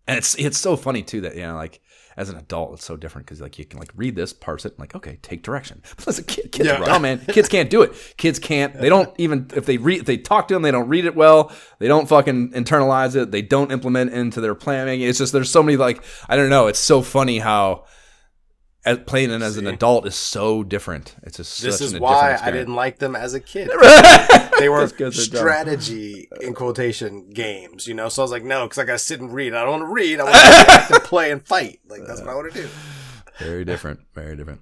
And it's so funny too that like as an adult it's so different because like you can like read this, parse it, and like okay, take direction. But as a kid, kids are dumb, man. Kids can't do it. Kids can't. They don't even if they talk to them, they don't read it well. They don't fucking internalize it. They don't implement it into their planning. It's just there's so many like I don't know. It's so funny how playing it as an adult is so different. It's just this such is a why different I didn't like them as a kid. experience. They were strategy in quotation games, So I was like, no, because I got to sit and read. I don't want to read. I want to act and play and fight. Like that's what I want to do. Very different. Very different.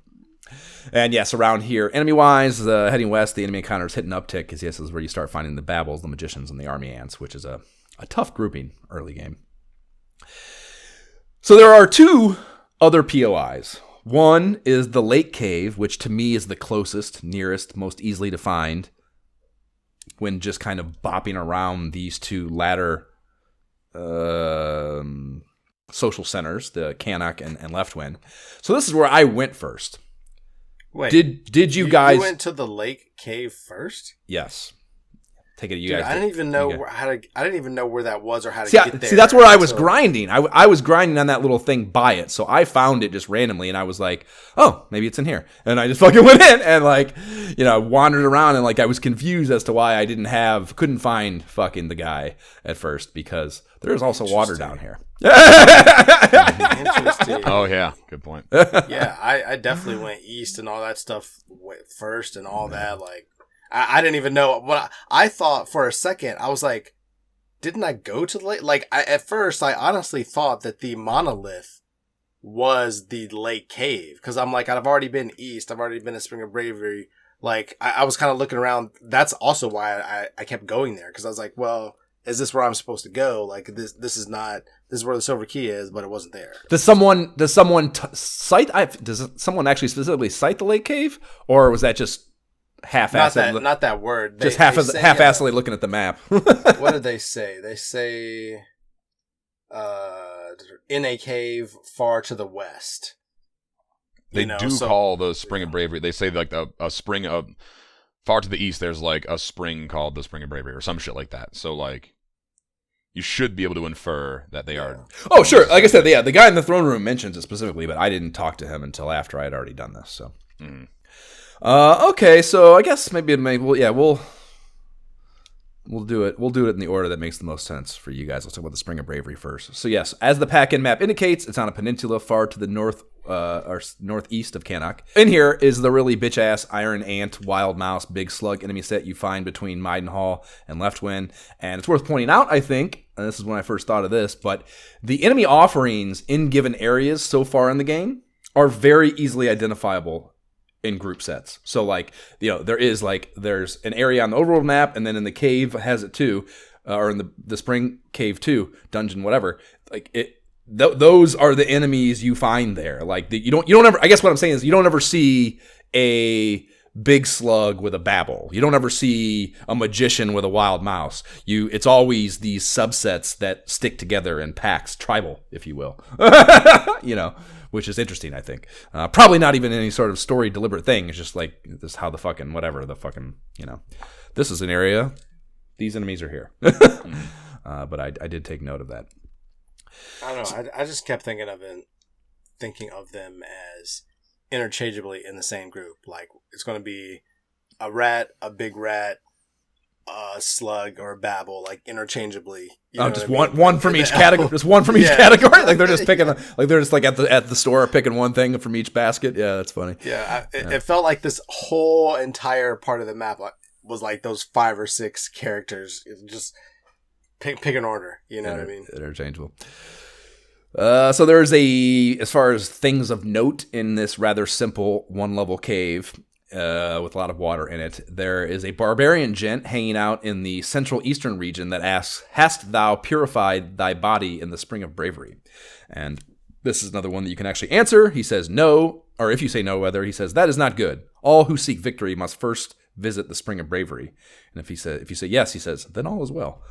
And yes, around here, enemy-wise, heading west, the enemy encounter is hitting uptick because yes, this is where you start finding the Babbles, the Magicians, and the Army Ants, which is a tough grouping early game. So there are 2 other POIs. One is the Lake Cave, which to me is the closest, nearest, most easily to find when just kind of bopping around these 2 ladder social centers, the Canuck and Leftwind. So this is where I went first. Wait, did you guys... You went to the Lake Cave first? Yes. Take it, Dude, guys. I didn't even know I didn't even know where that was or how to get there. See, that's where I was grinding. I was grinding on that little thing by it. So I found it just randomly, and I was like, "Oh, maybe it's in here." And I just fucking went in and like, wandered around, and like I was confused as to why I couldn't find fucking the guy at first because there's also water down here. Interesting. Oh yeah, good point. Yeah, I definitely went east and all that stuff first and all that like. I didn't even know what I thought for a second. I was like, didn't I go to the lake? Like, at first, I honestly thought that the monolith was the lake cave. Because I'm like, I've already been east. I've already been to Spring of Bravery. Like, I was kind of looking around. That's also why I kept going there. Because I was like, well, is this where I'm supposed to go? Like, this is not... This is where the silver key is, but it wasn't there. Does someone cite... Does someone actually specifically cite the lake cave? Or was that just... half-assed, not that word. Just half-assedly looking at the map. What did they say? They say, in a cave far to the west. They call the Spring of Bravery. They say like a spring of far to the east. There's like a spring called the Spring of Bravery or some shit like that. So like, you should be able to infer that they are. Oh, sure. Like I said, the guy in the throne room mentions it specifically, but I didn't talk to him until after I had already done this. So. Okay, so I guess we'll We'll do it in the order that makes the most sense for you guys. Let's talk about the Spring of Bravery first. So yes, as the pack-in map indicates, it's on a peninsula far to the north or northeast of Cannock. In here is the really bitch-ass Iron Ant, Wild Mouse, Big Slug enemy set you find between Maidenhall and Leftwind. And it's worth pointing out, I think, and this is when I first thought of this, but the enemy offerings in given areas so far in the game are very easily identifiable in group sets. So like, there's an area on the overworld map, and then in the cave has it too, or in the spring cave too, dungeon, whatever. Like those are the enemies you find there. Like you don't ever. I guess what I'm saying is you don't ever see a big slug with a babble. You don't ever see a magician with a wild mouse. It's always these subsets that stick together in packs, tribal, if you will. Which is interesting, I think. Probably not even any sort of story deliberate thing. It's just like this how this is an area. These enemies are here. But I did take note of that. I don't know. I just kept thinking of them as interchangeably in the same group. Like it's going to be a rat, a big rat, a slug, or a babble, like interchangeably. Just one from each category. Just one from each category. Like they're just picking. Like they're just like at the store picking one thing from each basket. Yeah, that's funny. Yeah, it felt like this whole entire part of the map was like those 5 or 6 characters. Just pick an order. You know what I mean? Interchangeable. So there's as far as things of note in this rather simple 1-level cave with a lot of water in it, there is a barbarian gent hanging out in the central eastern region that asks, "Hast thou purified thy body in the Spring of Bravery?" And this is another one that you can actually answer. He says no, or if you say no, he says, "That is not good. All who seek victory must first visit the Spring of Bravery." And if you say yes, he says, "Then all is well."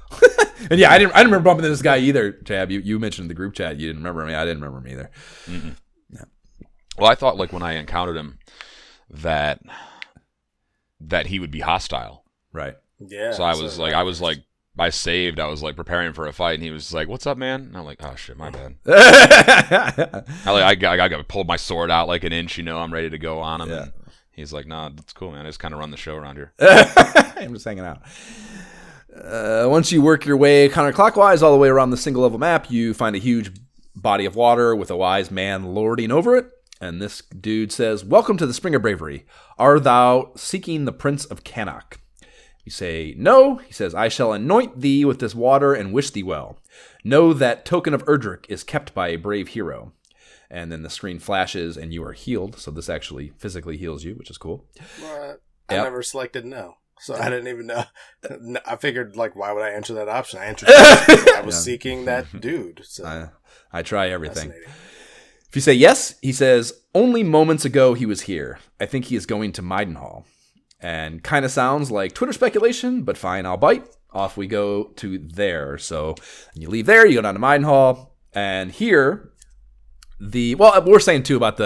And yeah, I didn't remember bumping into this guy either, Tab. You mentioned in the group chat you didn't remember me. I didn't remember him either. Mm-hmm. Yeah. Well, I thought like when I encountered him that he would be hostile. Right. Yeah. So I was like preparing for a fight, and he was like, "What's up, man?" And I'm like, "Oh shit, my bad." I pulled my sword out like an inch, I'm ready to go on him. Yeah. And he's like, "Nah, that's cool, man. I just kind of run the show around here." I'm just hanging out. Once you work your way counterclockwise all the way around the single level map, you find a huge body of water with a wise man lording over it. And this dude says, "Welcome to the Spring of Bravery. Art thou seeking the Prince of Cannock?" You say, "No." He says, "I shall anoint thee with this water and wish thee well. Know that token of Erdrick is kept by a brave hero." And then the screen flashes and you are healed. So this actually physically heals you, which is cool. Well, I never selected no. So I didn't even know. I figured, like, why would I answer that option? I answered I was seeking that dude. So I try everything. If you say yes, he says, "Only moments ago he was here. I think he is going to Maidenhall." And kind of sounds like Twitter speculation, but fine, I'll bite. Off we go to there. So you leave there, you go down to Maidenhall, and here, we're saying too about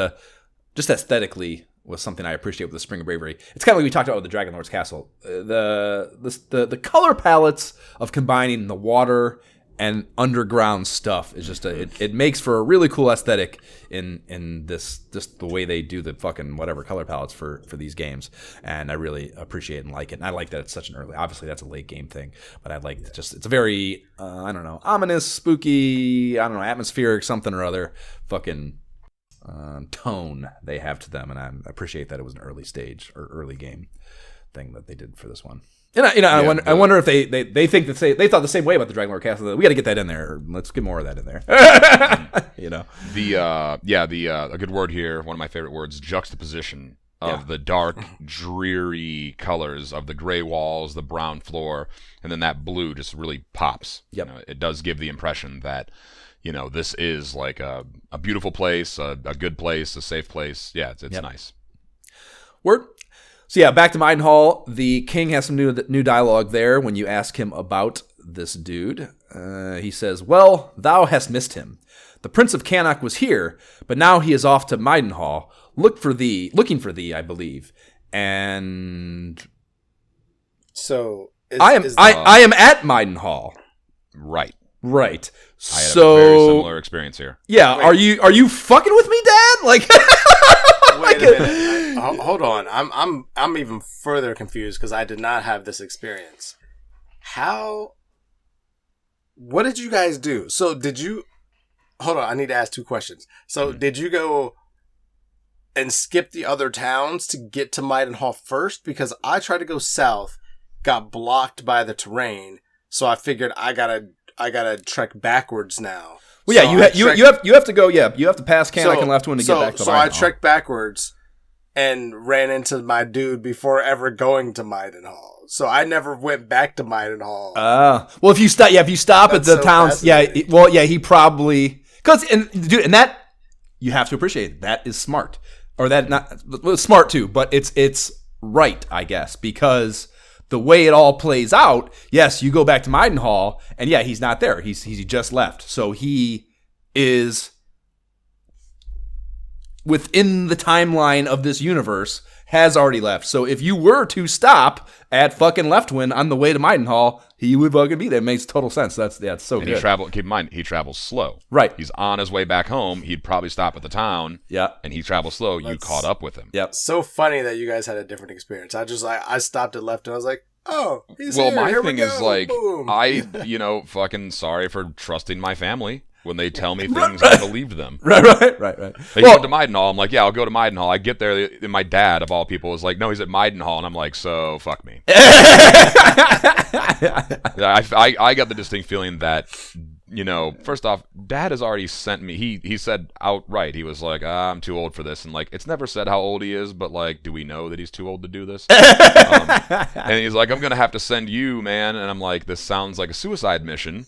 just aesthetically was something I appreciate with the Spring of Bravery. It's kind of like we talked about with the Dragon Lord's Castle. The color palettes of combining the water and underground stuff is just it makes for a really cool aesthetic in this, just the way they do the fucking whatever color palettes for these games, and I really appreciate and like it. And I like that it's such an early, obviously that's a late game thing, but I like it's a very ominous, spooky, atmospheric something or other fucking tone they have to them, and I appreciate that it was an early stage or early game thing that they did for this one. And I wonder if they think that they thought the same way about the Dragon Lord Castle. We got to get that in there. Let's get more of that in there. A good word here. One of my favorite words: juxtaposition of the dark, dreary colors of the gray walls, the brown floor, and then that blue just really pops. Yep. It does give the impression that this is like a beautiful place, a good place, a safe place. Yeah, it's nice. Word. So yeah, back to Maidenhall. The king has some new dialogue there when you ask him about this dude. He says, "Well, thou hast missed him. The Prince of Cannock was here, but now he is off to Maidenhall, looking for thee, I believe." And so I am at Maidenhall. Right. Right. I had a very similar experience here. Yeah. Wait. Are you fucking with me, Dad? Like. Wait a minute. Hold on. I'm even further confused because I did not have this experience. What did you guys do? So hold on, I need to ask 2 questions. So did you go and skip the other towns to get to Maidenhall first? Because I tried to go south, got blocked by the terrain, so I figured I gotta trek backwards now. Well, yeah, you have to go. Yeah, you have to pass Canuck and Leftwind to get back to Maidenhall. So I trekked backwards and ran into my dude before ever going to Maidenhall. So I never went back to Maidenhall. Well, if you stop at the towns, he probably and that you have to appreciate. That is smart, or that not smart too, but it's right, I guess, because the way it all plays out, yes, you go back to Maidenhall, and yeah, he's not there. He just left, so he is within the timeline of this universe. Has already left. So if you were to stop at fucking Leftwind on the way to Maidenhall, he would fucking be there. It makes total sense. It's so and good. Keep in mind, he travels slow. Right. He's on his way back home. He'd probably stop at the town. Yeah. And he travels slow. You caught up with him. Yep. So funny that you guys had a different experience. I stopped at Leftwind. I was like, oh, he's well, here. my Here thing we go. is like, Boom. fucking sorry for trusting my family. When they tell me things, I believed them. Right. They went to Maidenhall. I'm like, yeah, I'll go to Maidenhall. I get there, and my dad, of all people, was like, no, he's at Maidenhall. And I'm like, so, fuck me. I got the distinct feeling that, first off, Dad has already sent me, he said outright, he was like, I'm too old for this. And, like, it's never said how old he is, but, like, do we know that he's too old to do this? And he's like, I'm going to have to send you, man. And I'm like, this sounds like a suicide mission.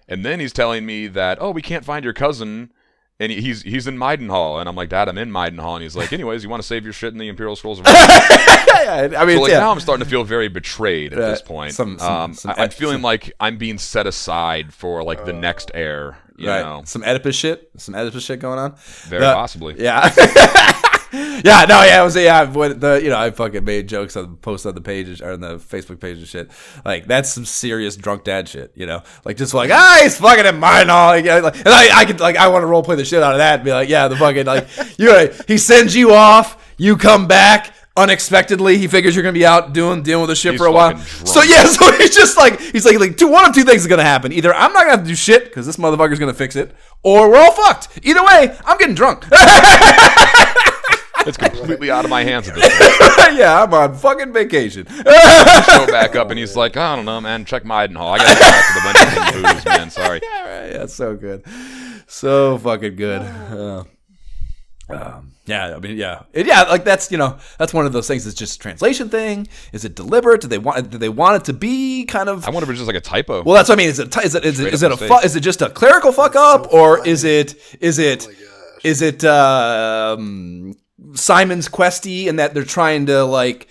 And then he's telling me that, we can't find your cousin, and he's in Maidenhall. And I'm like, Dad, I'm in Maidenhall. And he's like, anyways, you want to save your shit in the Imperial Scrolls of now I'm starting to feel very betrayed at this point. I'm feeling like I'm being set aside for like the next heir. You know, some Oedipus shit going on. Very possibly. Yeah. I fucking made jokes on the post on the pages or on the Facebook page and shit. Like that's some serious drunk dad shit, like just like he's fucking in mine all, and I want to role play the shit out of that and be like, yeah, the fucking like he sends you off, you come back unexpectedly. He figures you're gonna be out dealing with the shit for a while. Drunk. So he's just like one of 2 things is gonna happen. Either I'm not gonna have to do shit because this motherfucker's gonna fix it, or we're all fucked. Either way, I'm getting drunk. It's completely out of my hands at this point. Yeah, I'm on fucking vacation. Show back up and he's like, I don't know, man. Check Maidenhall. I gotta go back to the vending booze, man. Sorry. Yeah, right. That's so good. So fucking good. Like that's that's one of those things. It's just a translation thing. Is it deliberate? Do they want it to be kind of? I wonder if it's just like a typo. Well, that's what I mean. Is it just a clerical fuck up, or is it Simon's Questy, and that they're trying to like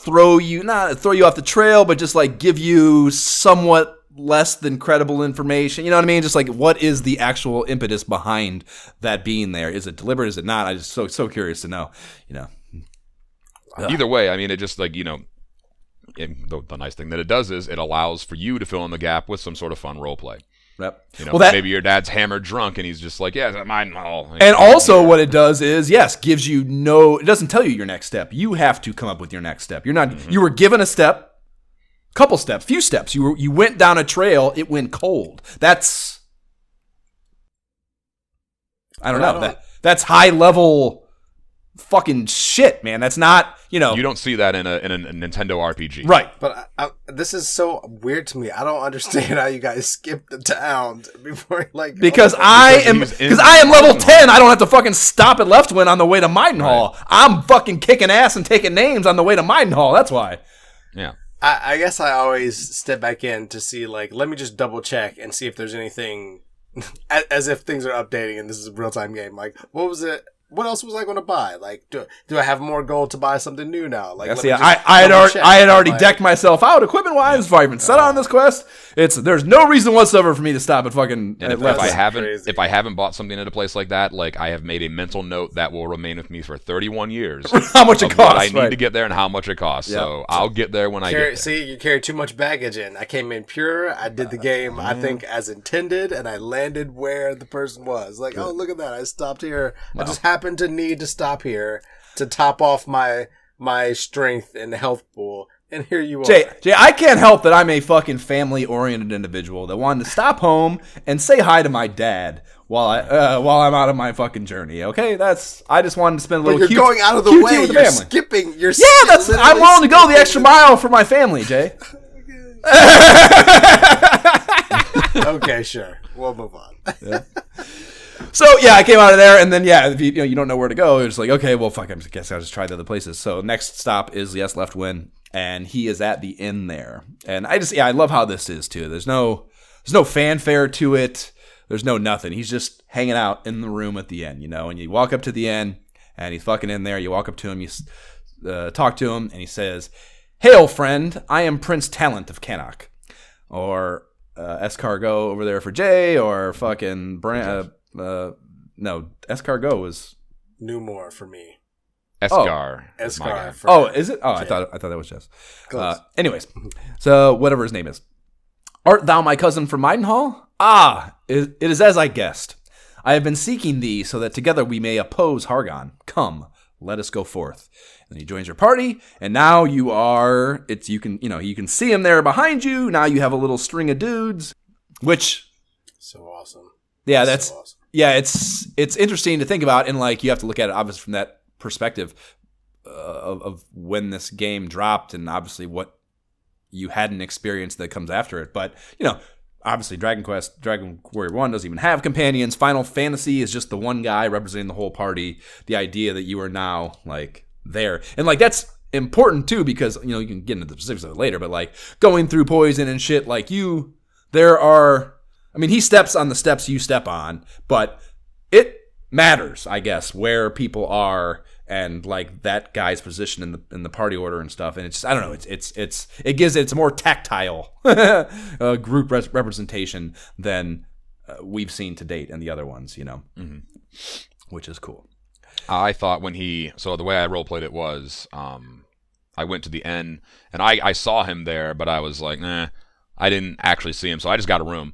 throw you off the trail, but just like give you somewhat less than credible information. You know what I mean? Just like what is the actual impetus behind that being there? Is it deliberate? Is it not? I just so curious to know. Either way, I mean, it just like the nice thing that it does is it allows for you to fill in the gap with some sort of fun role play. Yep. Maybe your dad's hammered drunk and he's just like, yeah, it's at Maidenhall. And also what it does is, gives you it doesn't tell you your next step. You have to come up with your next step. You're not, you were given a step, couple steps, few steps. You went down a trail, it went cold. That's, I don't know. That's high level fucking shit, man. That's not, You don't see that in a Nintendo RPG. Right. But this is so weird to me. I don't understand how you guys skip the town before because I am level 10. I don't have to fucking stop at Leftwind on the way to Maidenhall. Right. I'm fucking kicking ass and taking names on the way to Maidenhall. That's why. Yeah. I guess I always step back in to see let me just double check and see if there's anything as if things are updating and this is a real time game. Like, what was it? What else was I going to buy? Like, do I have more gold to buy something new now? Like, I had already decked myself out equipment wise before I even set on this quest. There's no reason whatsoever for me to stop at fucking. And if I haven't bought something at a place like that, like I have made a mental note that will remain with me for 31 years. How much it costs? What I need to get there and how much it costs. Yep. So I'll get there when I get there. See, you carry too much baggage in. I came in pure. I did the game I think as intended, and I landed where the person was. Like, oh, look at that! I stopped here. Wow. I just happened to need to stop here to top off my strength and health pool. And here you are. Jay, I can't help that I'm a fucking family-oriented individual that wanted to stop home and say hi to my dad while I'm out of my fucking journey. Okay, I just wanted to spend a little. But you're going out of the way. You're skipping. I'm willing to go the extra mile for my family, Jay. Okay, sure. We'll move on. Yeah. So yeah, I came out of there, and then if you don't know where to go, it's like, okay, well, fuck, I guess I'll just try the other places. So next stop is Left Win, and he is at the inn there, and I love how this is too. There's no fanfare to it. There's no nothing. He's just hanging out in the room at the inn, and you walk up to the inn, and he's fucking in there. You walk up to him, you talk to him, and he says, "Hail, friend! I am Prince Talent of Cannock," or Escargot over there for Jay, or fucking no, Escargot was Newmore for me. Escar. Escar. Is it? Oh, Jay. I thought that was Jess. Close. Anyways, so whatever his name is. Art thou my cousin from Maidenhall? Ah, it is as I guessed. I have been seeking thee so that together we may oppose Hargon. Come, let us go forth. And he joins your party, and now you can see him there behind you. Now you have a little string of dudes, which So awesome. yeah, So that's awesome. yeah, it's interesting to think about, and like you have to look at it obviously from that perspective of when this game dropped, and obviously what you hadn't experienced that comes after it. But obviously Dragon Warrior 1 doesn't even have companions. Final Fantasy is just the one guy representing the whole party. The idea that you are now like there, and like that's important too, because you can get into the specifics of it later, but like going through poison and shit, like he steps on the steps you step on, but it matters, I guess, where people are and like that guy's position in the party order and stuff. And it's just, I don't know, it's a more tactile group representation than we've seen to date and the other ones, Mm-hmm. which is cool. I thought so the way I roleplayed it was, I went to the inn, and I saw him there, but I was like, nah, I didn't actually see him, so I just got a room.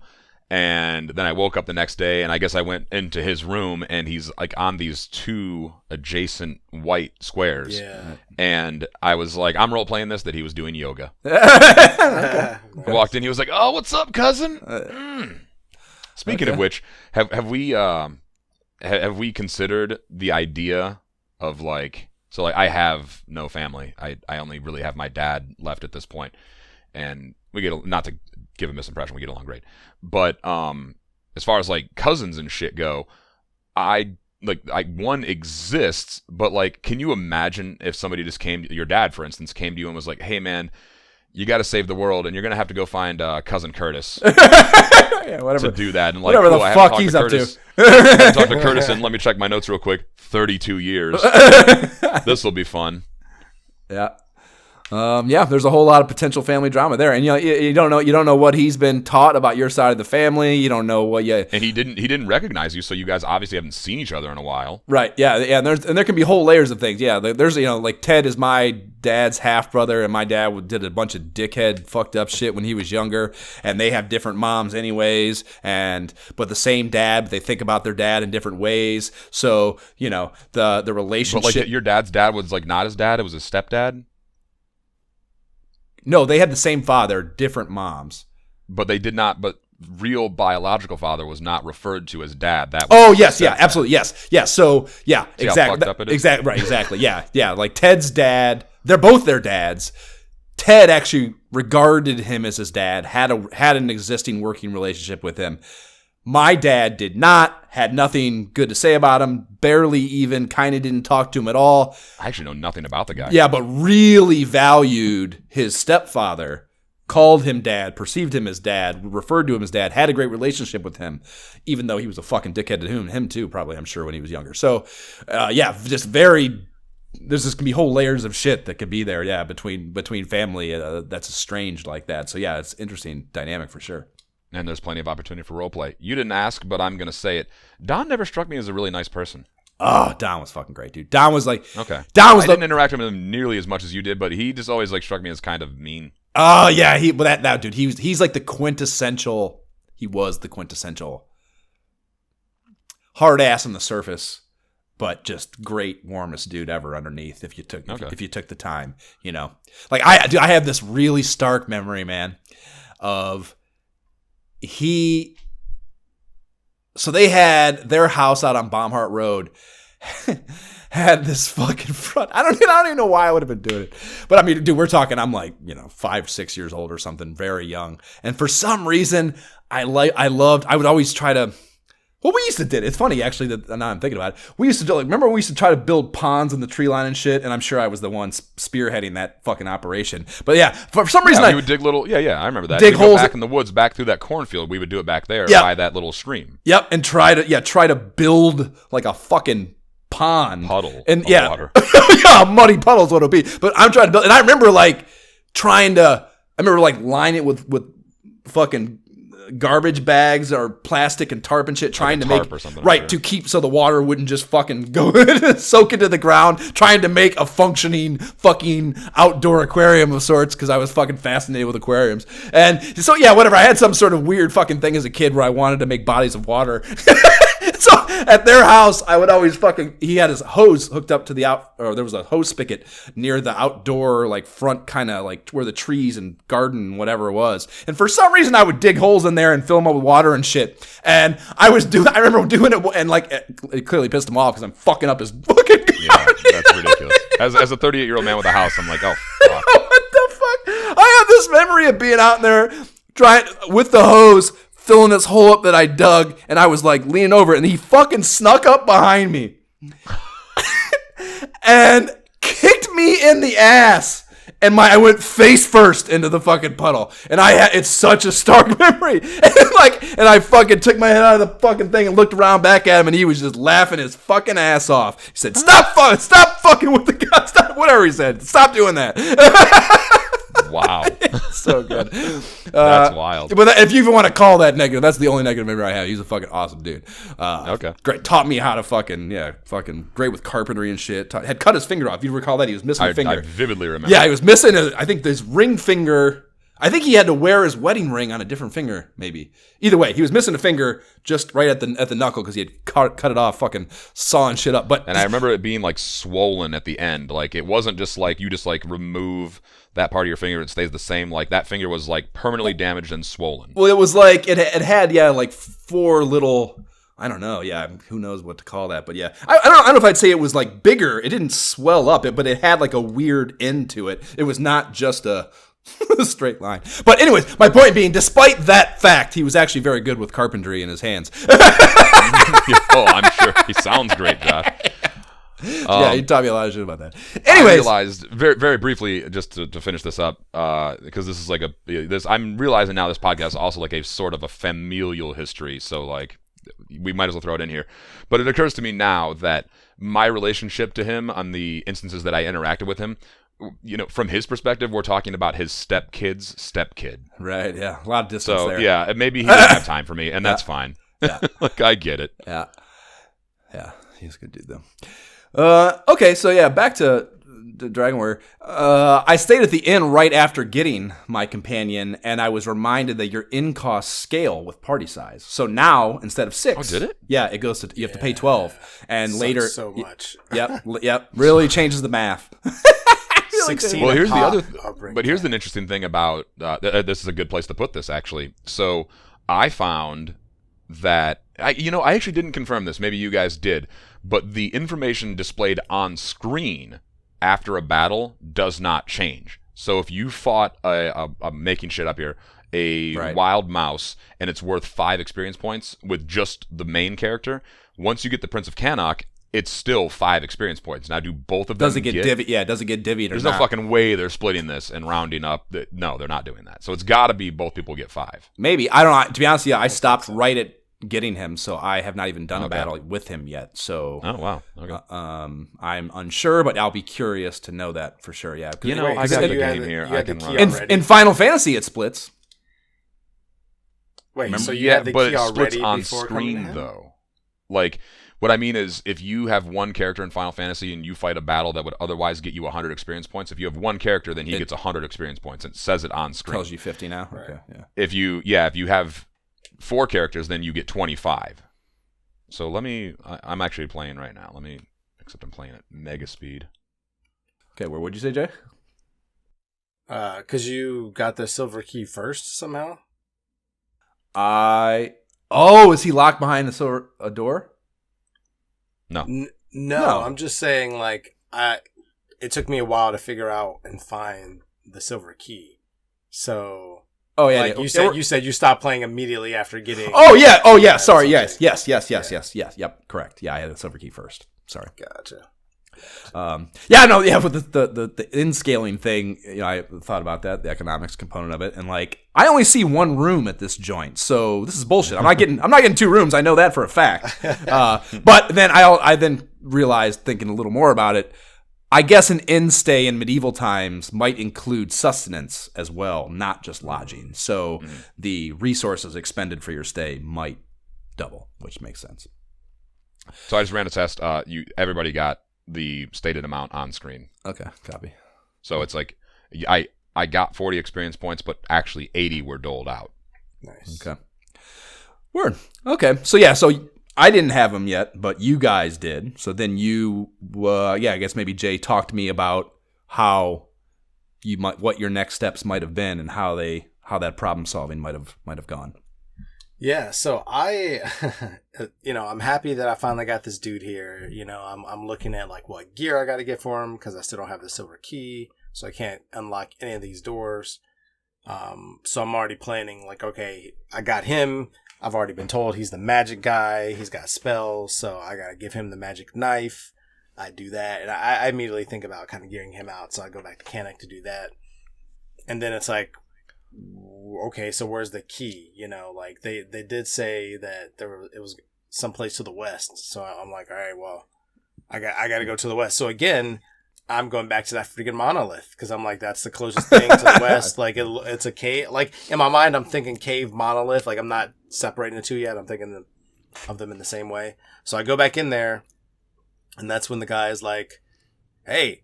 And then I woke up the next day, and I guess I went into his room, and he's like on these two adjacent white squares. Yeah. And I was like, I'm role-playing this, that he was doing yoga. Okay. I walked in, he was like, oh, what's up, cousin? Speaking of which, have we considered the idea of like, so like I have no family. I only really have my dad left at this point, and we get, not to give a misimpression, we get along great. But as far as like cousins and shit go, one exists, but like, can you imagine if somebody just your dad, for instance, came to you and was like, hey man, you got to save the world, and you're gonna have to go find cousin Curtis Whatever to do that, and like, whatever the fuck he's up to. I haven't talked to Curtis, and let me check my notes real quick. 32 years. This will be fun. Yeah. There's a whole lot of potential family drama there, and you don't know what he's been taught about your side of the family. You don't know what and he didn't recognize you, so you guys obviously haven't seen each other in a while. Right? Yeah, and there can be whole layers of things. Yeah, there's like Ted is my dad's half brother, and my dad did a bunch of dickhead fucked up shit when he was younger, and they have different moms anyways, but the same dad, but they think about their dad in different ways. So the relationship. But like your dad's dad was like not his dad; it was his stepdad. No, they had the same father, different moms. But they did not. But real biological father was not referred to as dad. That. Yes, yeah, absolutely, yes. So yeah, see exactly, how fucked up it is? Exactly, right, exactly. Yeah. Like Ted's dad, they're both their dads. Ted actually regarded him as his dad, had an existing working relationship with him. My dad did not, had nothing good to say about him, barely even, kind of didn't talk to him at all. I actually know nothing about the guy. Yeah, but really valued his stepfather, called him dad, perceived him as dad, referred to him as dad, had a great relationship with him, even though he was a fucking dickhead to him too, probably, I'm sure, when he was younger. So, just very... There's just gonna be whole layers of shit that could be there, yeah, between family that's estranged like that. So yeah, it's interesting dynamic for sure. And there's plenty of opportunity for roleplay. You didn't ask, but I'm going to say it. Don never struck me as a really nice person. Oh, Don was fucking great, dude. Don was like... Okay. Don was I didn't interact with him nearly as much as you did, but he just always like struck me as kind of mean. Oh, yeah. That dude, he's like the quintessential... He was the quintessential hard ass on the surface, but just great, warmest dude ever underneath if you took the time, you know. Like I have this really stark memory, man, of so they had their house out on Baumhart Road had this fucking front. I don't even know why I would have been doing it. But I mean, dude, we're talking, I'm like, 5-6 years old or something, very young. And for some reason, I would always try to, well, we used to do it. It's funny, actually, that now I'm thinking about it. We used to do, remember we used to try to build ponds in the tree line and shit? And I'm sure I was the one spearheading that fucking operation. But yeah, for some reason we would dig little, I remember that. Dig holes back in the woods, back through that cornfield. We would do it back there by that little stream. Yep, and try to build like a fucking puddle and of water. Yeah, muddy puddle's what it'll be. But I'm trying to build, and I remember line it with fucking garbage bags or plastic and tarp and shit, trying to make to keep so the water wouldn't just fucking go soak into the ground, trying to make a functioning fucking outdoor aquarium of sorts, because I was fucking fascinated with aquariums. And so yeah, whatever, I had some sort of weird fucking thing as a kid where I wanted to make bodies of water. So at their house, I would always he had his hose hooked up to there was a hose spigot near the outdoor, like front kind of like where the trees and garden, whatever it was. And for some reason, I would dig holes in there and fill them up with water and shit. And I remember doing it, and like it clearly pissed him off because I'm fucking up his fucking garden. Yeah, that's ridiculous. As a 38-year-old man with a house, I'm like, oh, fuck. What the fuck? I have this memory of being out there trying with the hose, filling this hole up that I dug, and I was like leaning over it, and he fucking snuck up behind me and kicked me in the ass, and I went face first into the fucking puddle, and it's such a stark memory, and I fucking took my head out of the fucking thing and looked around back at him, and he was just laughing his fucking ass off. He said, stop fucking with the gun, stop, whatever he said, stop doing that. Wow. So good. That's wild. But if you even want to call that negative, that's the only negative memory I have. He's a fucking awesome dude. Okay. Great. Taught me how to fucking great with carpentry and shit. Had cut his finger off. You recall that? He was missing a finger. I vividly remember. Yeah, he was missing, I think, this ring finger. I think he had to wear his wedding ring on a different finger, maybe. Either way, he was missing a finger just right at the knuckle because he had cut it off, fucking sawing shit up. And I remember it being like swollen at the end. Like it wasn't just like you just like remove that part of your finger, it stays the same. Like that finger was like permanently damaged and swollen. Well, it was like it had like 4 little, I don't know, who knows what to call that, but yeah, I don't know if I'd say it was like bigger. It didn't swell up, but it had like a weird end to it. It was not just a straight line. But anyways, my point being, despite that fact, he was actually very good with carpentry in his hands. Oh, I'm sure he sounds great, Josh. Yeah, he taught me a lot of shit about that. Anyways, I realized very, very briefly, just to finish this up, because this is like I'm realizing now this podcast is also like a sort of a familial history. So like, we might as well throw it in here. But it occurs to me now that my relationship to him on the instances that I interacted with him, from his perspective, we're talking about his stepkid's stepkid. Right, yeah. A lot of distance there. So, yeah, maybe he didn't have time for me, and that's fine. Yeah. Like, I get it. Yeah. Yeah, he's a good dude, though. Okay, so yeah, back to Dragon Warrior. I stayed at the inn right after getting my companion, and I was reminded that your in-cost scale with party size. So now, instead of 6... Oh, did it? Yeah, it goes to... You have to pay 12. And later... so much. Yep. Really changes the math. 16. Well, here's the other... But here's an interesting thing about... this is a good place to put this, actually. So, I found that... I actually didn't confirm this. Maybe you guys did. But the information displayed on screen after a battle does not change. So if you fought I'm making shit up here, wild mouse, and it's worth 5 experience points with just the main character, once you get the Prince of Cannock, it's still 5 experience points. Now, do both of them does it get divvied? Yeah, does it get divvied? There's no fucking way they're splitting this and rounding up. No, they're not doing that. So it's got to be both people get 5. Maybe. I don't know. To be honest with you, I stopped right at getting him, so I have not even done a battle with him yet. So, oh wow, okay. I'm unsure, but I'll be curious to know that for sure. Yeah, I got the game here. I can run. In Final Fantasy, it splits. Wait, remember? So you had the but key it splits already on before screen though. Like, what I mean is, if you have one character in Final Fantasy and you fight a battle that would otherwise get you 100 experience points, if you have one character, then he gets 100 experience points, and it says it on screen. Tells you 50 now. Right. Okay, yeah. If you have 4 characters, then you get 25. So I'm actually playing right now. Except I'm playing at mega speed. Okay, where would you say, Jay? Because you got the silver key first somehow? Is he locked behind a door? No. No, I'm just saying, like, it took me a while to figure out and find the silver key. So, oh yeah, like you said you stopped playing immediately after getting. Oh yeah. Sorry, yes. Yep, correct. Yeah, I had the silver key first. Sorry. Gotcha. With the in scaling thing, I thought about that, the economics component of it, and like I only see one room at this joint, so this is bullshit. I'm not getting 2 rooms. I know that for a fact. But then I then realized, thinking a little more about it, I guess an inn stay in medieval times might include sustenance as well, not just lodging. So the resources expended for your stay might double, which makes sense. So I just ran a test. Everybody got the stated amount on screen. Okay, copy. So it's like I got 40 experience points, but actually 80 were doled out. Nice. Okay. Word. Okay. So I didn't have them yet, but you guys did. So then I guess maybe Jay talked to me about what your next steps might have been and how that problem solving might have gone. Yeah, so I'm happy that I finally got this dude here. I'm looking at like what gear I got to get for him because I still don't have the silver key, so I can't unlock any of these doors. So I'm already planning like, okay, I got him. I've already been told he's the magic guy. He's got spells, so I got to give him the magic knife. I do that, and I immediately think about kind of gearing him out, so I go back to Canik to do that. And then it's like, okay, so where's the key? Like they did say that it was someplace to the west. So I'm like, all right, well, I got to go to the west. So again, I'm going back to that freaking monolith because I'm like, that's the closest thing to the west. Like it's a cave. Like in my mind, I'm thinking cave monolith. Like I'm not separating the two yet. I'm thinking of them in the same way. So I go back in there, and that's when the guy is like, "Hey,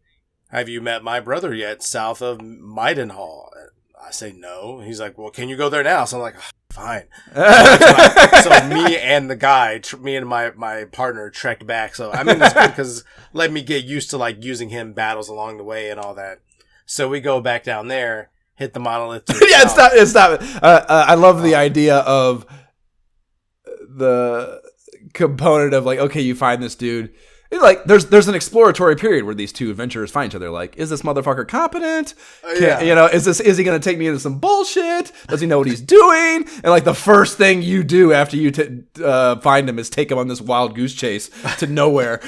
have you met my brother yet? South of Maidenhall?" I say no. He's like, well, can you go there now? So I'm like, fine. So me and the guy, me and my partner trekked back. So I mean, that's good because let me get used to like using him battles along the way and all that. So we go back down there, hit the monolith. Yeah, stop it. I love the idea of the component of like, okay, you find this dude. Like there's an exploratory period where these two adventurers find each other. Like, is this motherfucker competent? Is he gonna take me into some bullshit? Does he know what he's doing? And like the first thing you do after you find him is take him on this wild goose chase to nowhere.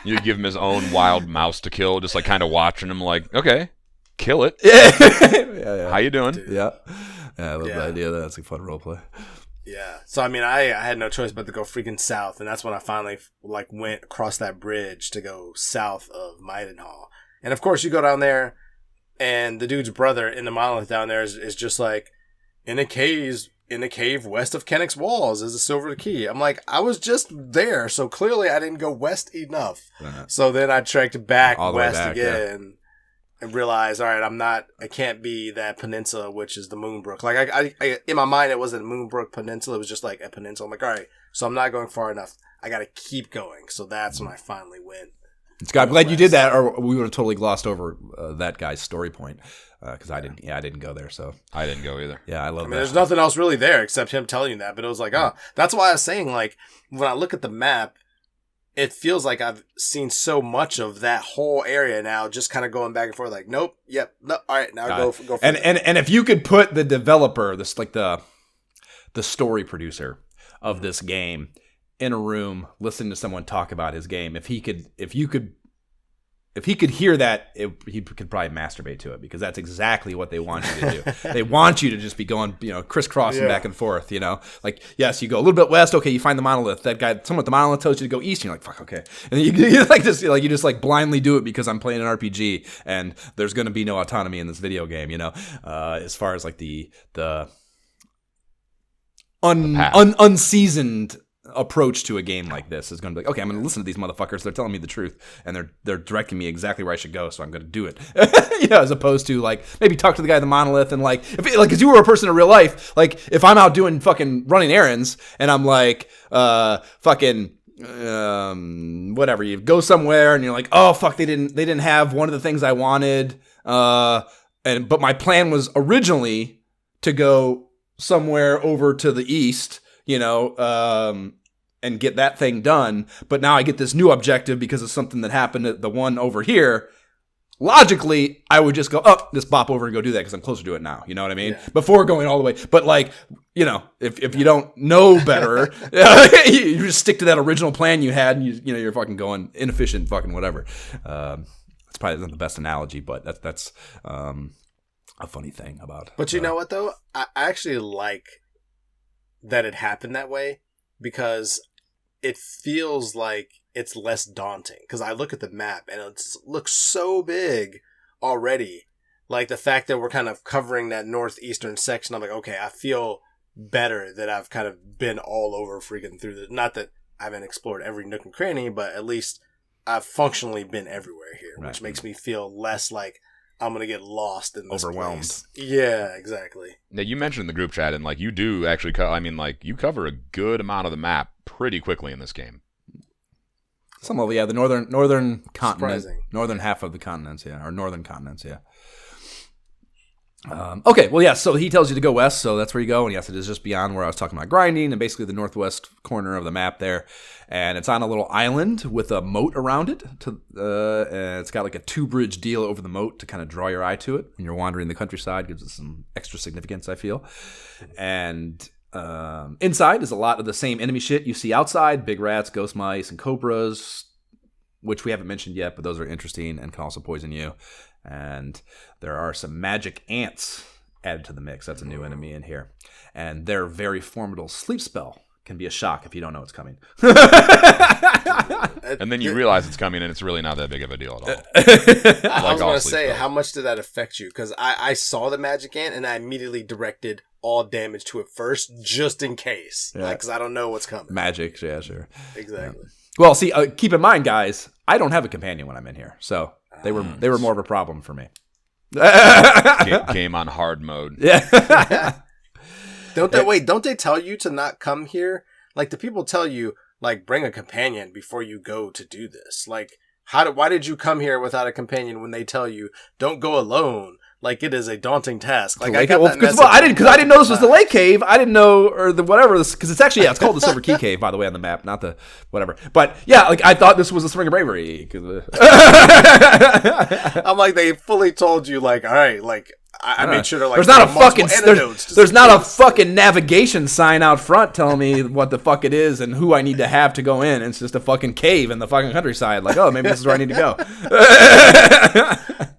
You give him his own wild mouse to kill, just like kind of watching him. Like, okay, kill it. Yeah. How you doing? Dude. Yeah. I love the idea. That's a fun role play. Yeah. So, I mean, I had no choice but to go freaking south. And that's when I finally, like, went across that bridge to go south of Maidenhall. And, of course, you go down there, and the dude's brother in the monolith down there is just like, in a cave west of Canik's walls is a silver key. I'm like, I was just there, so clearly I didn't go west enough. Uh-huh. So then I trekked back west again. And realize, all right, I can't be that peninsula, which is the Moonbrook. Like, I in my mind, it wasn't Moonbrook Peninsula. It was just like a peninsula. I'm like, all right, so I'm not going far enough. I got to keep going. So that's when I finally went. I'm glad you did that, or we would have totally glossed over that guy's story point. Because I didn't go there, so. I didn't go either. Yeah, I love that. There's nothing else really there except him telling you that. But it was like, that's why I was saying, like, when I look at the map, it feels like I've seen so much of that whole area now, just kind of going back and forth. Like, nope, yep, no, all right, now go for and if you could put the developer, this like the story producer of this game, in a room listening to someone talk about his game, if he could hear that, he could probably masturbate to it, because that's exactly what they want you to do. They want you to just be going, crisscrossing back and forth, Like, yes, you go a little bit west, okay, you find the monolith. That guy, someone at the monolith tells you to go east, and you're like, fuck, okay. And you just blindly do it because I'm playing an RPG, and there's going to be no autonomy in this video game, as far as like the unseasoned approach to a game like this is going to be like, okay, I'm going to listen to these motherfuckers. They're telling me the truth, and they're directing me exactly where I should go, so I'm going to do it. As opposed to like maybe talk to the guy at the monolith and like because you were a person in real life, like if I'm out doing fucking running errands and I'm like whatever, you go somewhere and you're like, oh fuck, they didn't have one of the things I wanted, but my plan was originally to go somewhere over to the east, and get that thing done, but now I get this new objective because of something that happened at the one over here. Logically, I would just go, just bop over and go do that because I'm closer to it now. You know what I mean? Yeah. Before going all the way. But like, if you don't know better, you just stick to that original plan you had, and you're fucking going inefficient, fucking whatever. It's probably not the best analogy, but that's a funny thing about. But you know what though? I actually like that it happened that way because it feels like it's less daunting. Because I look at the map and it looks so big already. Like the fact that we're kind of covering that northeastern section, I'm like, okay, I feel better that I've kind of been all over freaking through the. Not that I haven't explored every nook and cranny, but at least I've functionally been everywhere here, right. Which makes me feel less like I'm going to get lost in this overwhelmed place. Yeah, exactly. Now, you mentioned in the group chat, and like you do actually, you cover a good amount of the map pretty quickly in this game. Some of the northern continent, northern half of the continents, or northern continents, Okay, well, yeah, so he tells you to go west, so that's where you go, and yes, it is just beyond where I was talking about grinding, and basically the northwest corner of the map there, and it's on a little island with a moat around it. And it's got like a 2-bridge deal over the moat to kind of draw your eye to it when you're wandering the countryside. Gives it some extra significance, I feel. And inside is a lot of the same enemy shit you see outside: big rats, ghost mice, and cobras, which we haven't mentioned yet, but those are interesting and can also poison you. And there are some magic ants added to the mix. That's a new enemy in here. And their very formidable sleep spell can be a shock if you don't know it's coming. And then you realize it's coming, and it's really not that big of a deal at all. I was going to say, how much did that affect you? Because I saw the magic ant, and I immediately directed all damage to it first, just in case. Because I don't know what's coming. Magic, yeah, sure. Exactly. Yeah. Well, see, keep in mind, guys, I don't have a companion when I'm in here, so they were more of a problem for me. Game on hard mode. Yeah. Don't they tell you to not come here? Like, do people tell you, like, bring a companion before you go to do this? Like, why did you come here without a companion when they tell you don't go alone? Like, it is a daunting task. Like, I didn't know this was the lake cave. I didn't know, or the whatever, because it's actually, it's called the Silver Key Cave, by the way, on the map, not the whatever. But yeah, like I thought this was the Spring of Bravery. I'm like, they fully told you, like, all right, like, I made sure to, like, there's not a fucking navigation sign out front telling me what the fuck it is and who I need to have to go in. It's just a fucking cave in the fucking countryside. Like, oh, maybe this is where I need to go.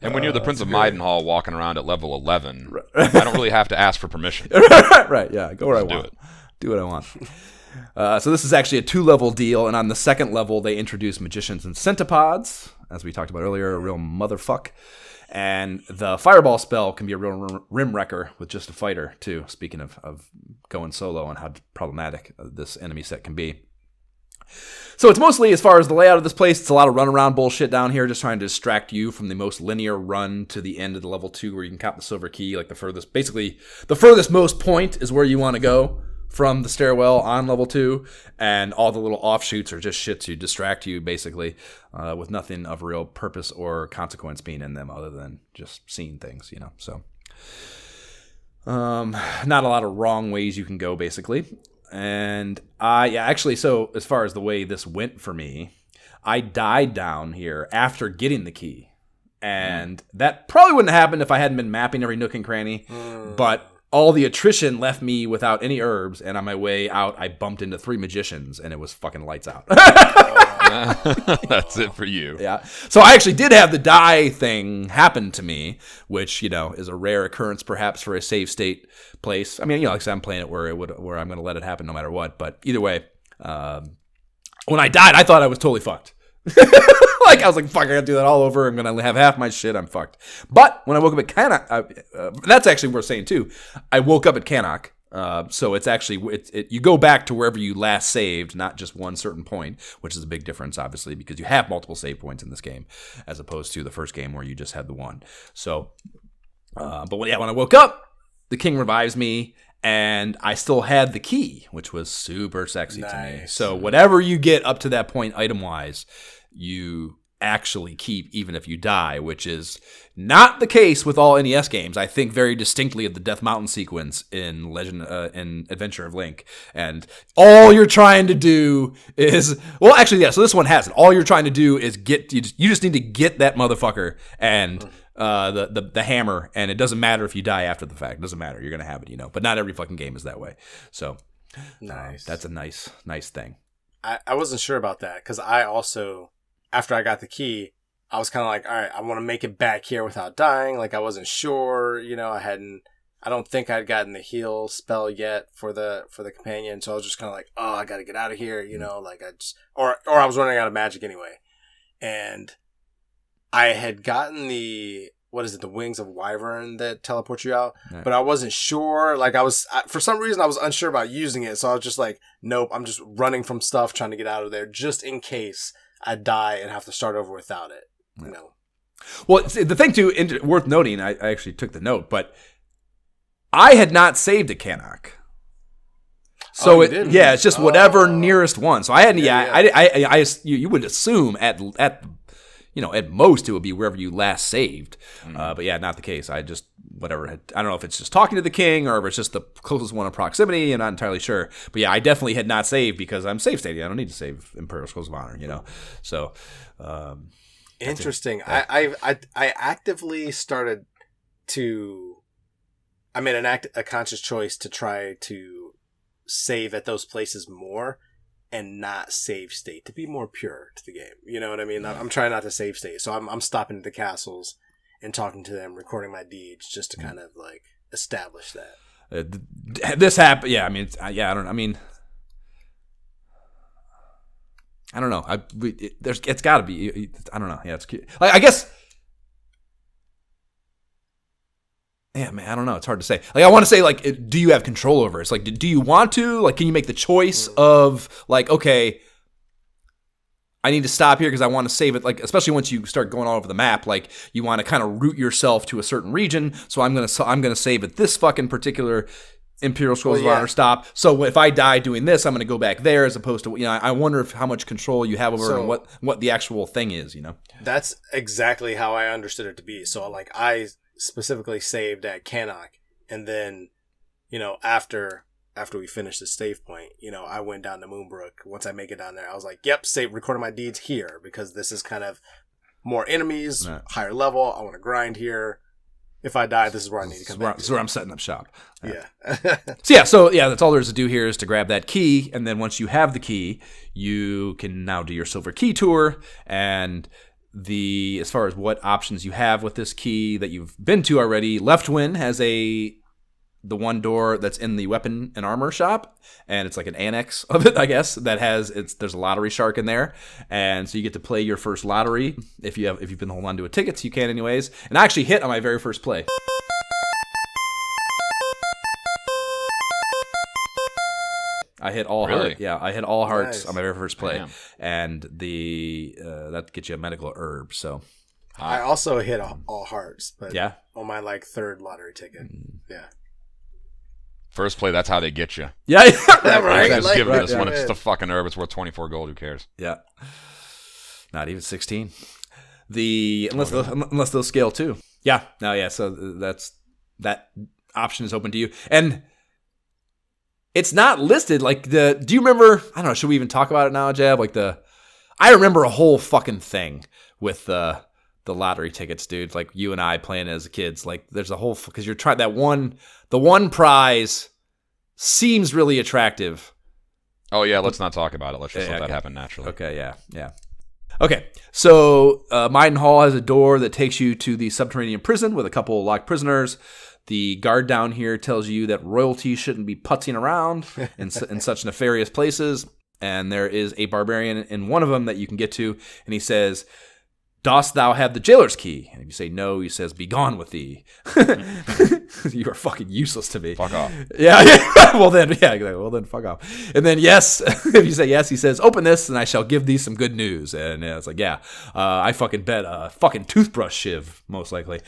And when you're the Prince of Maidenhall walking around at level 11, I don't really have to ask for permission. Right, yeah. Go where I want. Do what I want. So this is actually a 2-level deal, and on the second level, they introduce magicians and centipods, as we talked about earlier, a real motherfuck. And the fireball spell can be a real rim wrecker with just a fighter, too, speaking of going solo and how problematic this enemy set can be. So it's mostly, as far as the layout of this place, it's a lot of run-around bullshit down here, just trying to distract you from the most linear run to the end of the level 2 where you can count the silver key, like the furthest most point is where you want to go from the stairwell on level 2, and all the little offshoots are just shit to distract you, basically, with nothing of real purpose or consequence being in them other than just seeing things, so not a lot of wrong ways you can go, basically. And so as far as the way this went for me, I died down here after getting the key, and that probably wouldn't have happened if I hadn't been mapping every nook and cranny, but all the attrition left me without any herbs, and on my way out, I bumped into 3 magicians, and it was fucking lights out. That's it for you. Yeah. So I actually did have the die thing happen to me, which, is a rare occurrence perhaps for a save state place. I mean, like I said, I'm playing it where I'm going to let it happen no matter what. But either way, when I died, I thought I was totally fucked. Like, I was like, fuck, I gotta do that all over. I'm gonna have half my shit. I'm fucked. But when I woke up at Cannock, that's actually worth saying too. I woke up at Cannock So it's actually you go back to wherever you last saved, not just one certain point, which is a big difference, obviously, because you have multiple save points in this game, as opposed to the first game where you just had the one. So, but when I woke up, the king revives me, and I still had the key, which was super sexy to me. So whatever you get up to that point, item wise, you actually keep even if you die, which is not the case with all NES games. I think very distinctly of the Death Mountain sequence in in Adventure of Link, and all you're trying to do is so this one has it. All you're trying to do is you just need to get that motherfucker and the hammer, and it doesn't matter if you die after the fact. It doesn't matter. You're gonna have it, but not every fucking game is that way. So nice. That's a nice thing. I wasn't sure about that because I also, after I got the key, I was kind of like, all right, I want to make it back here without dying. Like, I wasn't sure, I don't think I'd gotten the heal spell yet for the companion. So I was just kind of like, oh, I got to get out of here, like or I was running out of magic anyway. And I had gotten the wings of wyvern that teleport you out, right. But I wasn't sure. Like, for some reason I was unsure about using it. So I was just like, nope, I'm just running from stuff, trying to get out of there just in case I die and have to start over without it. Well, the thing too, worth noting, I actually took the note, but I had not saved at Cannock. So it's just whatever nearest one. So I hadn't. You would assume at most it would be wherever you last saved. But not the case. I just whatever. I don't know if it's just talking to the king or if it's just the closest one in proximity. I'm not entirely sure. But I definitely had not saved because I'm save stating. I don't need to save Imperial Scrolls of Honor. So. Interesting. I actively started to. I made a conscious choice to try to save at those places more and not save state, to be more pure to the game. You know what I mean? I'm trying not to save state. So I'm stopping at the castles and talking to them, recording my deeds just to kind of like establish that. This happened. Yeah. I don't know. It's got to be. I don't know. Yeah, it's cute. I guess. Yeah, man. I don't know. It's hard to say. I want to say, do you have control over it? It's like, do you want to? Can you make the choice of okay, I need to stop here because I want to save it. Especially once you start going all over the map, you want to kind of route yourself to a certain region. So I'm gonna save at this fucking particular Imperial Scrolls of Honor stop. So if I die doing this, I'm going to go back there as opposed to, I wonder how much control you have over it and what the actual thing is, That's exactly how I understood it to be. So I specifically saved at Cannock, and then, after we finished the save point, I went down to Moonbrook. Once I make it down there, I was like, yep, recording my deeds here because this is kind of more enemies, higher level. I want to grind here. If I die, this is where I need to come back. This is where I'm setting up shop. Yeah. So that's all there is to do here is to grab that key, and then once you have the key, you can now do your silver key tour. And as far as what options you have with this key that you've been to already, Leftwin has the one door that's in the weapon and armor shop, and it's like an annex of it, I guess, there's a lottery shark in there, and so you get to play your first lottery. If you've been holding on to a ticket, you can anyways. And I actually hit on my very first play. I hit all hearts. Yeah, I hit all hearts on my very first play. Damn. And that gets you a medical herb. So I also hit all hearts, but on my third lottery ticket. Yeah. First play, that's how they get you. Yeah, right. Just give this one. It's just a fucking herb. It's worth 24 gold. Who cares? Yeah. Not even 16. Unless they'll scale too. Yeah. No. Yeah. So that option is open to you, and it's not listed. Do you remember? I don't know. Should we even talk about it now, Jab? I remember a whole fucking thing with the lottery tickets, dude. You and I playing as kids. There's a whole because you're trying the one prize seems really attractive. Oh yeah, let's not talk about it. Let's just let that happen naturally. Okay, yeah. Okay, so Maidenhall has a door that takes you to the subterranean prison with a couple of locked prisoners. The guard down here tells you that royalty shouldn't be putzing around in such nefarious places. And there is a barbarian in one of them that you can get to. And he says, dost thou have the jailer's key? And if you say no, he says, be gone with thee. You are fucking useless to me. Fuck off. Yeah. Well then, fuck off. And then yes, if you say yes, he says, open this and I shall give thee some good news. And it's like, I fucking bet a fucking toothbrush shiv, most likely.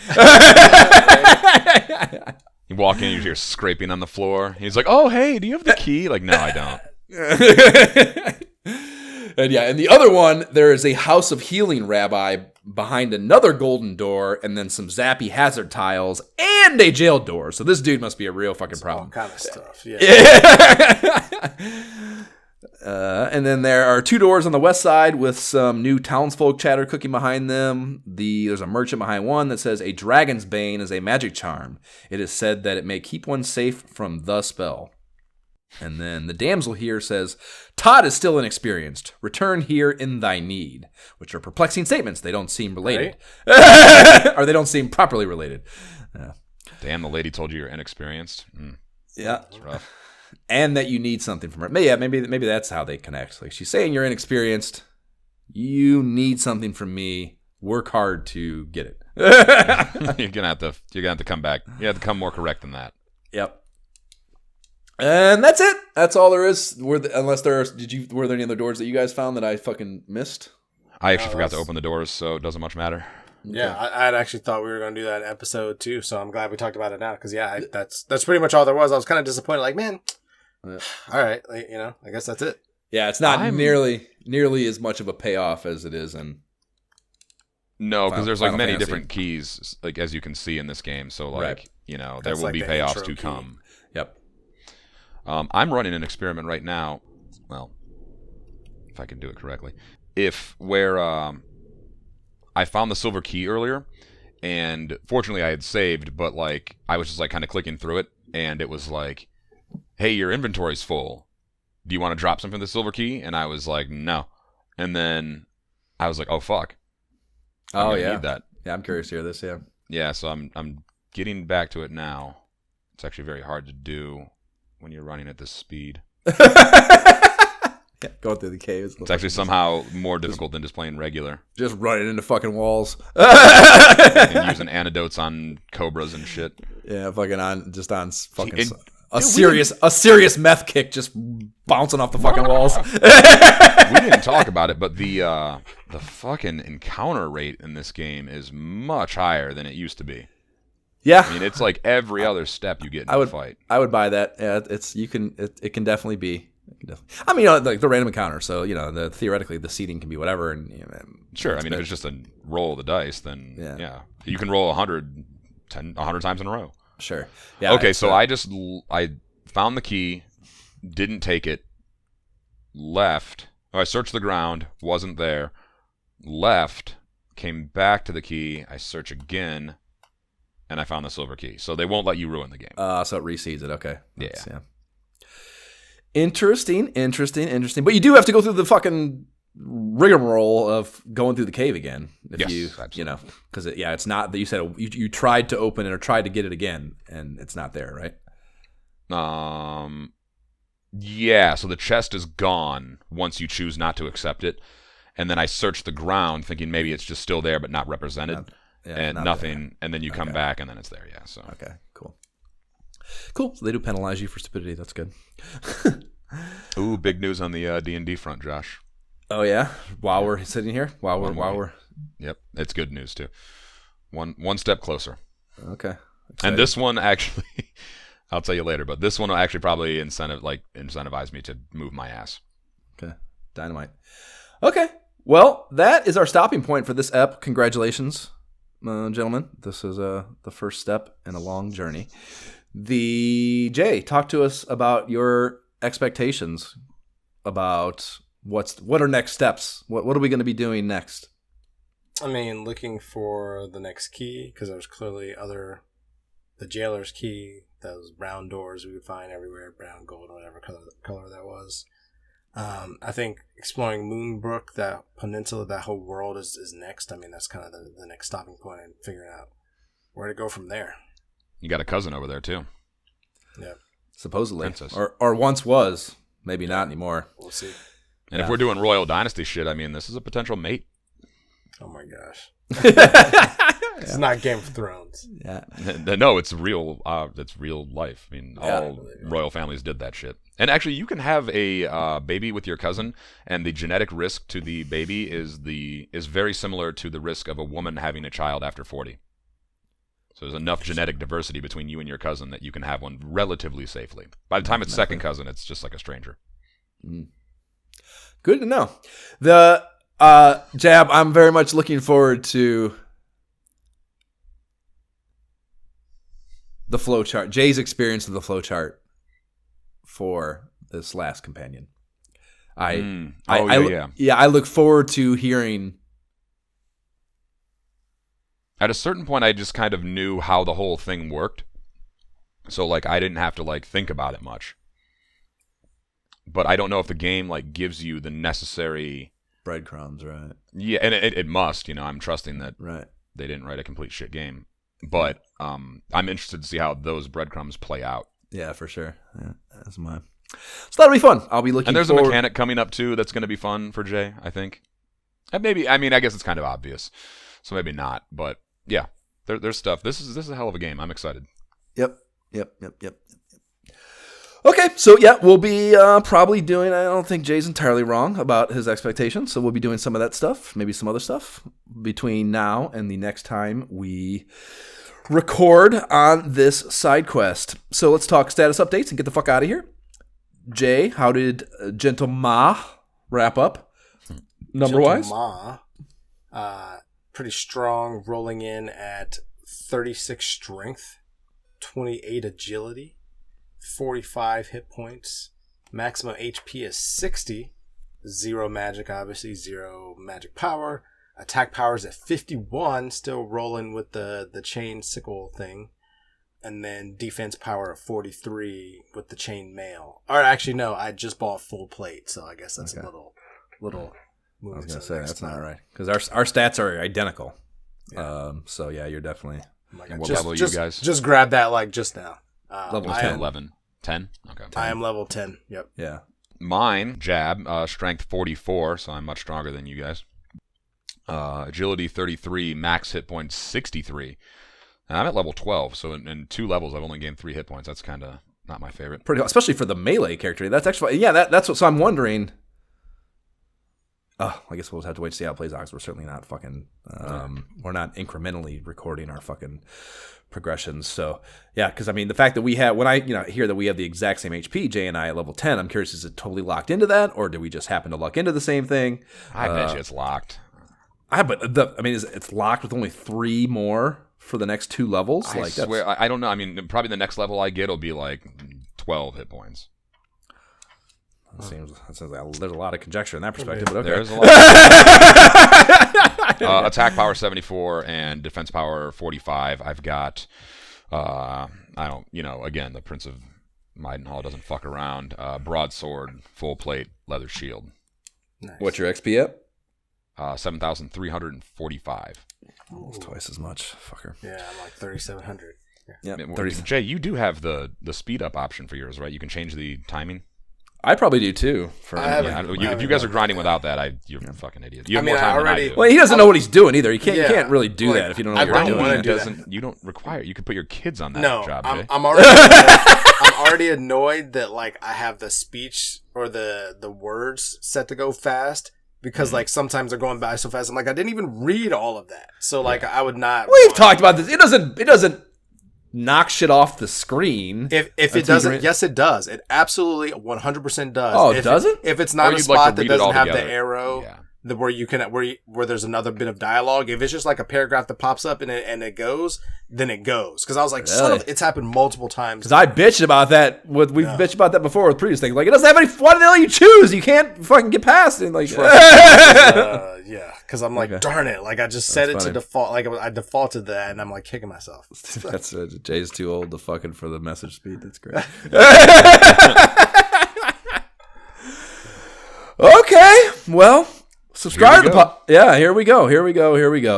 You walk in, you hear scraping on the floor. He's like, oh, hey, do you have the key? Like, no, I don't. And in the other one, there is a House of Healing rabbi behind another golden door, and then some zappy hazard tiles, and a jail door. So this dude must be a real fucking problem. All kind of stuff, And then there are 2 doors on the west side with some new townsfolk chatter cooking behind them. There's a merchant behind one that says, a dragon's bane is a magic charm. It is said that it may keep one safe from the spell. And then the damsel here says, Todd is still inexperienced. Return here in thy need. Which are perplexing statements. They don't seem related. Right? Or they don't seem properly related. Damn, the lady told you you're inexperienced. Yeah. That's rough. And that you need something from her. Maybe that's how they connect. Like, she's saying you're inexperienced. You need something from me. Work hard to get it. You're gonna have to come back. You have to come more correct than that. Yep. And that's it. That's all there is. Were there any other doors that you guys found that I fucking missed? I actually forgot to open the doors, so it doesn't much matter. Yeah, I had actually thought we were going to do that in episode 2, so I'm glad we talked about it now. Because that's pretty much all there was. I was kind of disappointed. Like, man, all right, I guess that's it. Yeah, it's not nearly as much of a payoff as it is in. No, because there's Final many Fantasy. Different keys, like as you can see in this game. So Right. There will be the payoffs intro to key. come. Yep. I'm running an experiment right now. Well, if I can do it correctly, where I found the silver key earlier, and fortunately I had saved, but I was just kind of clicking through it, and it was like, "Hey, your inventory's full. Do you want to drop something from the silver key?" And I was like, "No." And then I was like, "Oh fuck." Oh I yeah. need that. Yeah, I'm curious to hear this. Yeah. Yeah, so I'm getting back to it now. It's actually very hard to do when you're running at this speed. Yeah, going through the caves. It's actually somehow more difficult than just playing regular. Just running into fucking walls. And using antidotes on cobras and shit. Yeah, fucking fucking And- a serious meth kick just bouncing off the fucking walls. We didn't talk about it, but the fucking encounter rate in this game is much higher than it used to be. Yeah, I mean, it's like every other step you get in a fight. I would buy that. Yeah, it can definitely be. I mean, like the random encounter. So theoretically the seating can be whatever. And Sure, I mean, if it's just a roll of the dice, then yeah you can roll 100 times in a row. Sure. Yeah. Okay, so I found the key, didn't take it, left. I searched the ground, wasn't there, left, came back to the key, I search again, and I found the silver key. So they won't let you ruin the game. So it reseeds it. Okay. Yeah. Interesting. But you do have to go through the fucking rigmarole of going through the cave again. Yes, absolutely. Because it's not that you said you tried to open it or tried to get it again, and it's not there, right? Yeah, so the chest is gone once you choose not to accept it. And then I search the ground thinking maybe it's just still there but not represented. And nothing. There. And then you come back and then it's there, yeah. So okay, cool. So they do penalize you for stupidity. That's good. Ooh, big news on the D&D front, Josh. Oh yeah, while we're sitting here, while we're Yep, it's good news too. One step closer. Okay. Exciting. And this one actually, I'll tell you later, but this one will actually probably incentivize me to move my ass. Okay, dynamite. Okay, well that is our stopping point for this ep. Congratulations, gentlemen. This is the first step in a long journey. Jay, talk to us about your expectations about what are next steps. What are we going to be doing next? I mean, looking for the next key, because there's clearly the jailer's key, those brown doors we would find everywhere, brown, gold, whatever color that was. I think exploring Moonbrook, that peninsula, that whole world is next. I mean, that's kind of the next stopping point and figuring out where to go from there. You got a cousin over there too. Yeah. Supposedly. Princess. Or once was. Maybe not anymore. We'll see. And if we're doing Royal Dynasty shit, I mean, this is a potential mate. Oh my gosh. It's not Game of Thrones. Yeah. No, it's real. It's real life. I mean, all royal families did that shit. And actually, you can have a baby with your cousin, and the genetic risk to the baby is very similar to the risk of a woman having a child after 40. So there's enough genetic diversity between you and your cousin that you can have one relatively safely. By the time it's second cousin, it's just like a stranger. Good to know. The Jab, I'm very much looking forward to the flowchart. Jay's experience of the flowchart for this last companion. I look forward to hearing. At a certain point, I just kind of knew how the whole thing worked. So, like, I didn't have to, like, think about it much. But I don't know if the game, like, gives you the necessary... breadcrumbs, right? Yeah, and it must, you know. I'm trusting that right. They didn't write a complete shit game. But I'm interested to see how those breadcrumbs play out. Yeah, for sure. Yeah, that's mine. So that'll be fun. I'll be looking And there's forward... a mechanic coming up, too, that's going to be fun for Jay, I think. And maybe, I mean, I guess it's kind of obvious. So maybe not, but... Yeah, there's stuff. This is a hell of a game. I'm excited. Yep. Okay, so yeah, we'll be probably doing, I don't think Jay's entirely wrong about his expectations, so we'll be doing some of that stuff, maybe some other stuff, between now and the next time we record on this side quest. So let's talk status updates and get the fuck out of here. Jay, how did Gentle Ma wrap up, number-wise? Gentle Ma, pretty strong, rolling in at 36 strength, 28 agility, 45 hit points. Maximum HP is 60. 0 magic, obviously. 0 magic power. Attack power is at 51, still rolling with the chain sickle thing. And then defense power of 43 with the chain mail. Or actually, no, I just bought full plate, so I guess that's a little I was going to say, that's not right. Because our stats are identical. Yeah. So, yeah, you're definitely... What level are you guys? Just grab that like just now. Level 10. 11. 10? Okay. 10. I am level 10. Yep. Yeah. Mine, Jab, strength 44, so I'm much stronger than you guys. Agility 33, max hit points 63. And I'm at level 12, so in 2 levels I've only gained 3 hit points. That's kind of not my favorite. Pretty, especially for the melee character. That's actually... Yeah, that's what... So I'm wondering... Oh, I guess we'll just have to wait to see how it plays out, because we're certainly not fucking... we're not incrementally recording our fucking progressions. So, yeah, because, I mean, the fact that we have... When I hear that we have the exact same HP, Jay and I at level 10, I'm curious, is it totally locked into that, or do we just happen to luck into the same thing? I bet you it's locked. It's locked with only 3 more for the next 2 levels? I swear, I don't know. I mean, probably the next level I get will be like 12 hit points. That seems like there's a lot of conjecture in that perspective, but okay. There's a lot. Attack power 74 and defense power 45. I've got, again, the Prince of Maidenhall doesn't fuck around. Broadsword, full plate, leather shield. Nice. What's your XP at? 7,345. Almost twice as much, fucker. Yeah, I'm like 3,700. Yeah, Jay, you do have the speed up option for yours, right? You can change the timing. I probably do too. If you guys are grinding without that, you're a fucking idiot. You have more time than I do. Well, he doesn't know what he's doing either. You can't really do that if you don't know what you're doing. You don't require. You could put your kids on that job. Jay. I'm already annoyed that like I have the speech or the words set to go fast. Because like sometimes they're going by so fast, I'm like I didn't even read all of that, so like I would not. We've talked about this. It doesn't knock shit off the screen. If it doesn't, yes, it does. It absolutely 100% does. Oh, it doesn't? If it's not a spot that doesn't have the arrow, where you can where there's another bit of dialogue. If it's just like a paragraph that pops up and it goes, then it goes. Because I was like, it's happened multiple times. Because I bitched about that. We've bitched about that before with previous things. Like it doesn't have any. Why the hell you choose? You can't fucking get past it. Like yeah, because I'm like, darn it! Like I just set it to default. Like I defaulted that, and I'm like kicking myself. That's Jay's too old to fucking for the message speed. That's great. Okay, well. Subscribe to the pod. Yeah, here we go.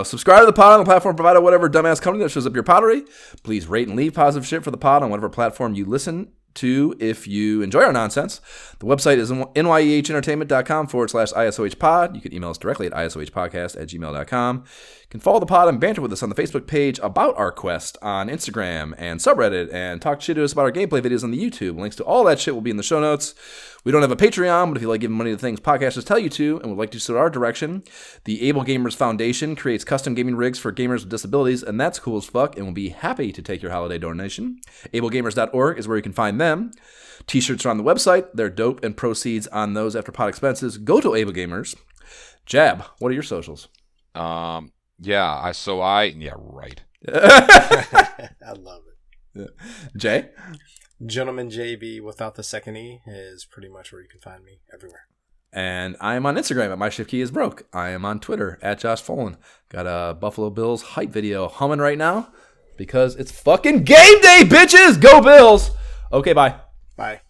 Subscribe to the pod on the platform provided whatever dumbass company that shows up your pottery. Please rate and leave positive shit for the pod on whatever platform you listen Two, if you enjoy our nonsense, the website is nyehentertainment.com/ISOHpod. You can email us directly at isohpodcast@gmail.com. You can follow the pod and banter with us on the Facebook page about our quest on Instagram and subreddit, and talk shit to us about our gameplay videos on the YouTube. Links to all that shit will be in the show notes. We don't have a Patreon, but if you like giving money to things podcasters tell you to and would like to support our direction, the Able Gamers Foundation creates custom gaming rigs for gamers with disabilities, and that's cool as fuck, and we'll be happy to take your holiday donation. AbleGamers.org is where you can find them. T-shirts are on the website. They're dope, and proceeds on those after pod expenses go to Able Gamers. Jab, what are your socials? Yeah, right. I love it. Jay? Gentleman JB without the second E is pretty much where you can find me everywhere. And I am on Instagram at MyShiftKeyIsBroke. I am on Twitter at Josh Folan. Got a Buffalo Bills hype video humming right now because it's fucking game day, bitches! Go Bills! Okay, bye. Bye.